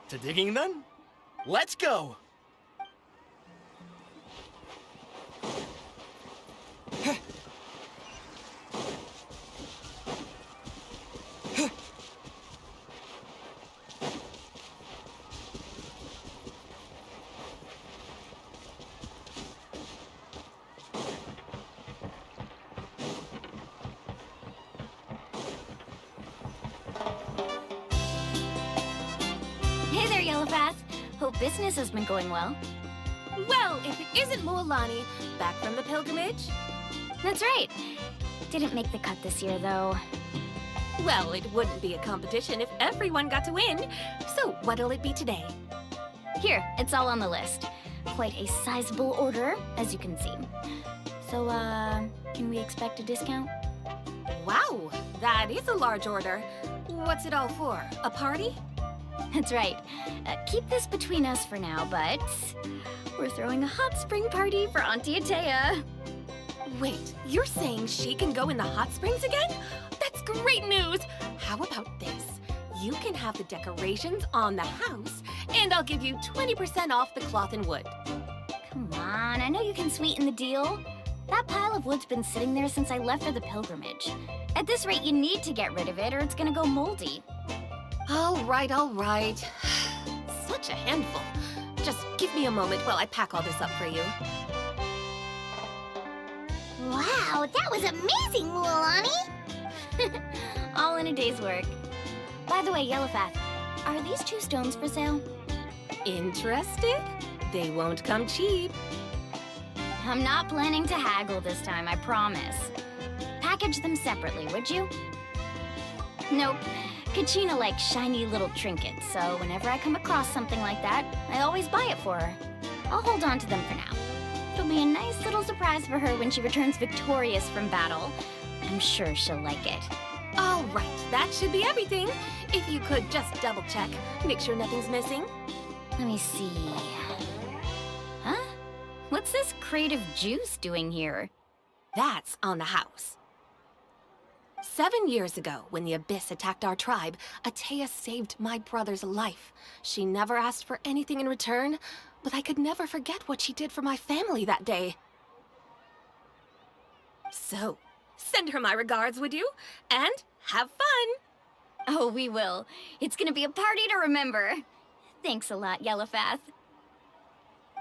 To digging, then? Let's go! Hey there, Yellowpath. Hope business has been going well. Well, if it isn't Mualani, back from the pilgrimage. That's right. Didn't make the cut this year, though. Well, it wouldn't be a competition if everyone got to win. So what'll it be today? Here, it's all on the list. Quite a sizable order, as you can see. So, can we expect a discount? Wow, that is a large order. What's it all for? A party? That's right. Keep this between us for now, but we're throwing a hot spring party for Auntie Atea. Wait, you're saying she can go in the hot springs again? That's great news! How about this? You can have the decorations on the house, and I'll give you 20% off the cloth and wood. Come on, I know you can sweeten the deal. That pile of wood's been sitting there since I left for the pilgrimage. At this rate, you need to get rid of it or it's gonna go moldy. All right. Such a handful. Just give me a moment while I pack all this up for you. Wow, that was amazing, Mualani! All in a day's work. By the way, Yellowpath, are these 2 stones for sale? Interested? They won't come cheap. I'm not planning to haggle this time, I promise. Package them separately, would you? Nope. Kachina likes shiny little trinkets, so whenever I come across something like that, I always buy it for her. I'll hold on to them for now. It'll be a nice little surprise for her when she returns victorious from battle. I'm sure she'll like it. All right, that should be everything. If you could just double check, make sure nothing's missing. Let me see. Huh? What's this crate of juice doing here? That's on the house. 7 years ago, when the Abyss attacked our tribe, Atea saved my brother's life. She never asked for anything in return, but I could never forget what she did for my family that day. So, send her my regards, would you? And have fun! Oh, we will. It's gonna be a party to remember. Thanks a lot, Yellowpath.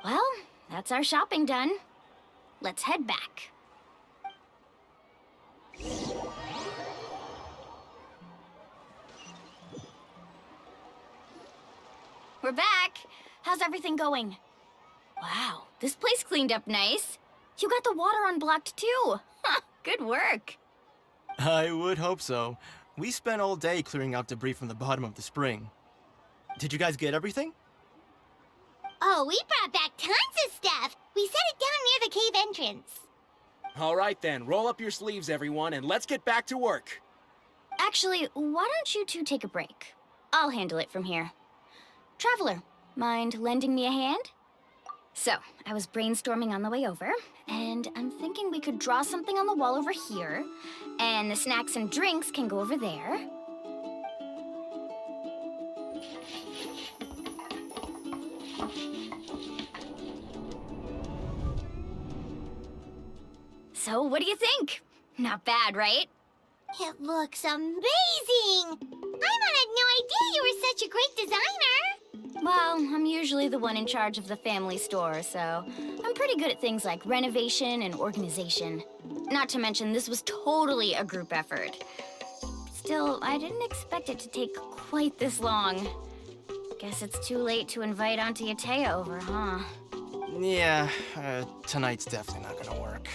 Well, that's our shopping done. Let's head back. We're back. How's everything going? Wow, this place cleaned up nice. You got the water unblocked too. Good work. I would hope so. We spent all day clearing out debris from the bottom of the spring. Did you guys get everything? Oh, we brought back tons of stuff! We set it down near the cave entrance. All right then, roll up your sleeves, everyone, and let's get back to work. Actually, why don't you two take a break? I'll handle it from here. Traveler, mind lending me a hand? So, I was brainstorming on the way over, and I'm thinking we could draw something on the wall over here, and the snacks and drinks can go over there. So, what do you think? Not bad, right? It looks amazing! Paimon had no idea you were such a great designer! Well, I'm usually the one in charge of the family store, so I'm pretty good at things like renovation and organization. Not to mention, this was totally a group effort. Still, I didn't expect it to take quite this long. Guess it's too late to invite Auntie Atea over, huh? Yeah, tonight's definitely not gonna work.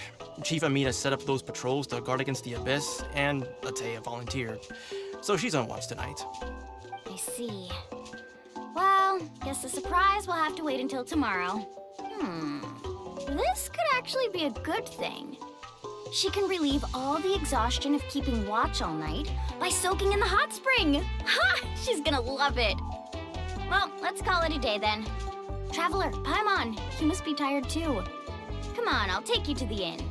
Chief Amina set up those patrols to guard against the Abyss, and Atea volunteered. So she's on watch tonight. I see. Well, guess the surprise will have to wait until tomorrow. This could actually be a good thing. She can relieve all the exhaustion of keeping watch all night by soaking in the hot spring. Ha! She's gonna love it. Well, let's call it a day then. Traveler, Paimon, you must be tired too. Come on, I'll take you to the inn.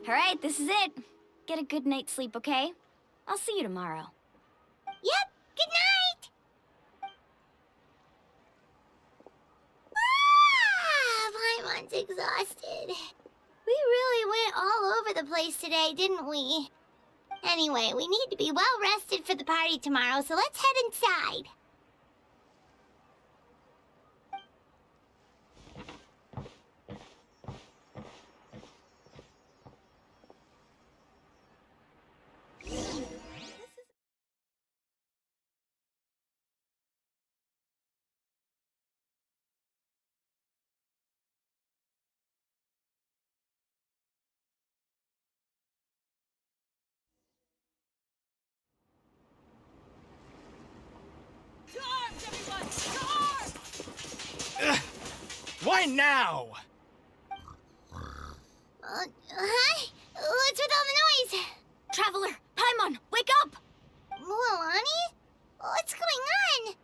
All right, this is it. Get a good night's sleep, okay? I'll see you tomorrow. Yep, good night! Paimon's exhausted. We really went all over the place today, didn't we? Anyway, we need to be well rested for the party tomorrow, so let's head inside. Why now? Hi? What's with all the noise? Traveler, Paimon, wake up! Mualani? What's going on?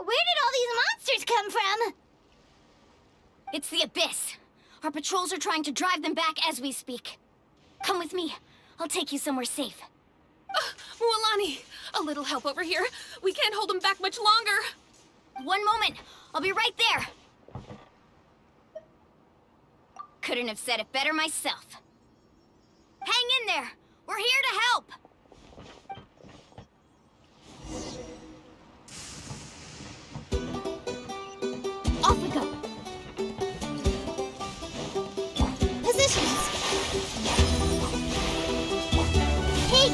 Where did all these monsters come from? It's the Abyss. Our patrols are trying to drive them back as we speak. Come with me. I'll take you somewhere safe. Mualani, a little help over here. We can't hold them back much longer. One moment. I'll be right there. Couldn't have said it better myself. Hang in there. We're here to help. Off we go. Positions. Hey!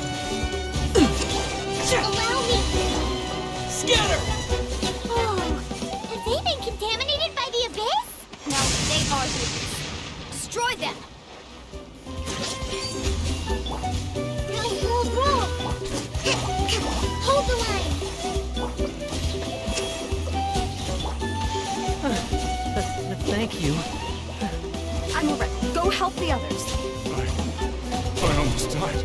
Allow me. Scatter! Oh, have they been contaminated by the Abyss? No, they are the Abyss. Destroy them! Hold the line! Thank you. I'm alright. Go help the others. I almost died.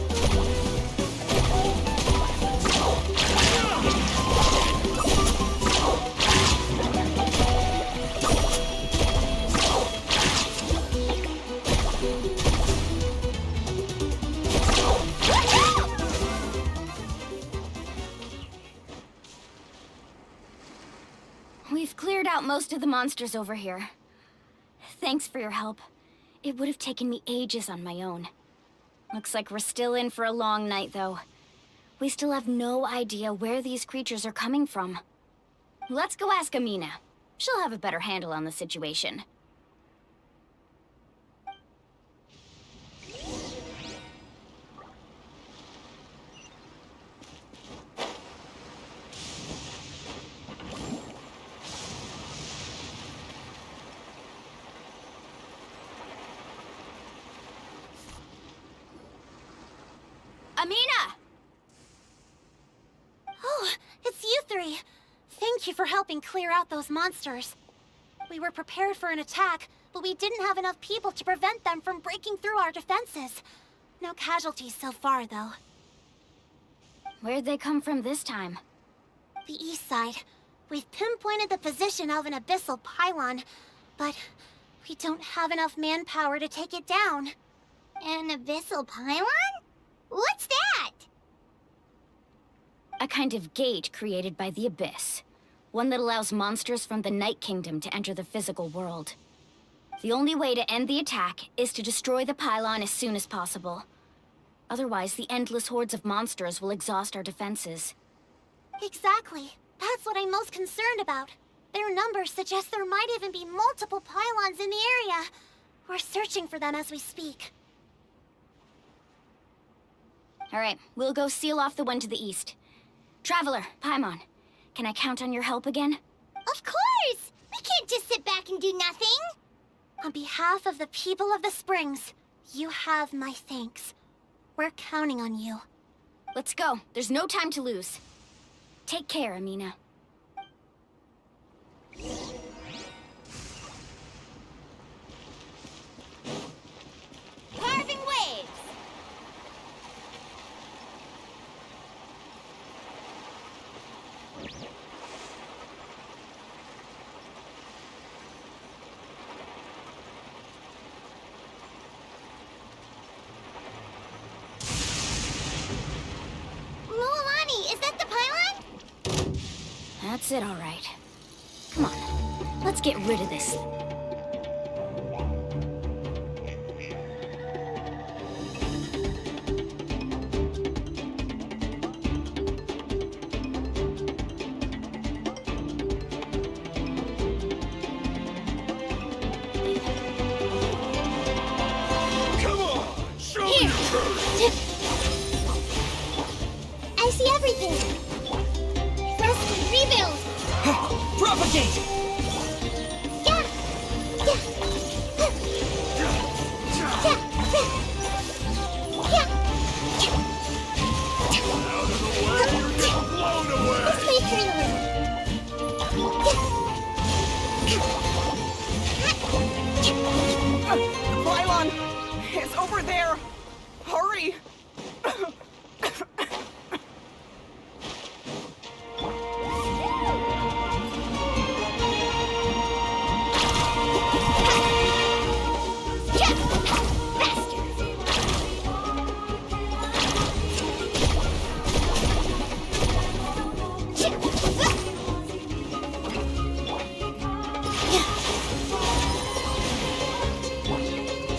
We've cleared out most of the monsters over here. Thanks for your help. It would have taken me ages on my own. Looks like we're still in for a long night, though. We still have no idea where these creatures are coming from. Let's go ask Amina. She'll have a better handle on the situation. it's you three. Thank you for helping clear out those monsters. We were prepared for an attack, but we didn't have enough people to prevent them from breaking through our defenses. No casualties so far, though. Where'd they come from this time? The east side. We've pinpointed the position of an abyssal pylon, but we don't have enough manpower to take it down. An abyssal pylon? What's that? A kind of gate created by the Abyss. One that allows monsters from the Night Kingdom to enter the physical world. The only way to end the attack is to destroy the pylon as soon as possible. Otherwise, the endless hordes of monsters will exhaust our defenses. Exactly. That's what I'm most concerned about. Their numbers suggest there might even be multiple pylons in the area. We're searching for them as we speak. Alright, we'll go seal off the one to the east. Traveler, Paimon, can I count on your help again? Of course! We can't just sit back and do nothing! On behalf of the people of the Springs, you have my thanks. We're counting on you. Let's go. There's no time to lose. Take care, Amina. Carving waves! Mulamani, is that the pylon? That's it, all right. Come on, let's get rid of this. Come on, show me your courage. I see everything! Rest, rebuild! Propagate! Yeah! Out of the way, you're getting blown away. Let's wait for a The pylon is over there. Hurry!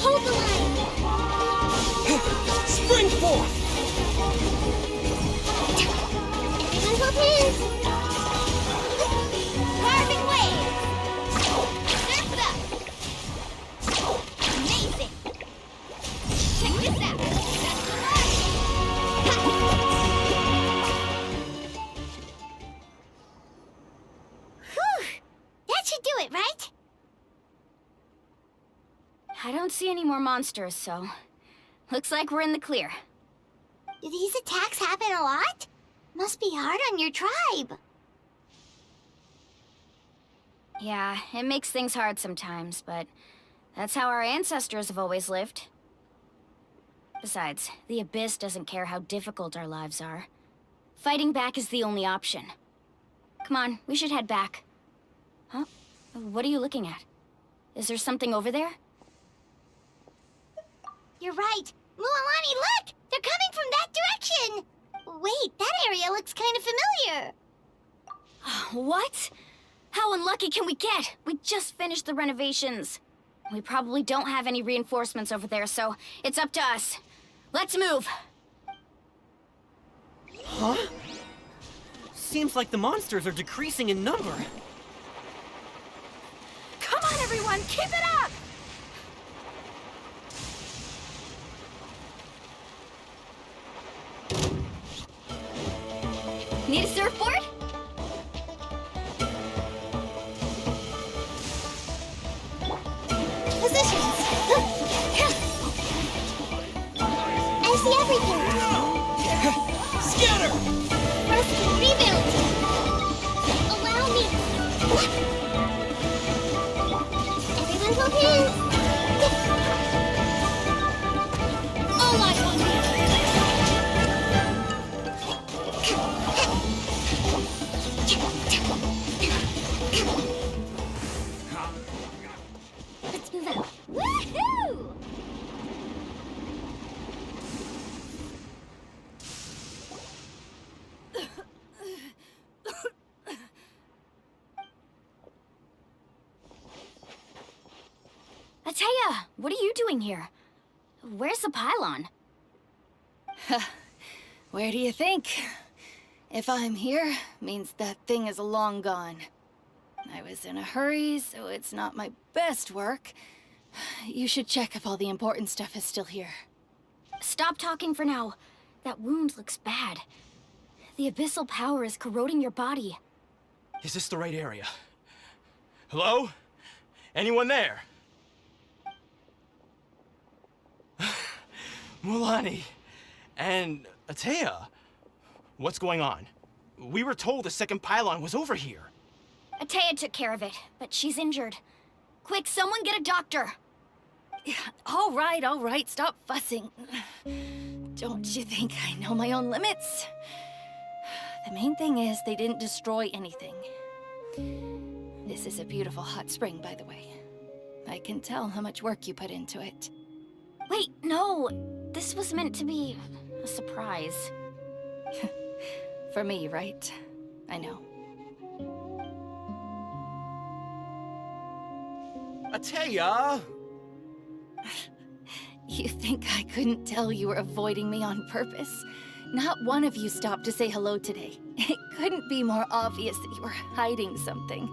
Hold the line! Spring forth! Everyone hold hands! Carving waves! Surf it up! Amazing! Check this out! That's the line! Whew! That should do it, right? I don't see any more monsters, so... Looks like we're in the clear. Do these attacks happen a lot? Must be hard on your tribe. Yeah, it makes things hard sometimes, but... That's how our ancestors have always lived. Besides, the Abyss doesn't care how difficult our lives are. Fighting back is the only option. Come on, we should head back. Huh? What are you looking at? Is there something over there? You're right. Mualani, look! They're coming from that direction! Wait, that area looks kind of familiar. What? How unlucky can we get? We just finished the renovations. We probably don't have any reinforcements over there, so it's up to us. Let's move! Huh? Seems like the monsters are decreasing in number. Come on, everyone, keep it up! Need a surfboard? Positions! I see everything! Scatter! Rescue, rebuild! Everyone's okay. All eyes on me! Let's move out. Woohoo! Atea, what are you doing here? Where's the pylon? Where do you think? If I'm here, means that thing is long gone. I was in a hurry, so it's not my best work. You should check if all the important stuff is still here. Stop talking for now. That wound looks bad. The abyssal power is corroding your body. Is this the right area? Hello? Anyone there? Mulani and Atea, what's going on? We were told the second pylon was over here. Atea took care of it, but she's injured. Quick, someone get a doctor! All right, stop fussing. Don't you think I know my own limits? The main thing is they didn't destroy anything. This is a beautiful hot spring, by the way. I can tell how much work you put into it. Wait, no! This was meant to be a surprise. For me, right? I know. Atea! You think I couldn't tell you were avoiding me on purpose? Not one of you stopped to say hello today. It couldn't be more obvious that you were hiding something.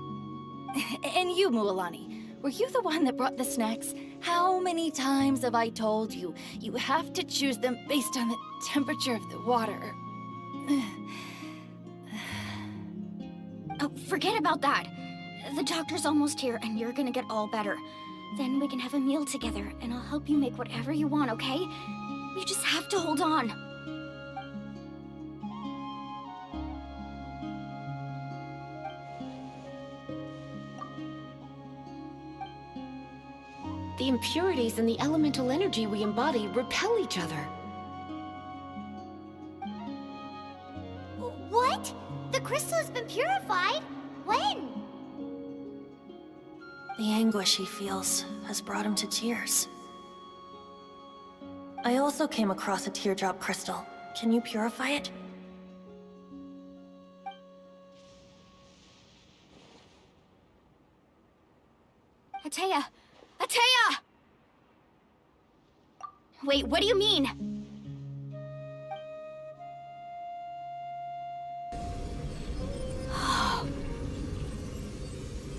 And you, Mualani, were you the one that brought the snacks? How many times have I told you, you have to choose them based on the temperature of the water? Oh, forget about that. The doctor's almost here, and you're gonna get all better. Then we can have a meal together, and I'll help you make whatever you want, okay? You just have to hold on. The impurities in the elemental energy we embody repel each other. What? The crystal has been purified? When? The anguish he feels has brought him to tears. I also came across a teardrop crystal. Can you purify it? Atea! Atea! Wait, what do you mean?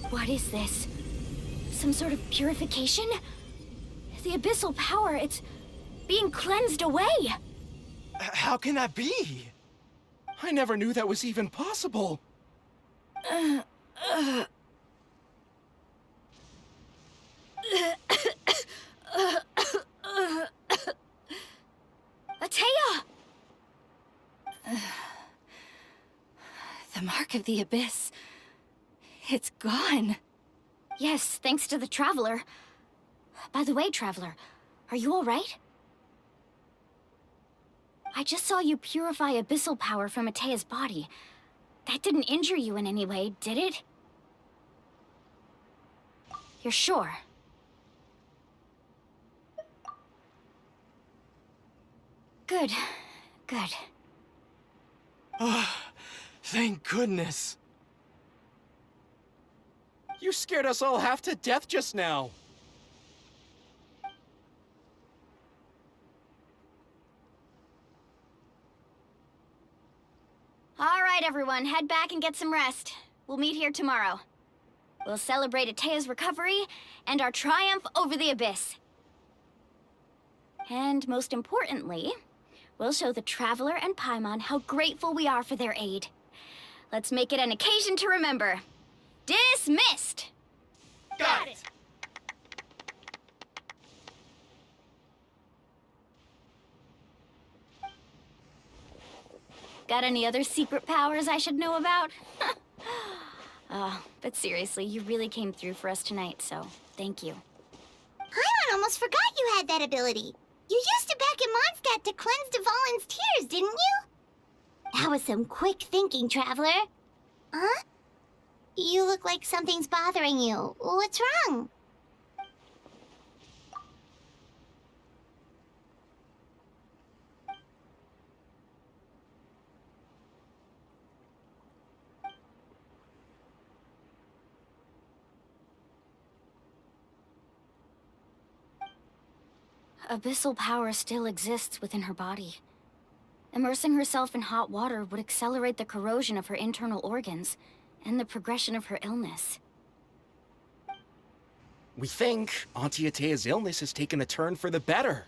What is this? Some sort of purification? The abyssal power, it's being cleansed away! How can that be? I never knew that was even possible. Atea! The mark of the abyss. It's gone. Yes, thanks to the Traveler. By the way, Traveler, are you all right? I just saw you purify abyssal power from Atea's body. That didn't injure you in any way, did it? You're sure? Good. Good. Oh, thank goodness. You scared us all half to death just now. All right, everyone, head back and get some rest. We'll meet here tomorrow. We'll celebrate Atea's recovery and our triumph over the Abyss. And most importantly, we'll show the Traveler and Paimon how grateful we are for their aid. Let's make it an occasion to remember. Dismissed! Got it! Got any other secret powers I should know about? But seriously, you really came through for us tonight, so thank you. Paimon almost forgot you had that ability. You used it back in Mondstadt to cleanse Devalin's tears, didn't you? That was some quick thinking, Traveler. Huh? You look like something's bothering you. What's wrong? Abyssal power still exists within her body. Immersing herself in hot water would accelerate the corrosion of her internal organs and the progression of her illness. We think Auntie Atea's illness has taken a turn for the better.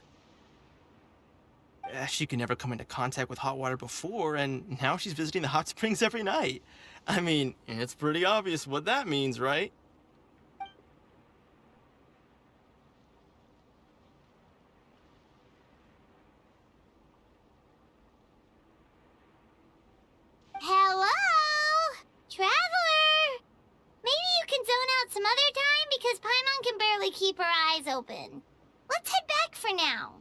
She could never come into contact with hot water before, and now she's visiting the hot springs every night. I mean, it's pretty obvious what that means, right? Hello? Traveler? Maybe you can zone out some other time because Paimon can barely keep her eyes open. Let's head back for now.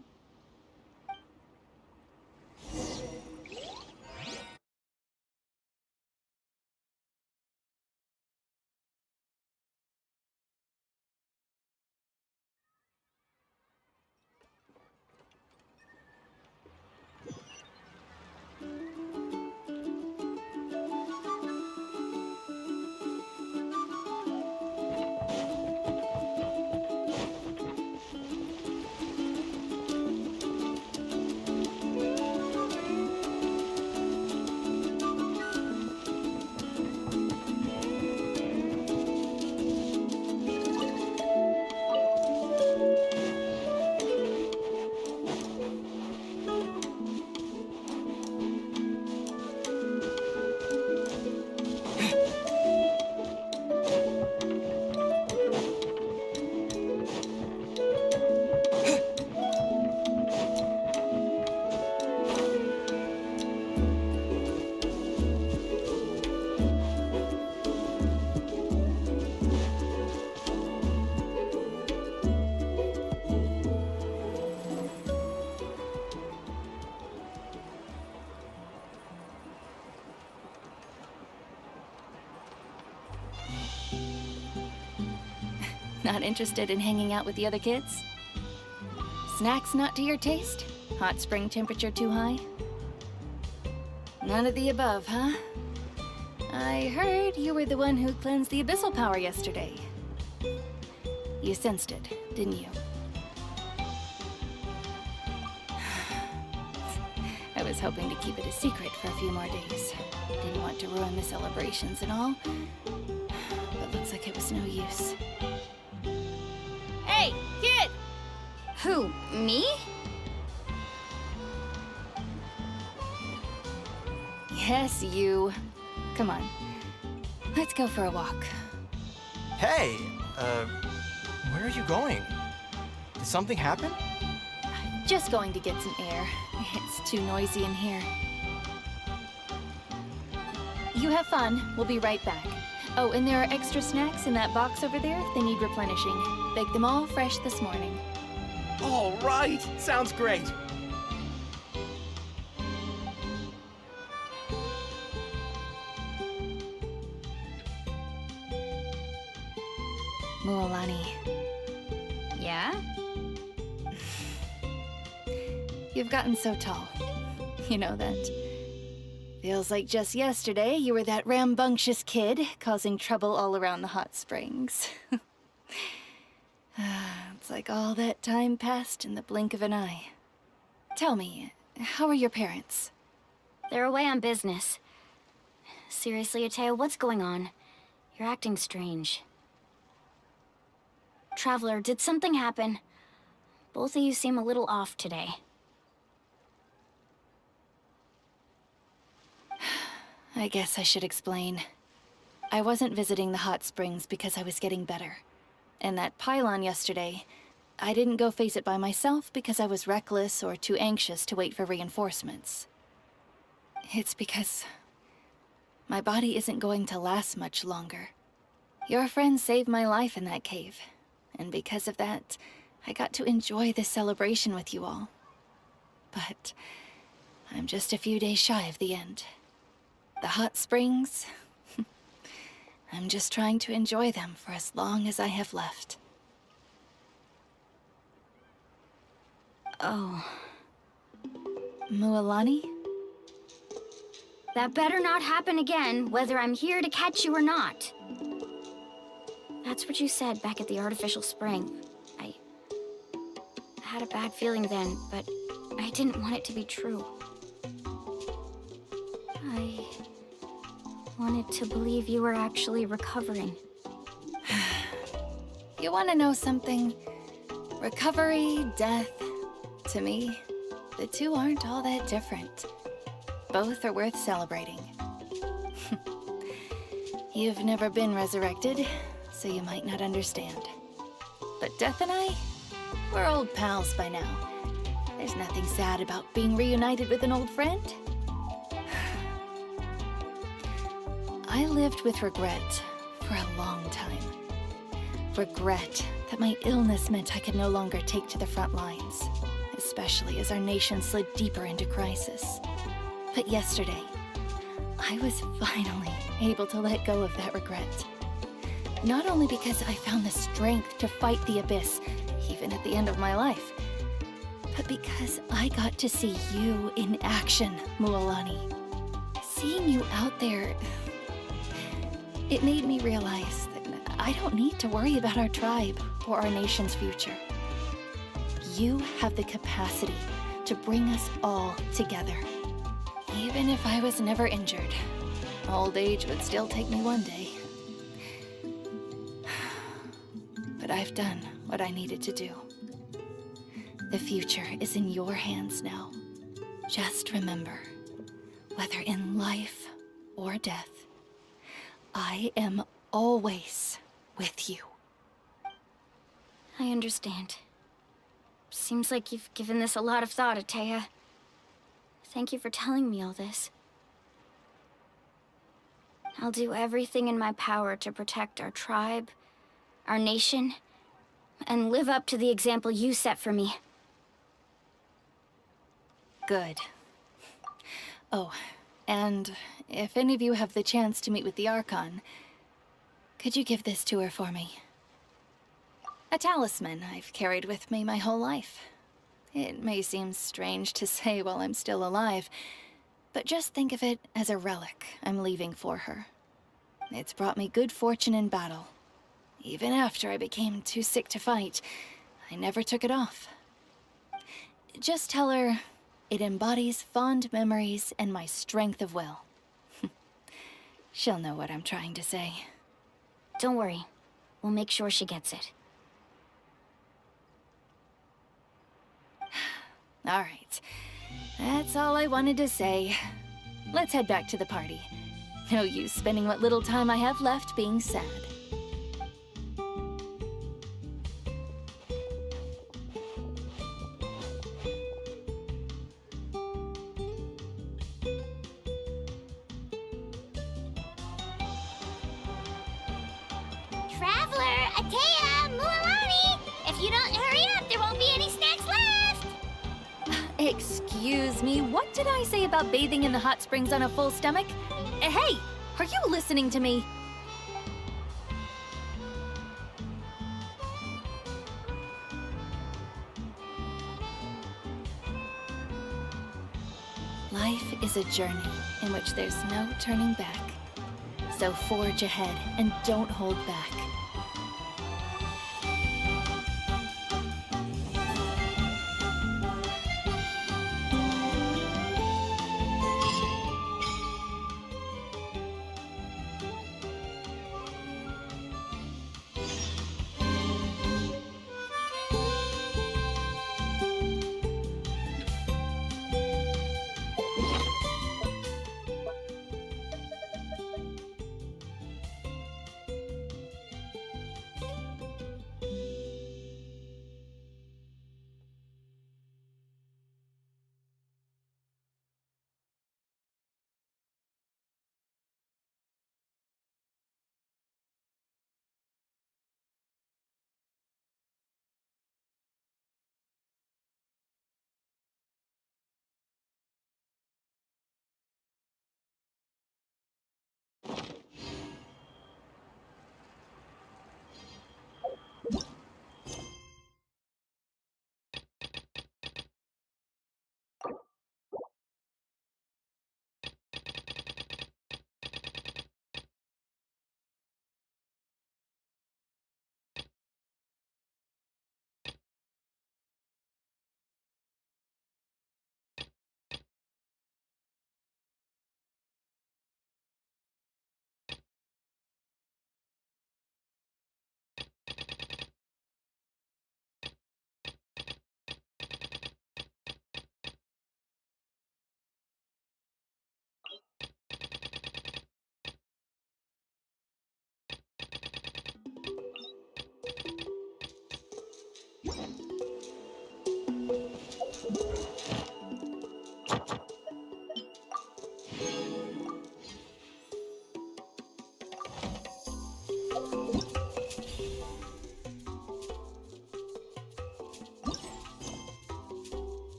Not interested in hanging out with the other kids? Snacks not to your taste? Hot spring temperature too high? None of the above, huh? I heard you were the one who cleansed the abyssal power yesterday. You sensed it, didn't you? I was hoping to keep it a secret for a few more days. Didn't want to ruin the celebrations and all, but looks like it was no use. Hey, kid! Who, me? Yes, you. Come on. Let's go for a walk. Hey, where are you going? Did something happen? Just going to get some air. It's too noisy in here. You have fun. We'll be right back. Oh, and there are extra snacks in that box over there. They need replenishing. Baked them all fresh this morning. All right, sounds great. Mualani. Yeah? You've gotten so tall. You know that. Feels like just yesterday you were that rambunctious kid causing trouble all around the hot springs. It's like all that time passed in the blink of an eye. Tell me, how are your parents? They're away on business. Seriously, Atea, what's going on? You're acting strange. Traveler, did something happen? Both of you seem a little off today. I guess I should explain. I wasn't visiting the hot springs because I was getting better. And that pylon yesterday, I didn't go face it by myself because I was reckless or too anxious to wait for reinforcements. It's because My body isn't going to last much longer. Your friend saved my life in that cave, and because of that, I got to enjoy this celebration with you all. But I'm just a few days shy of the end. The hot springs, I'm just trying to enjoy them for as long as I have left. Oh. Mualani? That better not happen again, whether I'm here to catch you or not. That's what you said back at the artificial spring. I had a bad feeling then, but I didn't want it to be true. I wanted to believe you were actually recovering. You want to know something? Recovery, death, to me, the two aren't all that different. Both are worth celebrating. You've never been resurrected, so you might not understand. But Death and I, we're old pals by now. There's nothing sad about being reunited with an old friend. I lived with regret for a long time. Regret that my illness meant I could no longer take to the front lines, especially as our nation slid deeper into crisis. But yesterday, I was finally able to let go of that regret. Not only because I found the strength to fight the Abyss, even at the end of my life, but because I got to see you in action, Mualani. Seeing you out there, it made me realize that I don't need to worry about our tribe or our nation's future. You have the capacity to bring us all together. Even if I was never injured, old age would still take me one day. But I've done what I needed to do. The future is in your hands now. Just remember, whether in life or death, I am always with you. I understand. Seems like you've given this a lot of thought, Atea. Thank you for telling me all this. I'll do everything in my power to protect our tribe, our nation, and live up to the example you set for me. Good. Oh, and if any of you have the chance to meet with the Archon, could you give this to her for me? A talisman I've carried with me my whole life. It may seem strange to say while I'm still alive, but just think of it as a relic I'm leaving for her. It's brought me good fortune in battle. Even after I became too sick to fight, I never took it off. Just tell her it embodies fond memories and my strength of will. She'll know what I'm trying to say. Don't worry. We'll make sure she gets it. All right. That's all I wanted to say. Let's head back to the party. No use spending what little time I have left being sad. Traveler, Atea, Mualani! If you don't hurry up, there won't be any snacks left! Excuse me, what did I say about bathing in the hot springs on a full stomach? Hey, are you listening to me? Life is a journey in which there's no turning back. So forge ahead and don't hold back.